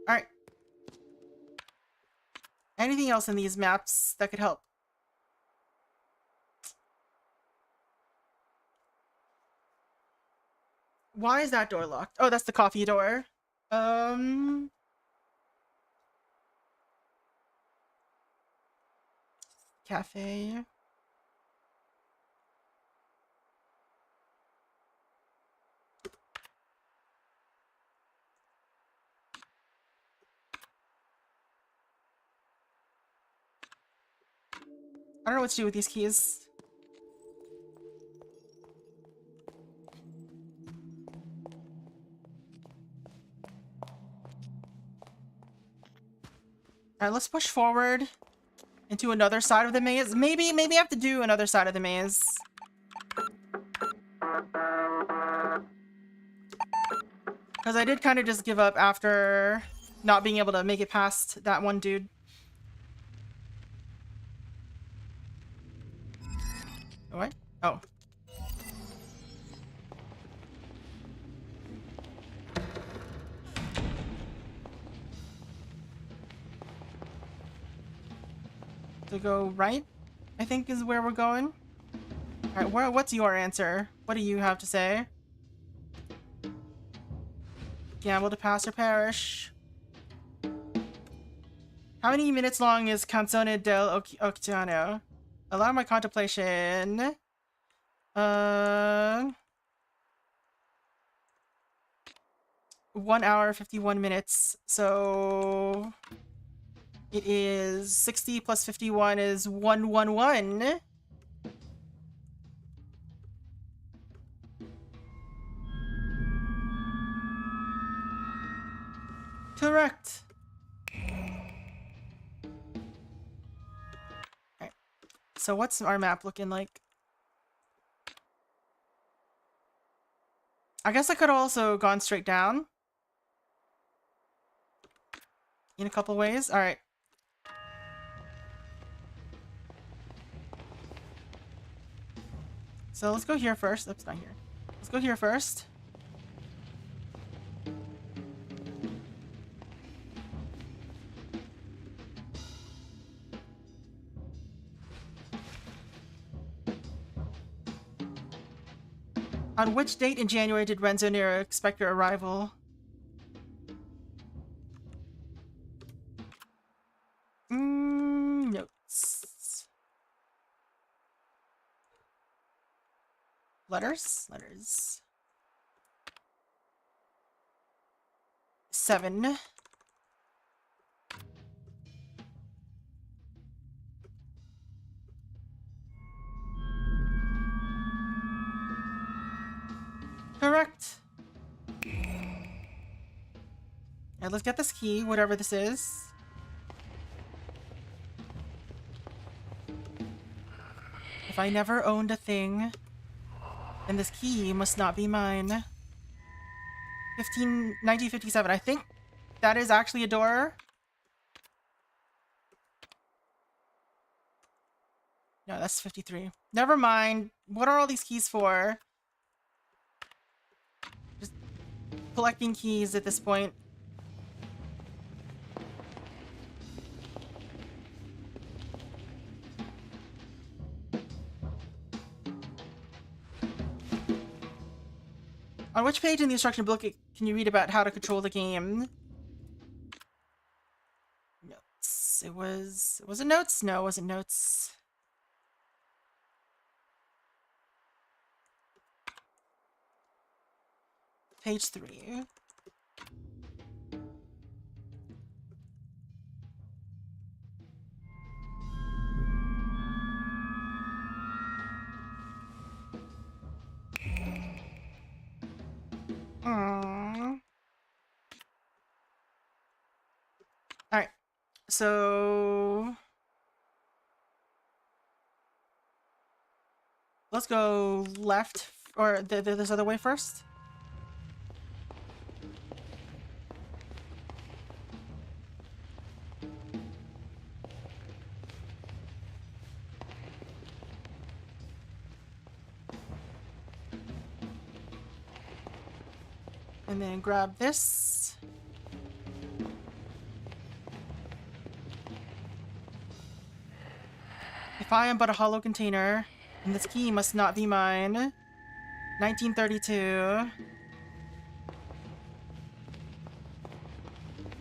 Alright. Anything else in these maps that could help? Why is that door locked? Oh, that's the coffee door. Cafe. I don't know what to do with these keys. Alright, let's push forward into another side of the maze. Maybe I have to do another side of the maze. Because I did kind of just give up after not being able to make it past that one dude. What? Oh. To go right, I think is where we're going. Alright, what's your answer? What do you have to say? Gamble to pass or perish. How many minutes long is Canzone del Oceano? Allow my contemplation. 1 hour, 51 minutes. So... It is 60 plus 51 is 111. Correct. Okay. So what's our map looking like? I guess I could have also gone straight down. In a couple ways. Alright. So let's go here first. Oops, not here. Let's go here first. On which date in January did Renzo Nero expect your arrival? Notes. Letters. 7. Correct. Alright, let's get this key, whatever this is. If I never owned a thing, then this key must not be mine. 1957. I think that is actually a door. No, that's 53. Never mind. What are all these keys for? Just collecting keys at this point. On which page in the instruction book can you read about how to control the game? Notes. Was it notes? No, it wasn't notes. Page 3. Alright, so let's go left, or this other way first. And then grab this. If I am but a hollow container, and this key must not be mine. 1932.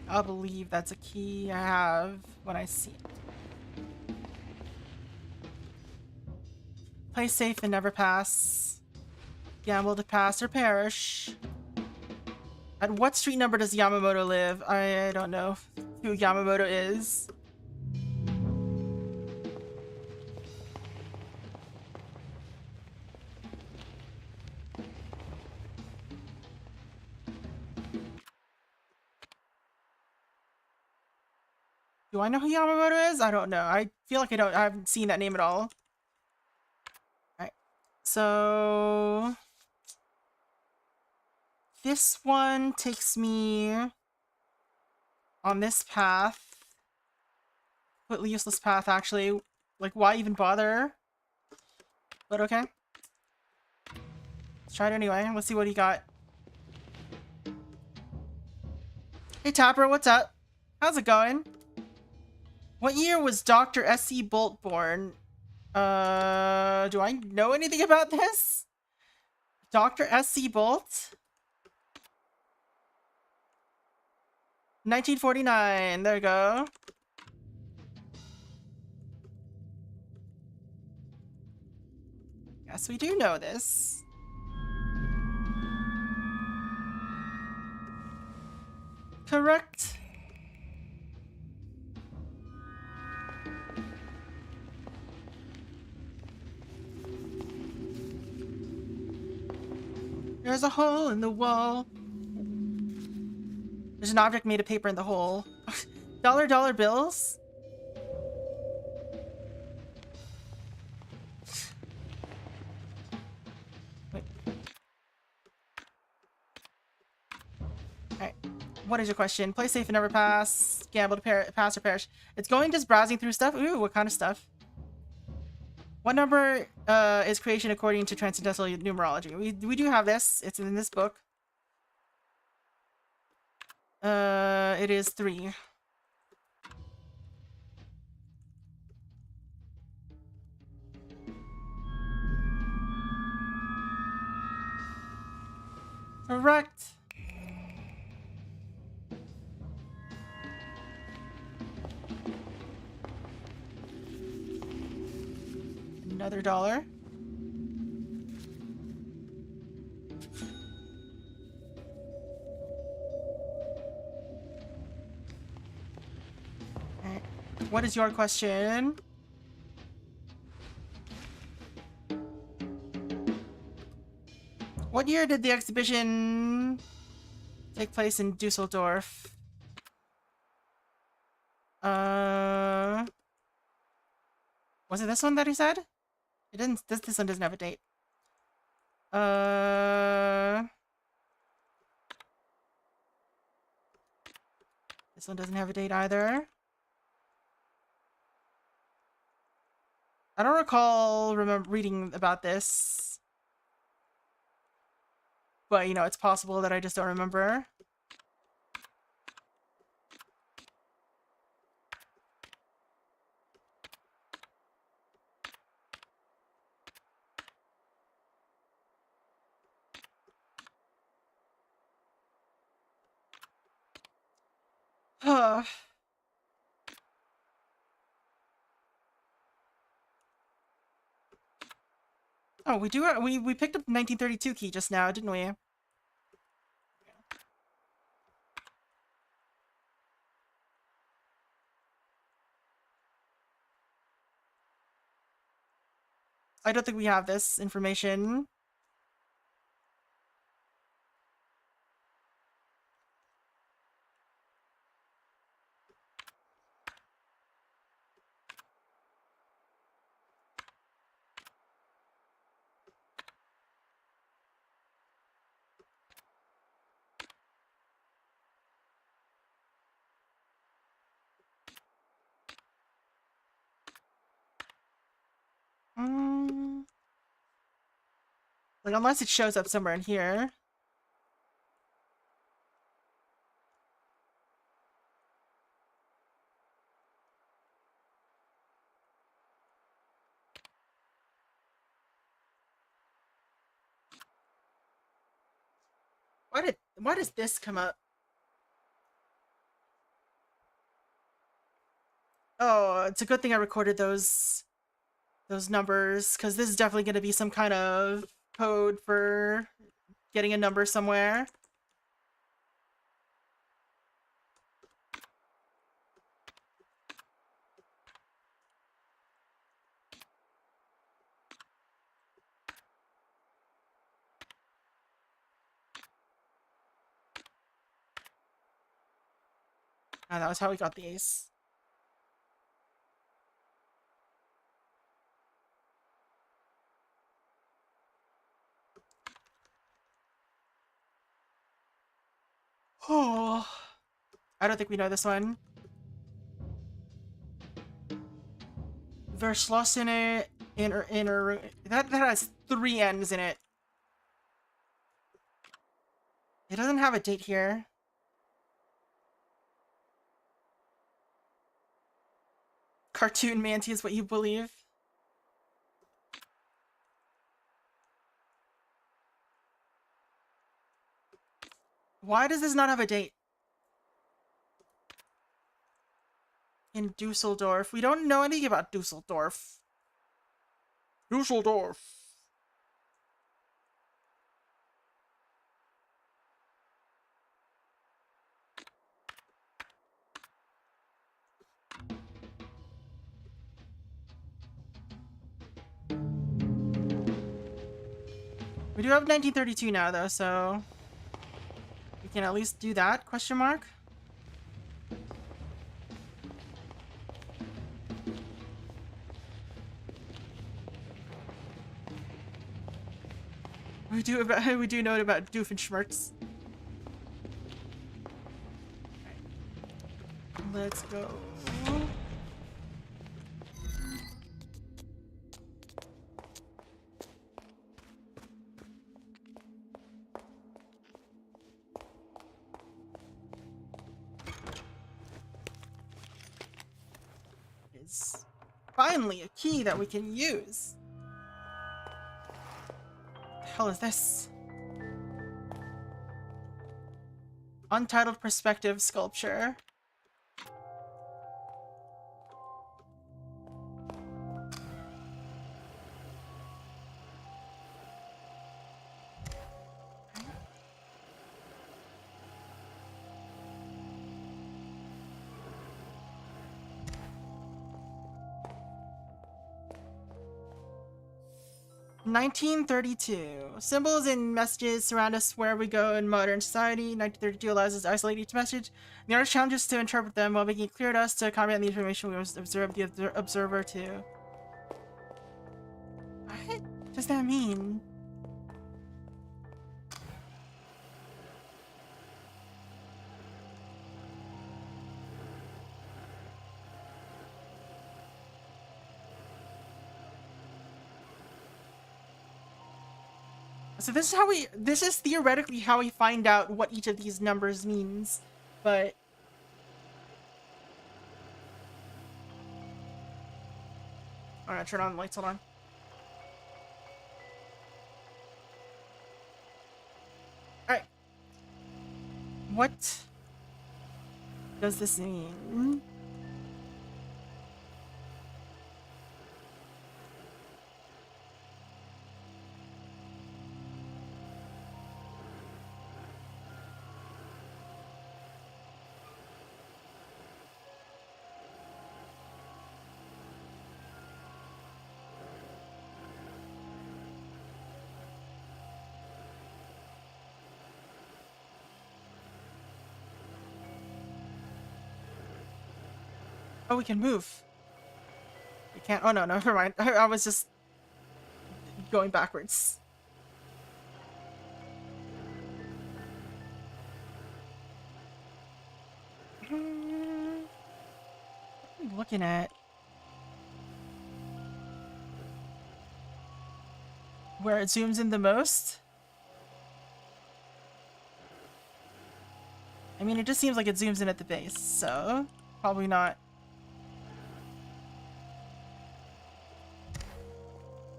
I'll believe that's a key I have when I see it. Play safe and never pass. Gamble to pass or perish. At what street number does Yamamoto live? I don't know who Yamamoto is. Do I know who Yamamoto is? I don't know. I feel like I haven't seen that name at all. Alright. So this one takes me on this path. Completely useless path, actually. Like, why even bother? But okay. Let's try it anyway. Let's see what he got. Hey Tapper, what's up? How's it going? What year was Dr. S.C. Bolt born? Do I know anything about this? Dr. S.C. Bolt? 1949. There you go. Yes, we do know this. Correct. There's a hole in the wall. There's an object made of paper in the hole. Dollar bills? Wait. Alright. What is your question? Play safe and never pass. Gamble to pass or perish. It's going just browsing through stuff. Ooh, what kind of stuff? What number is creation according to transcendental numerology? We do have this. It's in this book. It is 3. Correct. Another dollar. Alright. What is your question? What year did the exhibition take place in Dusseldorf? Was it this one that he said? It didn't. This one doesn't have a date. This one doesn't have a date either. I don't recall reading about this. But, you know, it's possible that I just don't remember. Oh, we picked up the 1932 key just now, didn't we? I don't think we have this information. Like, unless it shows up somewhere in here. Why does this come up? Oh, it's a good thing I recorded those numbers, because this is definitely going to be some kind of code for getting a number somewhere. And that was how we got the ace. Oh, I don't think we know this one. Verschlossene inner that has 3 N's in it. It doesn't have a date here. Cartoon Manti is what you believe. Why does this not have a date? In Dusseldorf. We don't know anything about Dusseldorf. Dusseldorf. We do have 1932 now, though, so we can at least do that, question mark? We do know about Doofenshmirtz. Let's go. It's finally a key that we can use. What the hell is this? Untitled perspective sculpture. (1932) Symbols and messages surround us wherever we go in modern society. 1932 allows us to isolate each message. The artist challenges us to interpret them while making it clear to us to comprehend the information we must observe the observer to. What does that mean? So this is theoretically how we find out what each of these numbers means, but I'm gonna turn on the lights, hold on. Alright. What? does this mean? Oh, we can move. We can't. Oh no, no, never mind. I was just going backwards. What are we looking at? Where it zooms in the most? I mean, it just seems like it zooms in at the base, so probably not.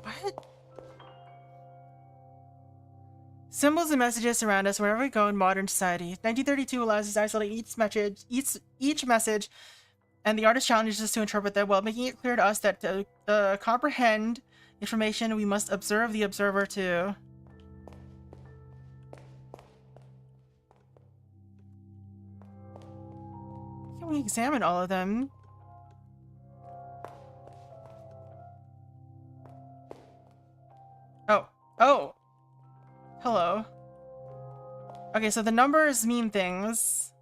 What? Symbols and messages surround us wherever we go in modern society. 1932 allows us to isolate each message, and the artist challenges us to interpret them while making it clear to us that to comprehend information, we must observe the observer too. Can we examine all of them? Oh. Oh! Hello. Okay, so the numbers mean things.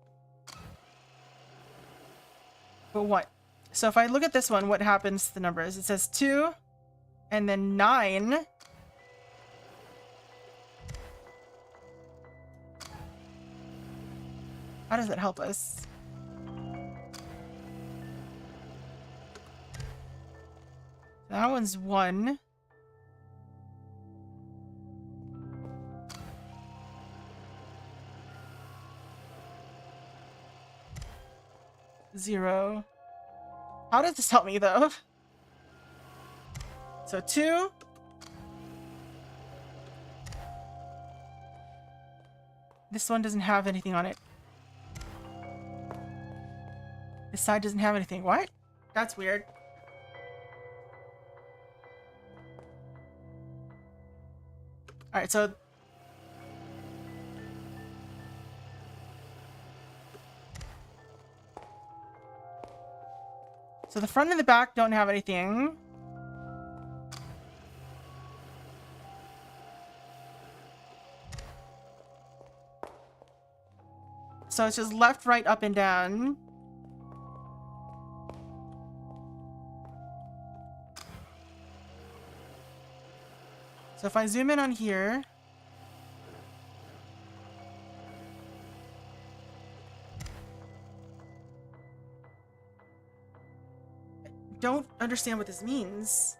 But what? So if I look at this one, what happens to the numbers? It says 2, and then 9. How does that help us? That one's 1. Zero. How does this help me though? So 2. This one doesn't have anything on it. This side doesn't have anything. What? That's weird. Alright, so the front and the back don't have anything. So it's just left, right, up, and down. So if I zoom in on here, I don't understand what this means.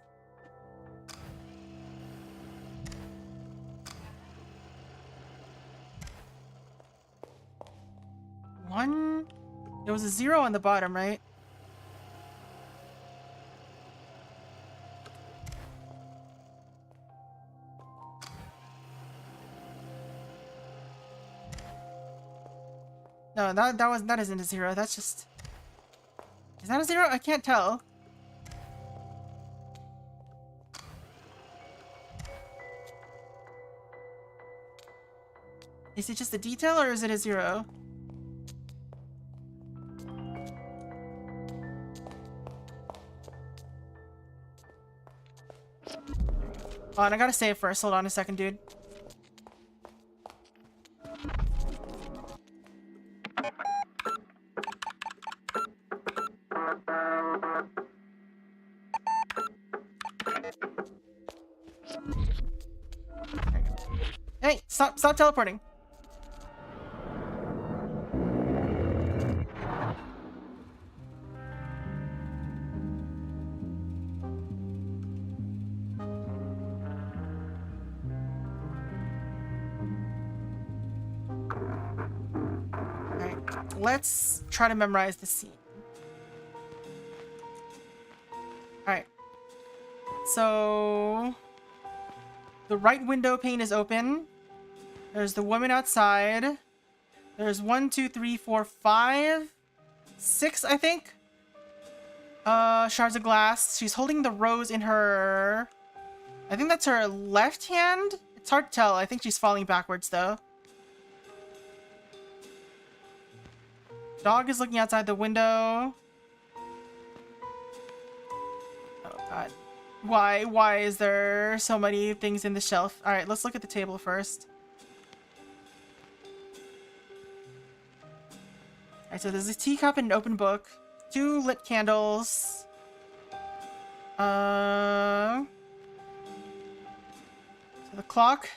One, there was a 0 on the bottom, right? No, that isn't a 0. That's just, is that a 0? I can't tell. Is it just a detail or is it a 0? Oh, and I gotta save first. Hold on a second, dude. Hey, stop teleporting. Let's try to memorize the scene. Alright. So the right window pane is open. There's the woman outside. There's 1, 2, 3, 4, 5 6, I think. Shards of glass. She's holding the rose in her... I think that's her left hand? It's hard to tell. I think she's falling backwards, though. Dog is looking outside the window. Oh, God. Why is there so many things in the shelf? Alright, let's look at the table first. Alright, so there's a teacup and an open book. 2 lit candles. So the clock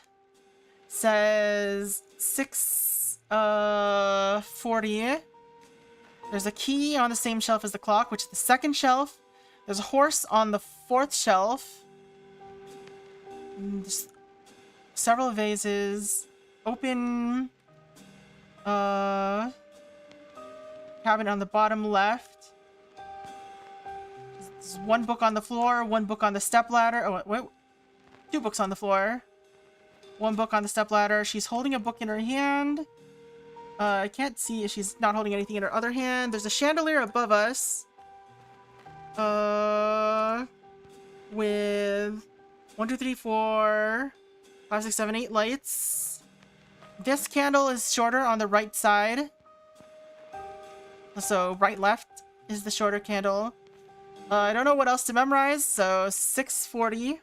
says 6:40. There's a key on the same shelf as the clock, which is the second shelf. There's a horse on the 4th shelf. There's several vases. Open cabinet on the bottom left. There's 1 book on the floor, 1 book on the stepladder. Oh, wait. 2 books on the floor. 1 book on the stepladder. She's holding a book in her hand. I can't see if she's not holding anything in her other hand. There's a chandelier above us. With 1, 2, 3, 4, 5, 6, 7, 8 lights. This candle is shorter on the right side. So right left is the shorter candle. I don't know what else to memorize, so 6:40.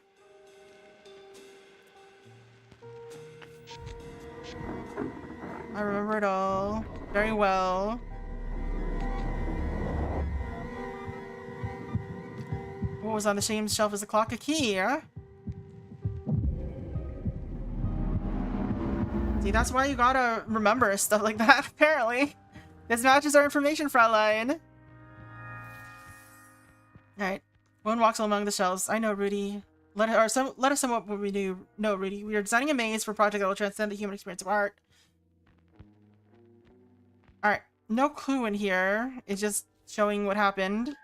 I remember it all very well. What was on the same shelf as the clock? A key, huh? See, that's why you gotta remember stuff like that, apparently. This matches our information, Fraulein. Alright. One walks among the shelves. I know, Rudy. Let us sum up what we do. No, Rudy. We are designing a maze for a project that will transcend the human experience of art. Alright. No clue in here. It's just showing what happened.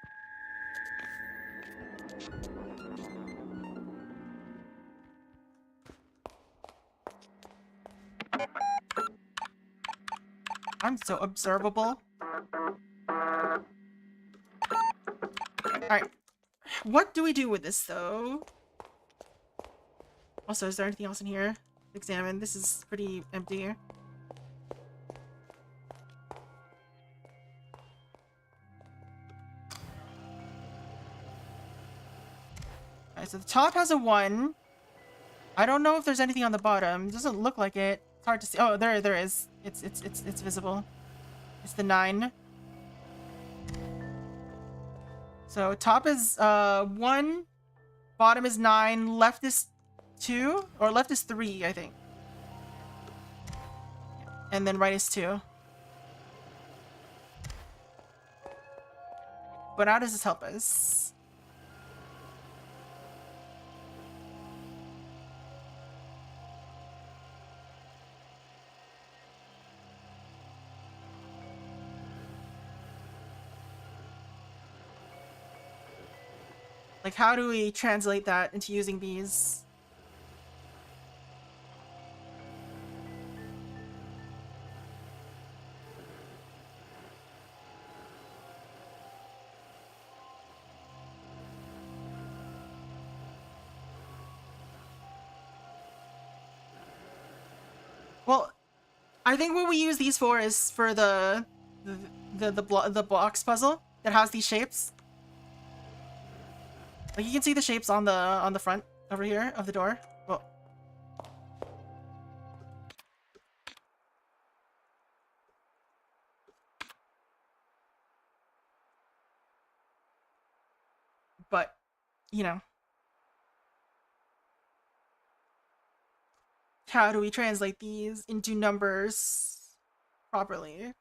I'm so observable. Alright. What do we do with this, though? Also, is there anything else in here? Examine. This is pretty empty. Alright, so the top has a 1. I don't know if there's anything on the bottom. It doesn't look like it. It's hard to see. Oh, there is. It's visible. It's the 9. So top is 1, bottom is 9, left is 2, or left is 3, I think. And then right is 2. But how does this help us? Like, how do we translate that into using these? Well, I think what we use these for is for the box puzzle that has these shapes. Like, you can see the shapes on the front over here of the door. Well, but you know, how do we translate these into numbers properly?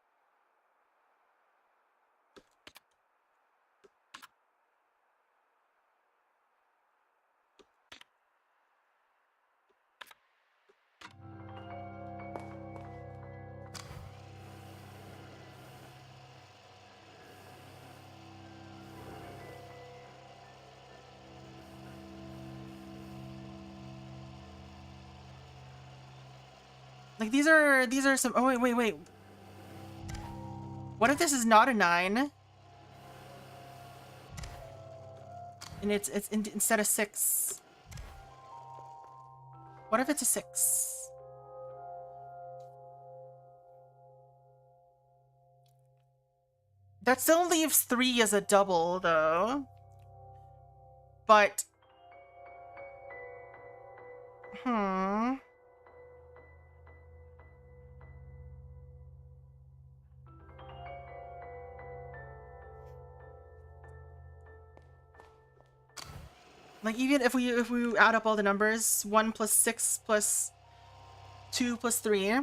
Like, these are some... Oh, wait. What if this is not a 9? And it's instead of 6? What if it's a 6? That still leaves 3 as a double, though. But... Like, even if we add up all the numbers, 1 plus 6 plus 2 plus 3.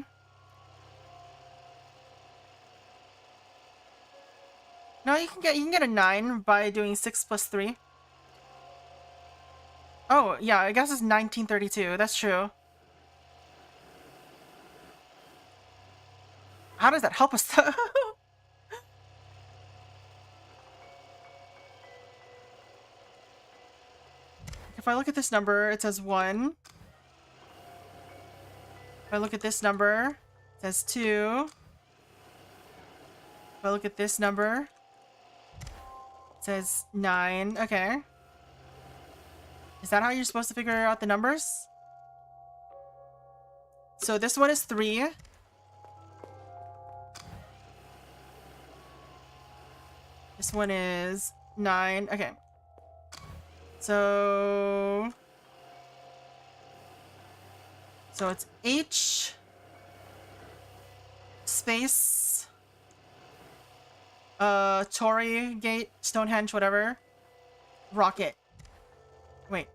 No, you can get a 9 by doing 6 plus 3. Oh, yeah, I guess it's 1932. That's true. How does that help us, though? If I look at this number, it says 1. If I look at this number, it says 2. If I look at this number, it says 9. Okay. Is that how you're supposed to figure out the numbers? So this one is 3. This one is 9. Okay. So it's H space Tory Gate, Stonehenge, whatever. Rocket. Wait.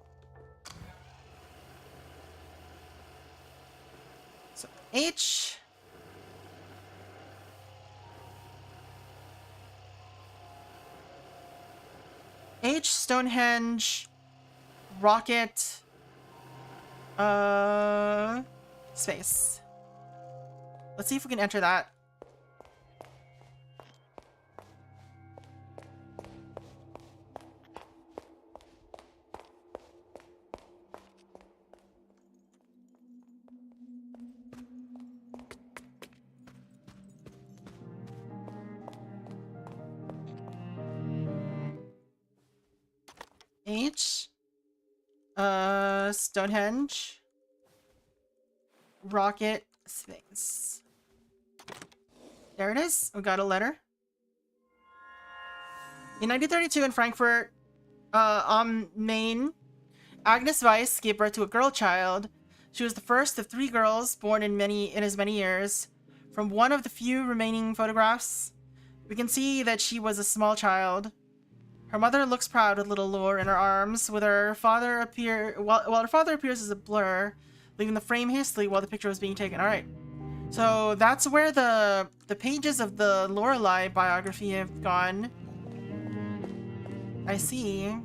So H Stonehenge Rocket space. Let's see if we can enter that. H Stonehenge Rocket space. There it is. We got a letter. In 1932 in Frankfurt on Main, Agnes Weiss gave birth to a girl child. She was the first of 3 girls born in as many years. From one of the few remaining photographs, we can see that she was a small child. Her mother looks proud with little Lore in her arms, with her father while her father appears as a blur, leaving the frame hastily while the picture was being taken. Alright. So that's where the pages of the Lorelei biography have gone. I see.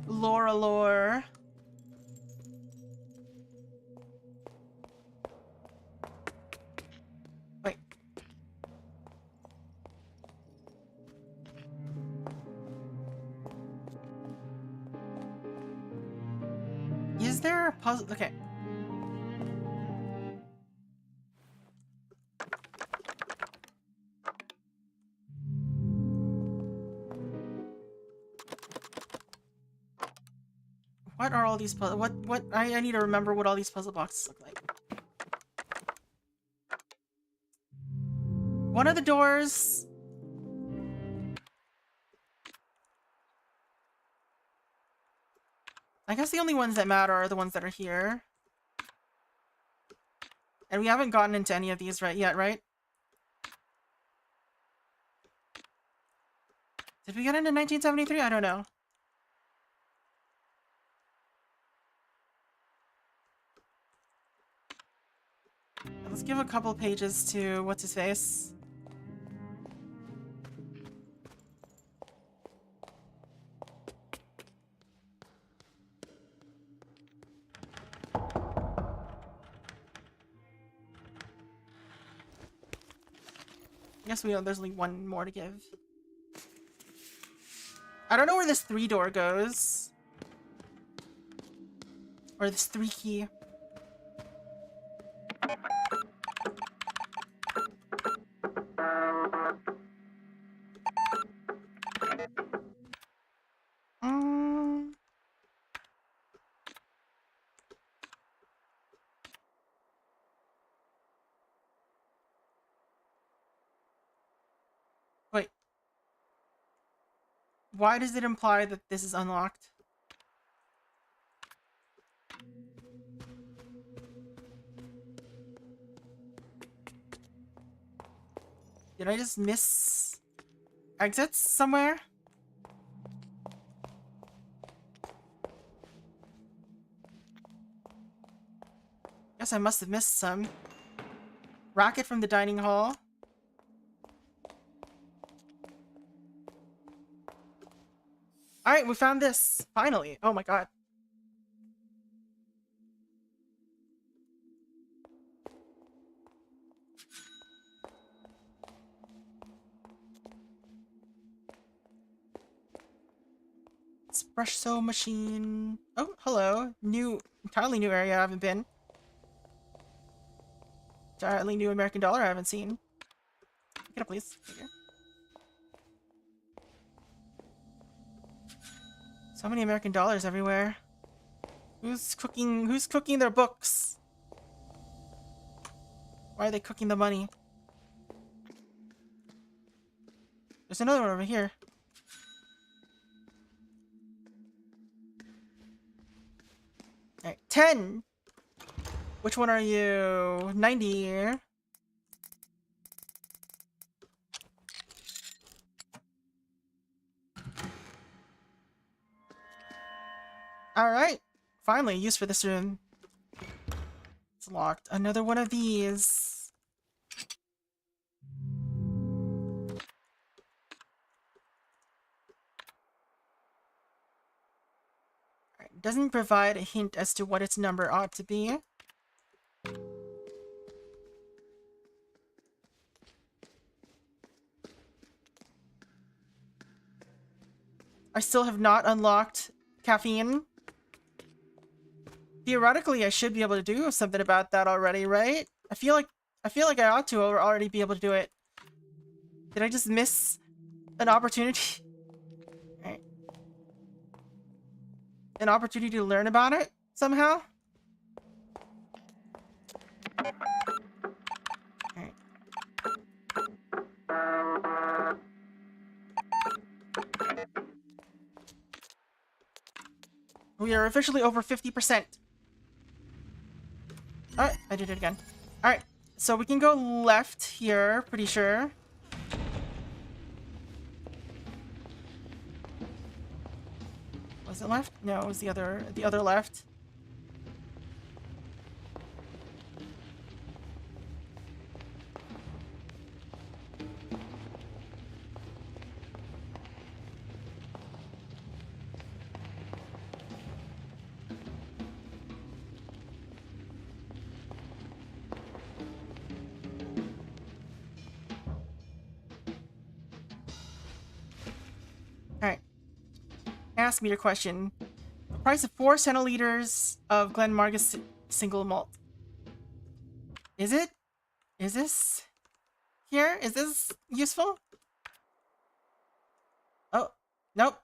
Lore. Wait. Is there a puzzle? Okay. What are all these puzzle? What? I need to remember what all these puzzle boxes look like. One of the doors. I guess the only ones that matter are the ones that are here. And we haven't gotten into any of these yet, right? Did we get into 1973? I don't know. Let's give a couple pages to what's-his-face. I guess we know there's only one more to give. I don't know where this 3-door goes. Or this 3 key. Wait. Why does it imply that this is unlocked? Did I just miss exits somewhere? Guess I must have missed some. Racket from the dining hall. Alright, we found this. Finally. Oh my god. Espresso machine. Oh, hello. Entirely new area I haven't been. Entirely new American dollar I haven't seen. Get up, please. Thank you. So many American dollars everywhere. Who's cooking their books? Why are they cooking the money? There's another one over here. Alright, 10! Which one are you? 90. Alright. Finally, use for this room. It's locked. Another one of these. Alright, doesn't provide a hint as to what its number ought to be. I still have not unlocked caffeine. Theoretically, I should be able to do something about that already, right? I feel like I ought to already be able to do it. Did I just miss an opportunity? Alright. An opportunity to learn about it somehow? Alright. We are officially over 50%. Alright, I did it again. Alright, so we can go left here, pretty sure. Was it left? No, it was the other left. Alright. Ask me your question. The price of 4 centiliters of Glenmargus single malt. Is it? Is this here? Is this useful? Oh, nope.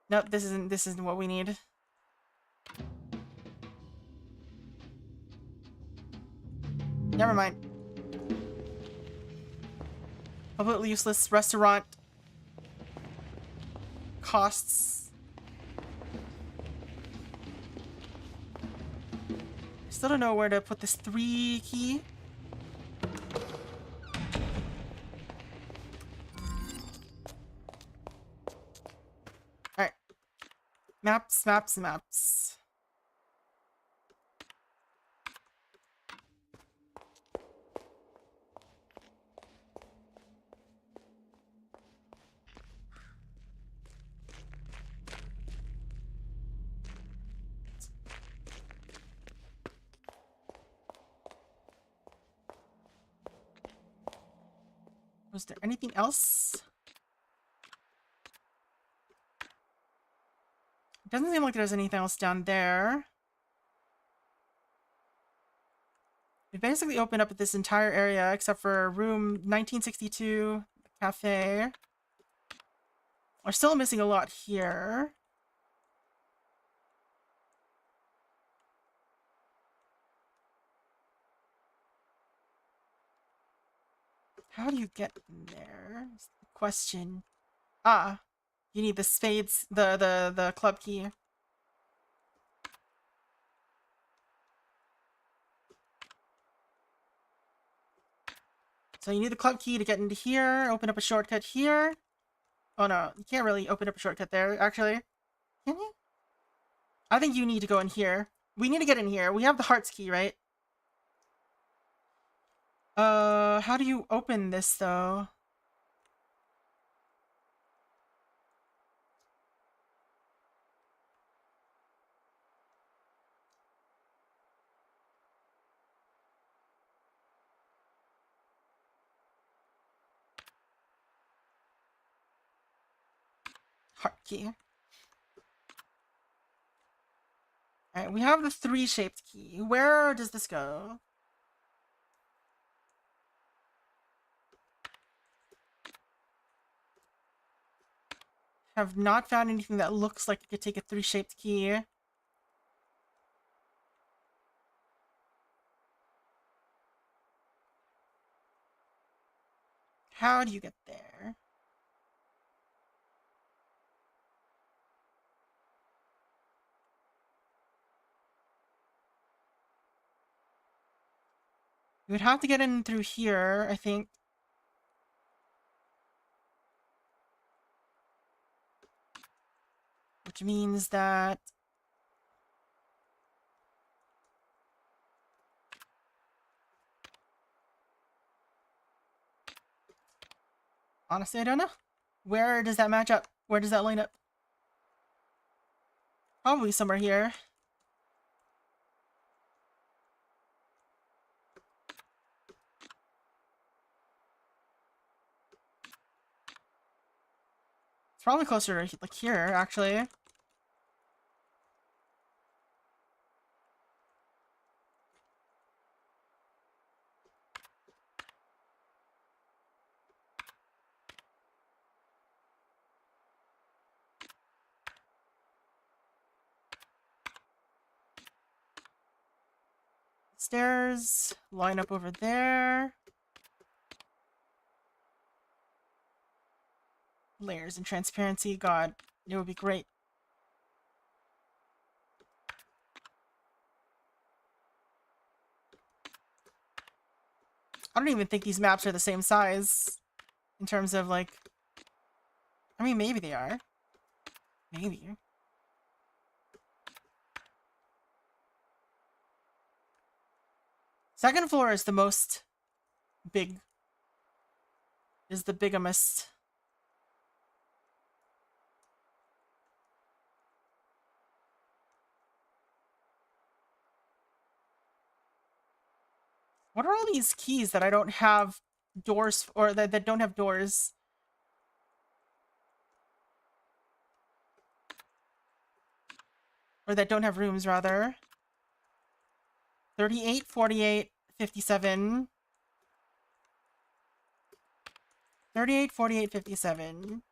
Nope, this isn't what we need. Never mind. Completely useless restaurant costs. I still don't know where to put this 3 key. Alright. Maps, maps, maps. Was there anything else? It doesn't seem like there's anything else down there. We basically opened up this entire area except for room 1962, the cafe. We're still missing a lot here. How do you get in there? Is the question. Ah, you need the spades, the club key. So you need the club key to get into here, open up a shortcut here. Oh no, you can't really open up a shortcut there, actually. Can you? I think you need to go in here. We need to get in here. We have the hearts key, right? How do you open this, though? Heart key. Alright, we have the 3-shaped key. Where does this go? Have not found anything that looks like it could take a 3-shaped key. How do you get there? You would have to get in through here, I think. Which means that... Honestly, I don't know. Where does that match up? Where does that line up? Probably somewhere here. It's probably closer to, like, here, actually. Stairs line up over there. Layers and transparency, god, it would be great. I don't even think these maps are the same size in terms of, like... I mean, maybe they are. Maybe. Second floor is the most big. Is the bigamest. What are all these keys that I don't have doors, or that don't have doors? Or that don't have rooms, rather. 38, 48, 57. 38, 48, 57.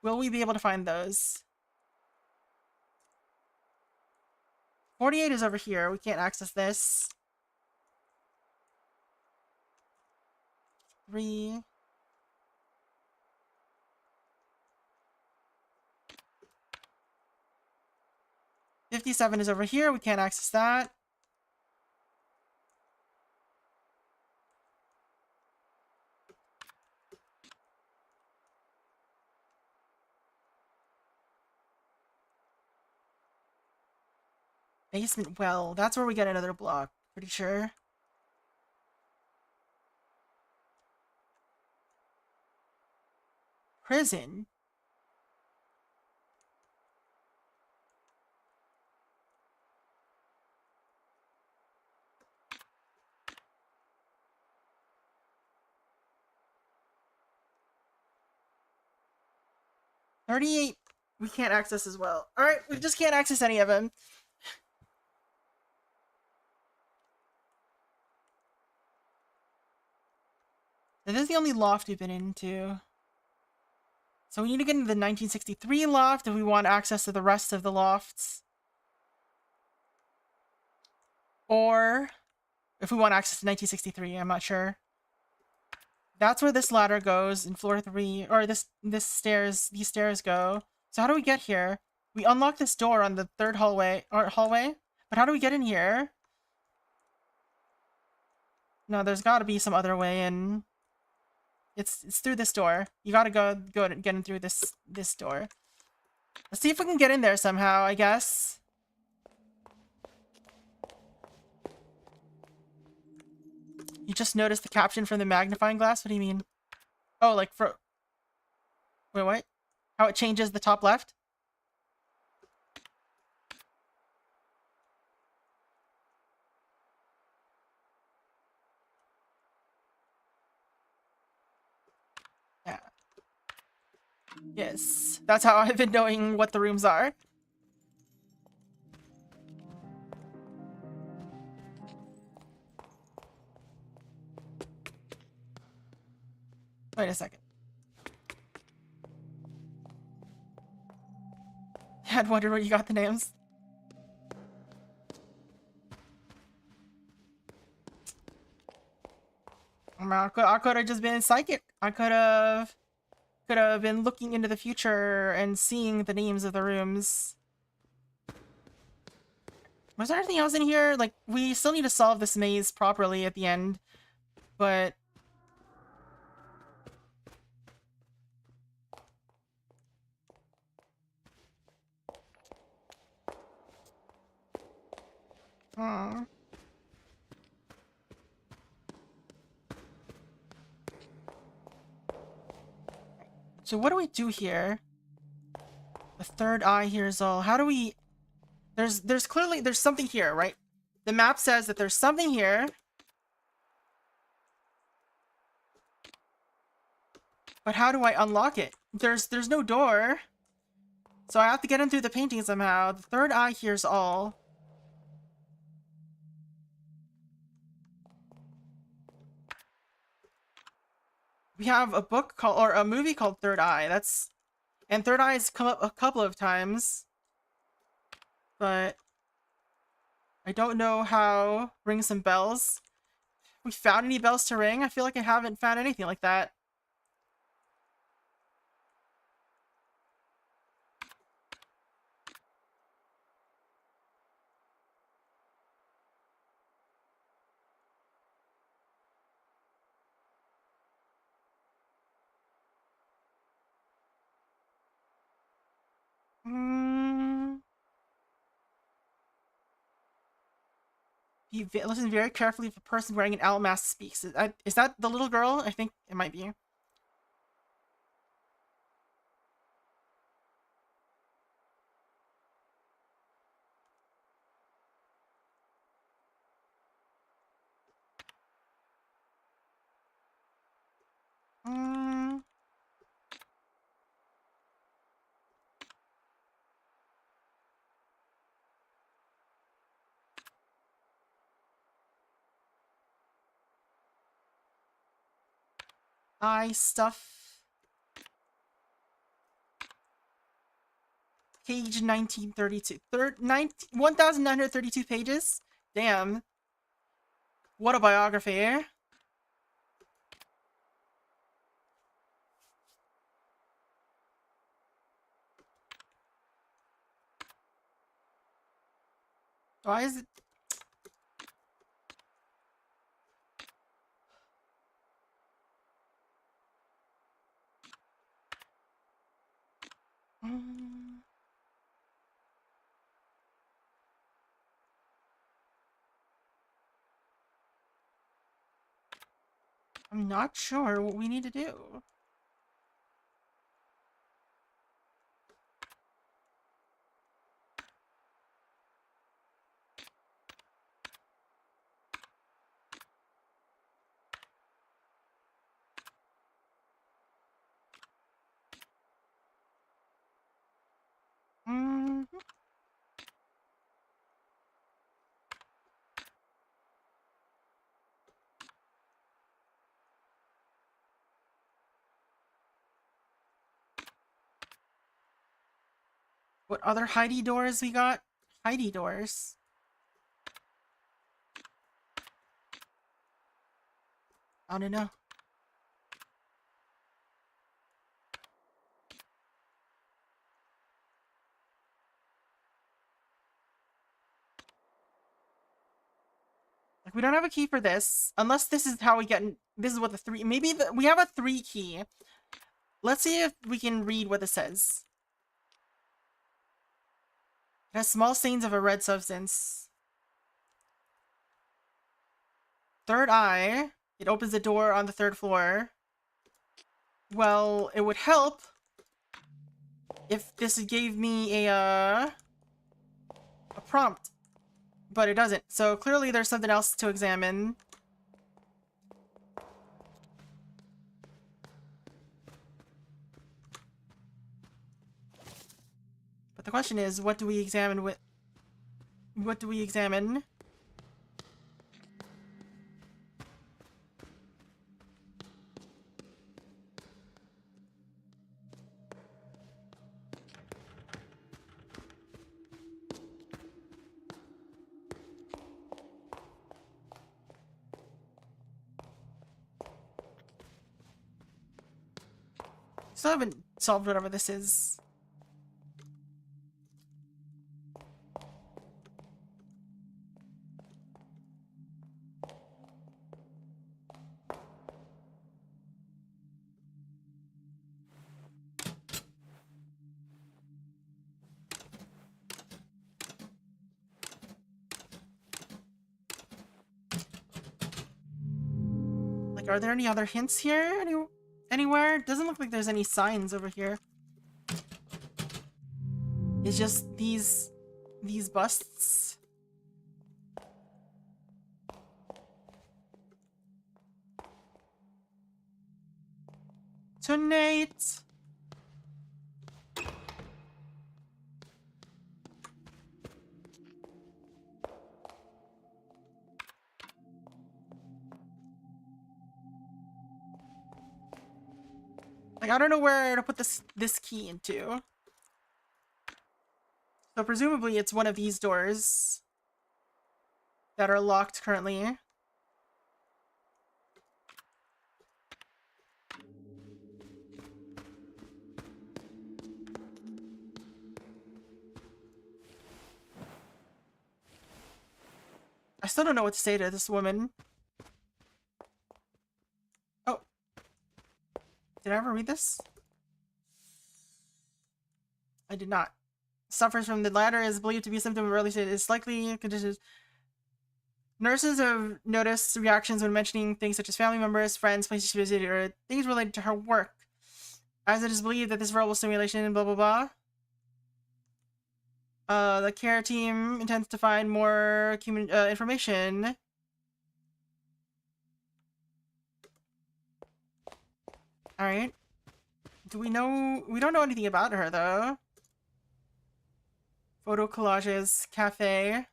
Will we be able to find those? 48 is over here. We can't access this. 3. $57 is over here. We can't access that. Basement well. That's where we get another block. Pretty sure. Prison. 38 we can't access as well. Alright, we just can't access any of them. This is the only loft we've been into. So we need to get into the 1963 loft if we want access to the rest of the lofts. Or if we want access to 1963, I'm not sure. That's where this ladder goes in floor 3, or these stairs go. So how do we get here? We unlock this door on the third hallway, but how do we get in here? No, there's got to be some other way in. It's through this door. You gotta go get in through this door. Let's see if we can get in there somehow, I guess. You just noticed the caption from the magnifying glass? What do you mean? Oh, like for... Wait, what? How it changes the top left? Yeah. Yes. That's how I've been knowing what the rooms are. Wait a second. I'd wondered where you got the names. I could have just been psychic. I could have been looking into the future and seeing the names of the rooms. Was there anything else in here? Like, we still need to solve this maze properly at the end, but... So what do we do here? The third eye here is all. How do we... There's clearly... There's something here, right? The map says that there's something here. But how do I unlock it? There's no door. So I have to get in through the painting somehow. The third eye hears all. We have a book called... Or a movie called Third Eye. That's... And Third Eye's come up a couple of times. But... I don't know how... Ring some bells. We found any bells to ring? I feel like I haven't found anything like that. Listen very carefully if a person wearing an owl mask speaks. Is that the little girl? I think it might be. Eye stuff. Page 1932. 1,932 pages? Damn. What a biography, eh? Why is it... I'm not sure what we need to do. What other hidey doors we got? Hidey doors. I don't know. Like, we don't have a key for this. Unless this is how we get in. This is what the 3... Maybe we have a 3 key. Let's see if we can read what this says. It has small stains of a red substance. Third eye. It opens the door on the 3rd floor. Well, it would help if this gave me a prompt. But it doesn't. So clearly there's something else to examine. But the question is, what do we examine with... What do we examine? Still haven't solved whatever this is. Like, are there any other hints here? Anywhere? Doesn't look like there's any signs over here. It's just these busts. Tonight. Like, I don't know where to put this key into. So presumably it's one of these doors that are locked currently. I still don't know what to say to this woman. Oh. Did I ever read this? I did not. Suffers from the latter is believed to be a symptom of early stage. It's likely conditions. Nurses have noticed reactions when mentioning things such as family members, friends, places she visited, or things related to her work. As it is believed that this verbal stimulation, blah blah blah. The care team intends to find more information. Alright. Do we know... We don't know anything about her, though. Photo collages, cafe.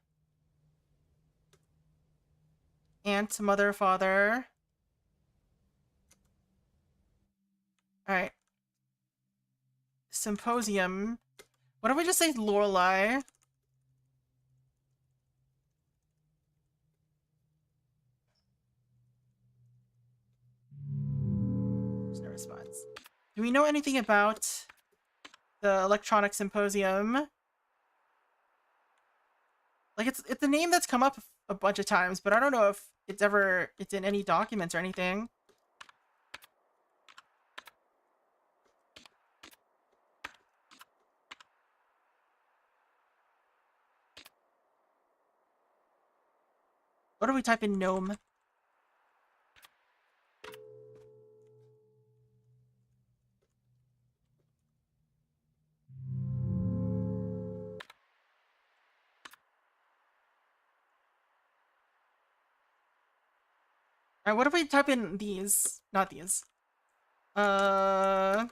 Aunt, mother, father. Alright. Symposium. What if we just say Lorelei? There's no response. Do we know anything about the electronic symposium? Like, it's a name that's come up a bunch of times, but I don't know if it's in any documents or anything. What do we type in gnome? Alright, what if we type in these? Not these. R-L-I-O-E.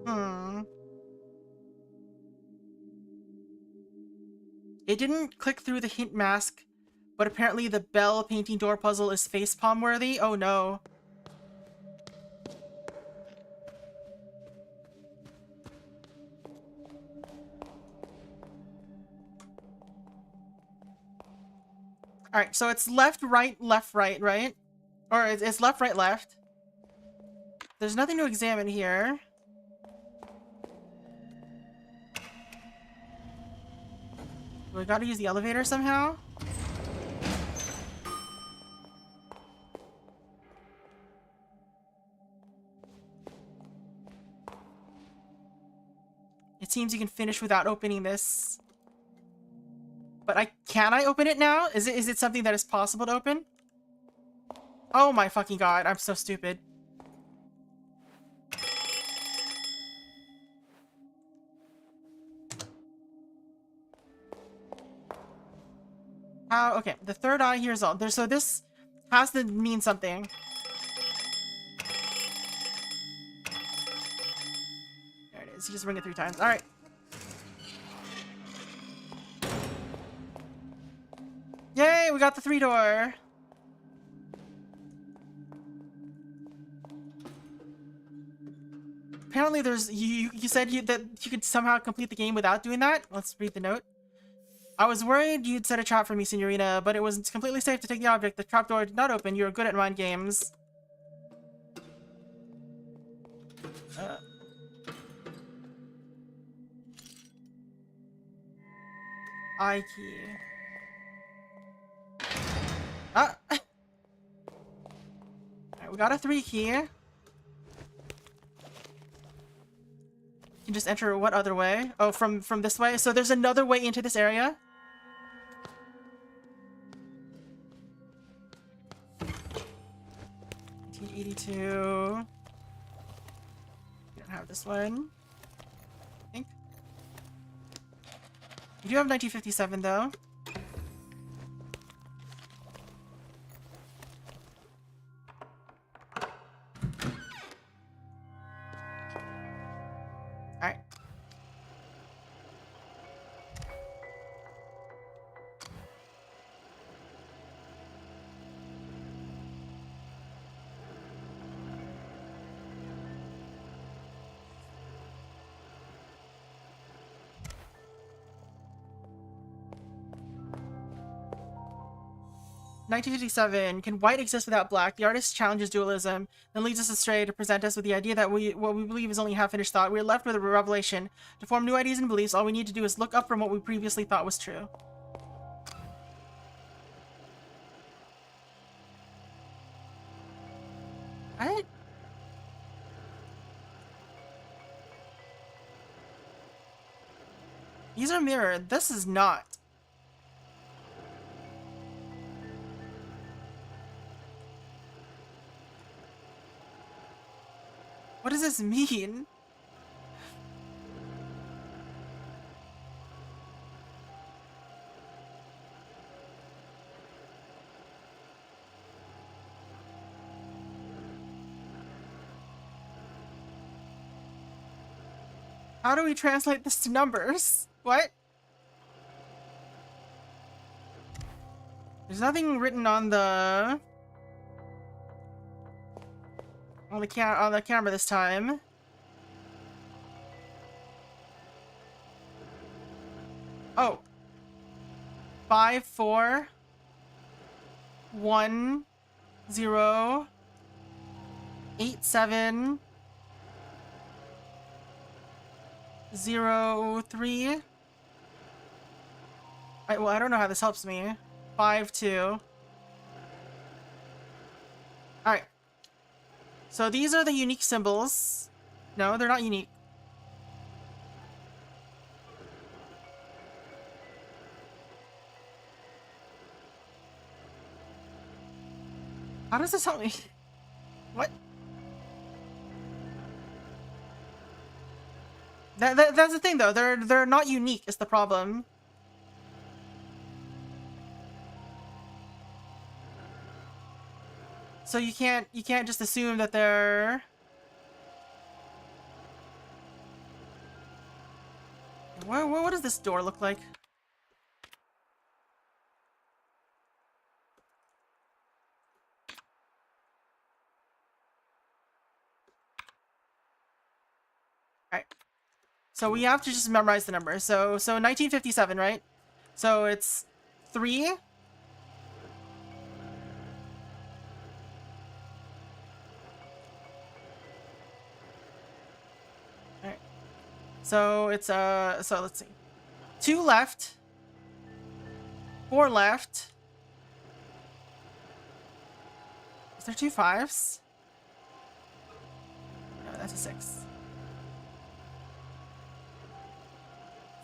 Hmm. It didn't click through the hint mask, but apparently the bell painting door puzzle is facepalm worthy. Oh no. Alright, so it's left, right, right? Or it's left, right, left. There's nothing to examine here. We gotta use the elevator somehow? It seems you can finish without opening this. But can I open it now? Is it something that is possible to open? Oh my fucking god, I'm so stupid. Okay, the third eye here is all. So this has to mean something. There it is. You just ring it 3 times. Alright. Yay, we got the 3-door. Apparently there's... You said that you could somehow complete the game without doing that? Let's read the note. I was worried you'd set a trap for me, Signorina, but it was completely safe to take the object. The trapdoor did not open. You are good at mind games. I key. Ah! Alright, we got a 3 key. You can just enter what other way? Oh, from this way? So there's another way into this area? 1982. We don't have this one. I think. We do have 1957 though. Alright. "1957. Can white exist without black? The artist challenges dualism, then leads us astray to present us with the idea that what we believe is only half-finished thought. We are left with a revelation. To form new ideas and beliefs, all we need to do is look up from what we previously thought was true." What? These are mirrored. This is not. What does this mean? How do we translate this to numbers? What? There's nothing written on the camera this time. Oh. 5, 4, 1, 0, 8, 7, 0, 3. Well, I don't know how this helps me. 5, 2. Alright. So these are the unique symbols. No, they're not unique. How does this help me? What? That's the thing though. They're not unique is the problem. So you can't just assume that they're... What does this door look like? Alright. So we have to just memorize the numbers. So 1957, right? So it's 3. Alright. So it's so let's see. 2 left. 4 left. Is there 2 5s? No, that's a 6.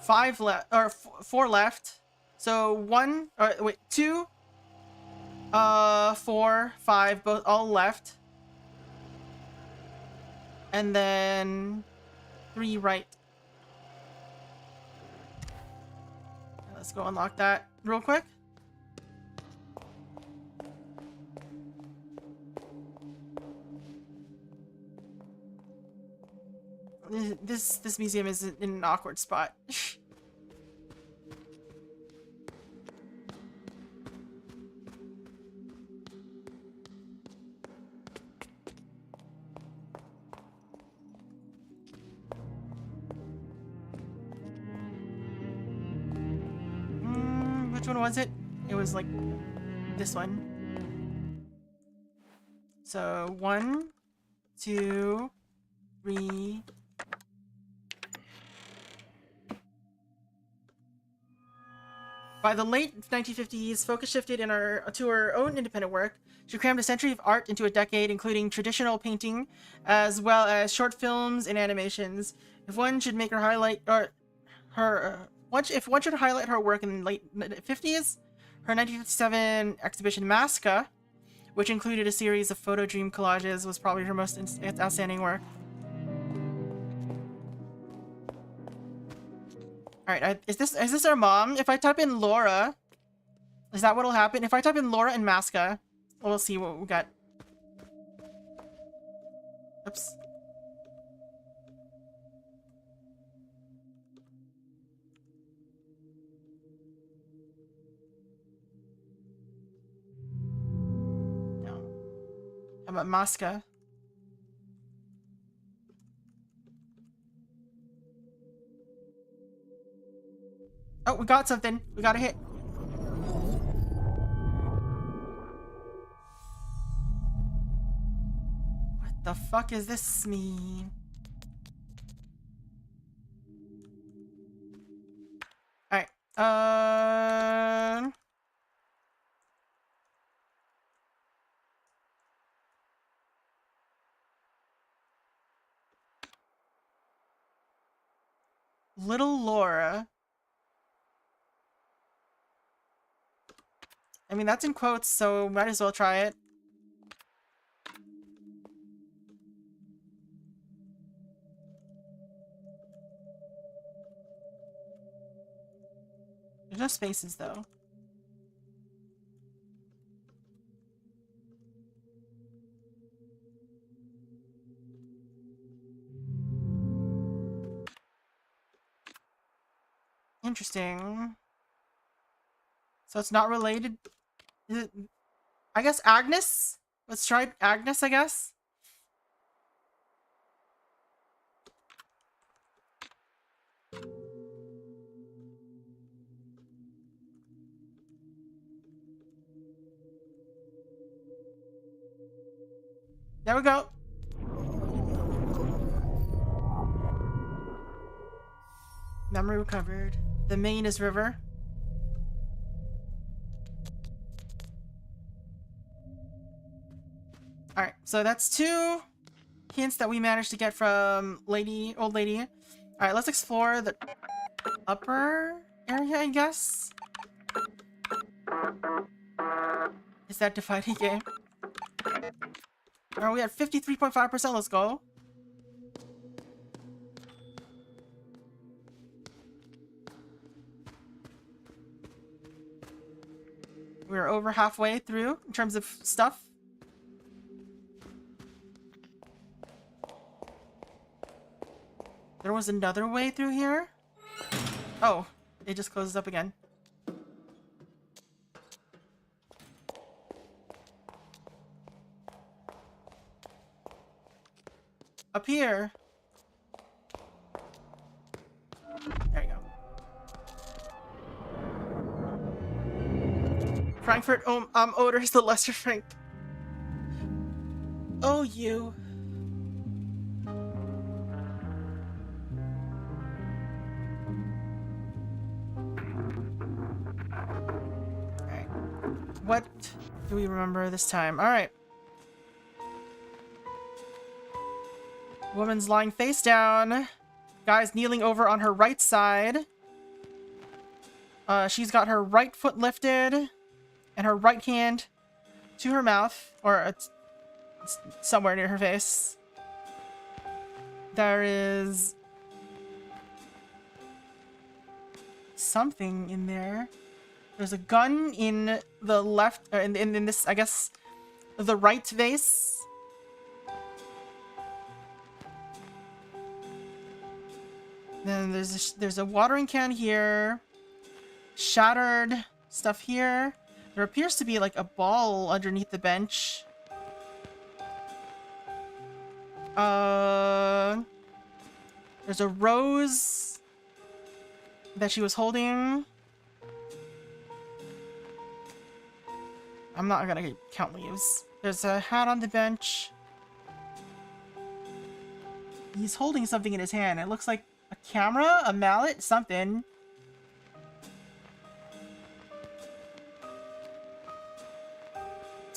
5 left, or 4 left. So 1, or wait, 2, 4, 5, both all left. And then 3 right. Let's go unlock that real quick. This museum is in an awkward spot. Which one was it? It was like this one. So 1, 2, 3. By the late 1950s, focus shifted to her own independent work. She crammed a century of art into a decade, including traditional painting, as well as short films and animations. If one should make her highlight, or her, if one should highlight her work in the late 50s, her 1957 exhibition Masca, which included a series of photo dream collages, was probably her most outstanding work. Alright, is this our mom? If I type in Laura, is that what'll happen? If I type in Laura and Masca, we'll see what we got. Oops. No. How about Masca? Oh, we got something. We got a hit. What the fuck is this mean? Alright. Little Laura. I mean, that's in quotes, so might as well try it. There's no spaces, though. Interesting. So it's not related. I guess Agnes? Let's try Agnes, I guess. There we go. Memory recovered. The main is river. Alright, so that's 2 hints that we managed to get from old lady. Alright, let's explore the upper area, I guess. Is that dividing game? Are we at 53.5%? Let's go. We're over halfway through in terms of stuff. There was another way through here? Oh, it just closes up again. Up here. Frankfurt odors the lesser Frank. Oh, you. Alright. What do we remember this time? Alright. Woman's lying face down. Guy's kneeling over on her right side. She's got her right foot lifted and her right hand to her mouth, or it's somewhere near her face. There is something in there. There's a gun in the left, in this, I guess, the right vase. Then there's a watering can here. Shattered stuff here. There appears to be like a ball underneath the bench. There's a rose that she was holding. I'm not gonna count leaves. There's a hat on the bench. He's holding something in his hand. It looks like a camera, a mallet, something.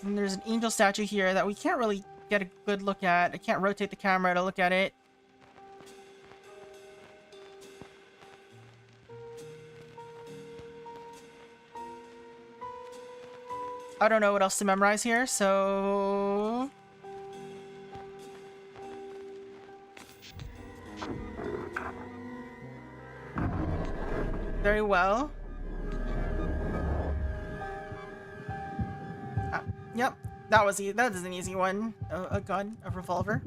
And there's an angel statue here that we can't really get a good look at. I can't rotate the camera to look at it. I don't know what else to memorize here, so... Very well. Yep, that was that is an easy one. A gun, a revolver.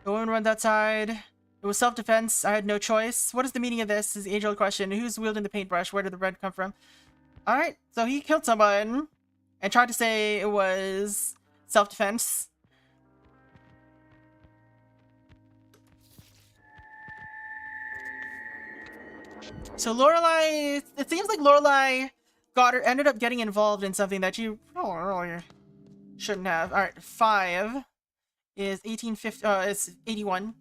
The woman runs outside. It was self-defense. I had no choice. What is the meaning of this? Is the age-old question. Who's wielding the paintbrush? Where did the red come from? Alright, so he killed someone and tried to say it was self-defense. So Lorelei, it seems like Lorelei ended up getting involved in something that you really shouldn't have. All right, 5 is 1850. It's 81.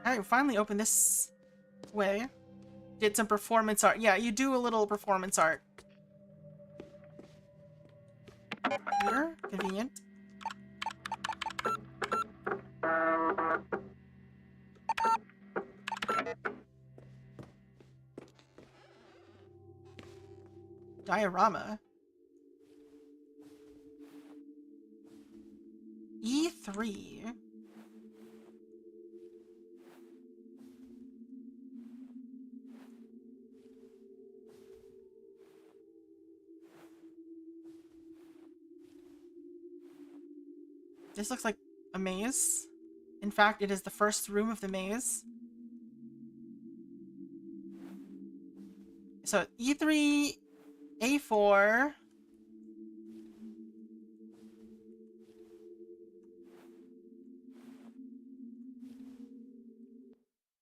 All right, we finally opened this way. Did some performance art. Yeah, you do a little performance art. Here, convenient. Diorama. E3. This looks like a maze. In fact, it is the first room of the maze. So E3, A4.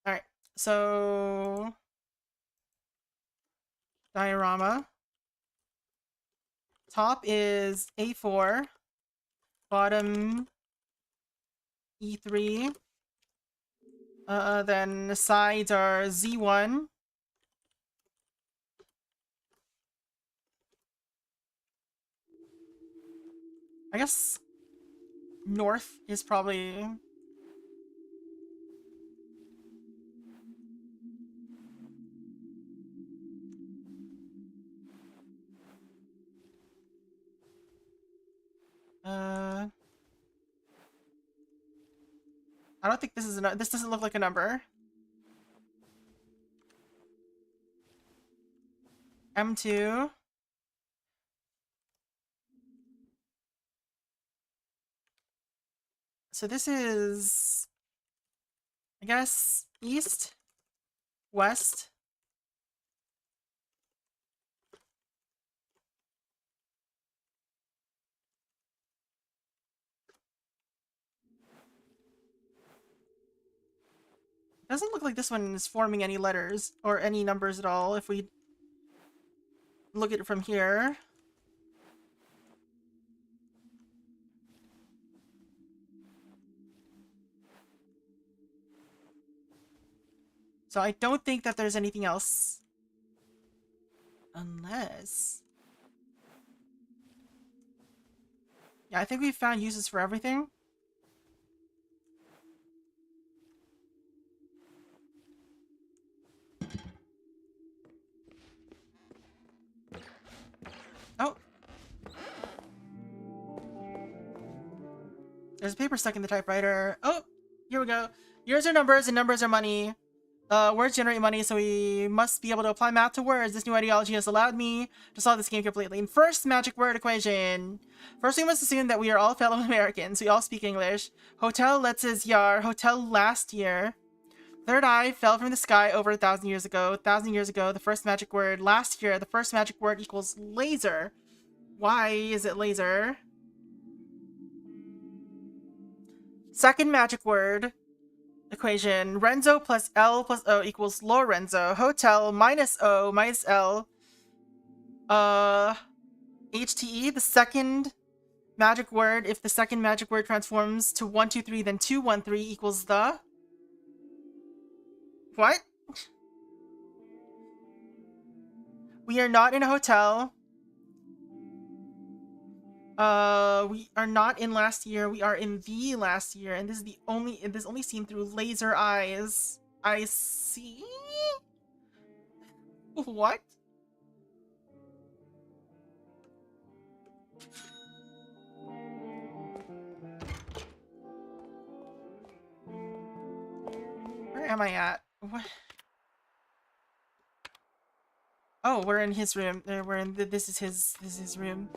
Alright, so diorama. Top is A4. Bottom E3. Then the sides are Z1. I guess north is probably... I don't think this is this doesn't look like a number. M2. So this is, I guess, east. west. Doesn't look like this one is forming any letters or any numbers at all if we look at it from here. So I don't think that there's anything else. Unless... Yeah, I think we've found uses for everything. Oh! There's a paper stuck in the typewriter. Oh! Here we go. Years are numbers and numbers are money. Words generate money, so we must be able to apply math to words. This new ideology has allowed me to solve this game completely. And first, magic word equation. First, we must assume that we are all fellow Americans. We all speak English. Hotel lets us yar. Hotel last year. Third eye fell from the sky over 1,000 years ago. 1,000 years ago, the first magic word. Last year, the first magic word equals laser. Why is it laser? Second magic word equation. Renzo plus L plus O equals Lorenzo. Hotel minus O minus L. HTE, the second magic word. If the second magic word transforms to 1, 2, 3, then 2, 1, 3 equals the... What? We are not in a hotel. We are not in last year. We are in the last year, and this is the only. This is only seen through laser eyes. I see. What? Where am I at? What? Oh, we're in his room. We're in. This is his. This is his room.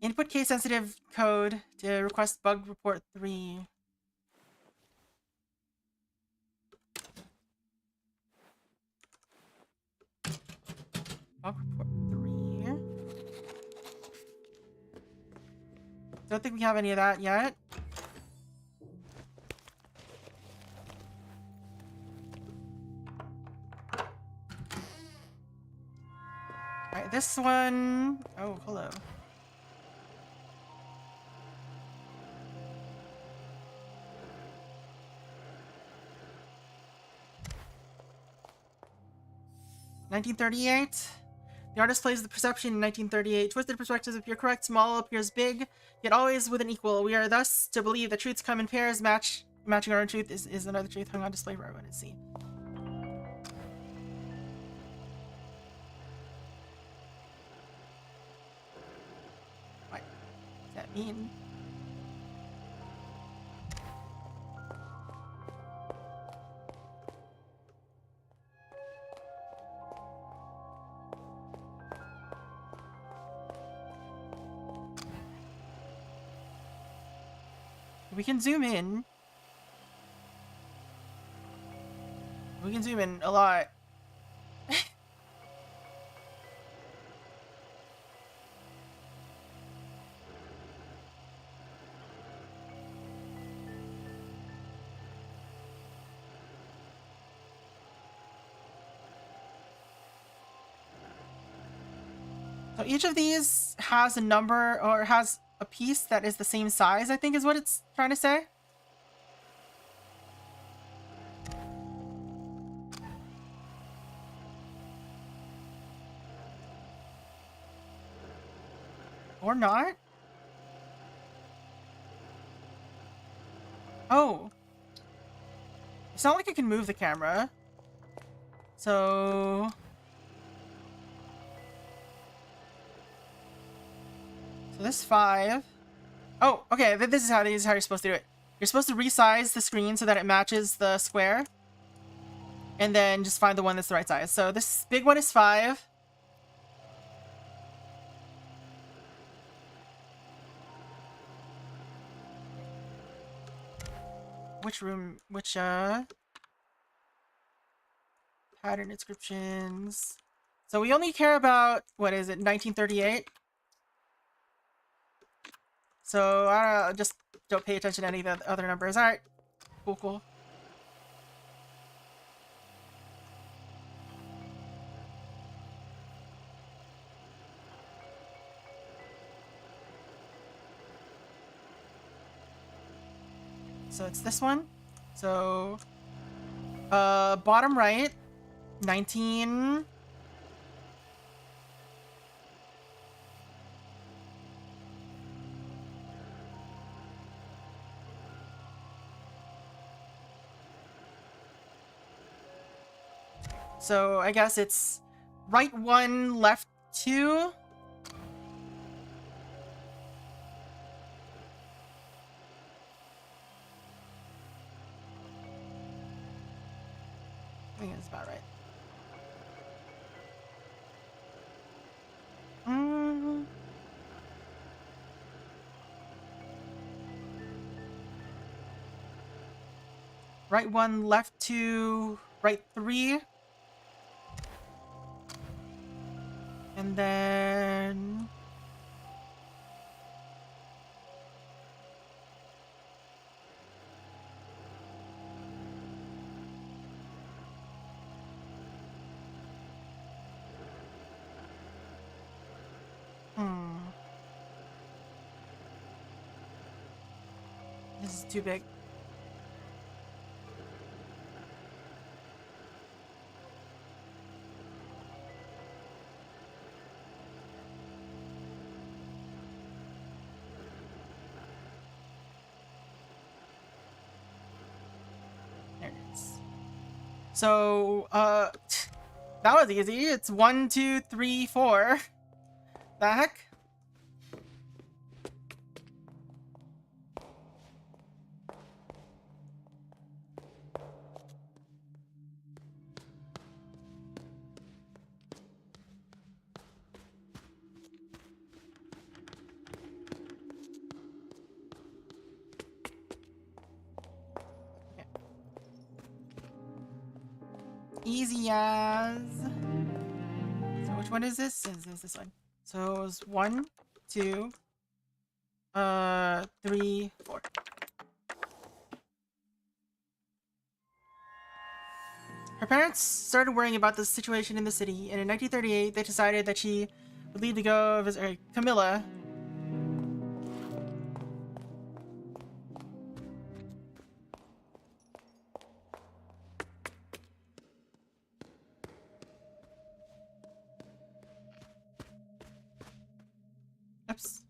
Input case sensitive code to request bug report 3. Bug report 3. Don't think we have any of that yet. Alright, this one... Oh, hello. (1938). The artist plays the perception in 1938. Twisted perspectives appear correct, small appears big, yet always with an equal. We are thus to believe that truths come in pairs, matching our own truth is another truth hung on display for everyone to see. What does that mean? We can zoom in. We can zoom in a lot. So each of these has a number or has a piece that is the same size, I think is what it's trying to say. Or not. Oh. It's not like I can move the camera. So... So this 5. Oh, okay, this is how you're supposed to do it. You're supposed to resize the screen so that it matches the square. And then just find the one that's the right size. So this big one is 5. which room, which pattern inscriptions. So we only care about, what is it, 1938? So I just don't pay attention to any of the other numbers. Alright, cool, cool. So it's this one. So, bottom right, 19. So I guess it's right 1, left 2. I think that's about right. Right 1, left 2, right 3. And then... This is too big. There it is. So, that was easy. It's 1, 2, 3, 4. The heck? Easy as. So which one is this? Is this one? So it was 1, 2, 3, 4. Her parents started worrying about the situation in the city, and in 1938 they decided that she would leave to go visit Camilla. Oops.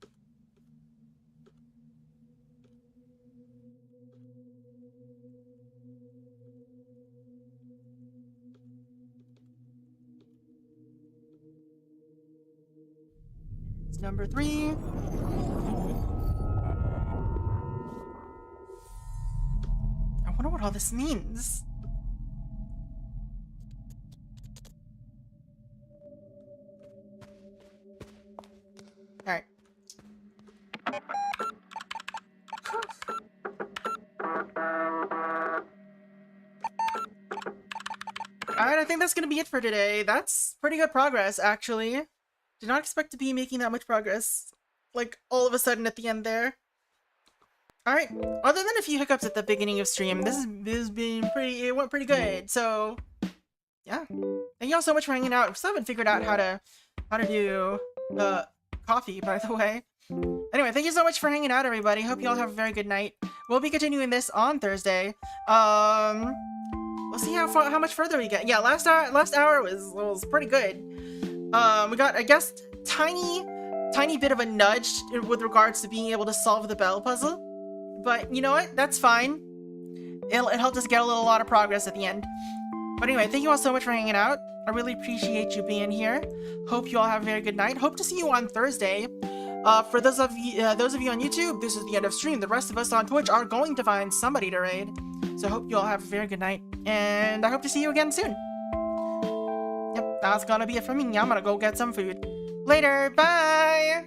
It's number 3. I wonder what all this means. Alright. Alright, I think that's gonna be it for today. That's pretty good progress, actually. Did not expect to be making that much progress, like, all of a sudden at the end there. Alright, other than a few hiccups at the beginning of stream, this has been pretty, it went pretty good, so, yeah. Thank you all so much for hanging out. I still haven't figured out how to do, coffee, by the way. Anyway, thank you so much for hanging out, everybody. Hope you all have a very good night. We'll be continuing this on Thursday. We'll see how much further we get. Yeah, last hour was pretty good. We got, I guess, tiny bit of a nudge with regards to being able to solve the bell puzzle. But you know what? That's fine. It helped us get a lot of progress at the end. But anyway, thank you all so much for hanging out. I really appreciate you being here. Hope you all have a very good night. Hope to see you on Thursday. For those of you on YouTube, this is the end of stream. The rest of us on Twitch are going to find somebody to raid. So hope you all have a very good night. And I hope to see you again soon. Yep, that's gonna be it for me. I'm gonna go get some food. Later, bye!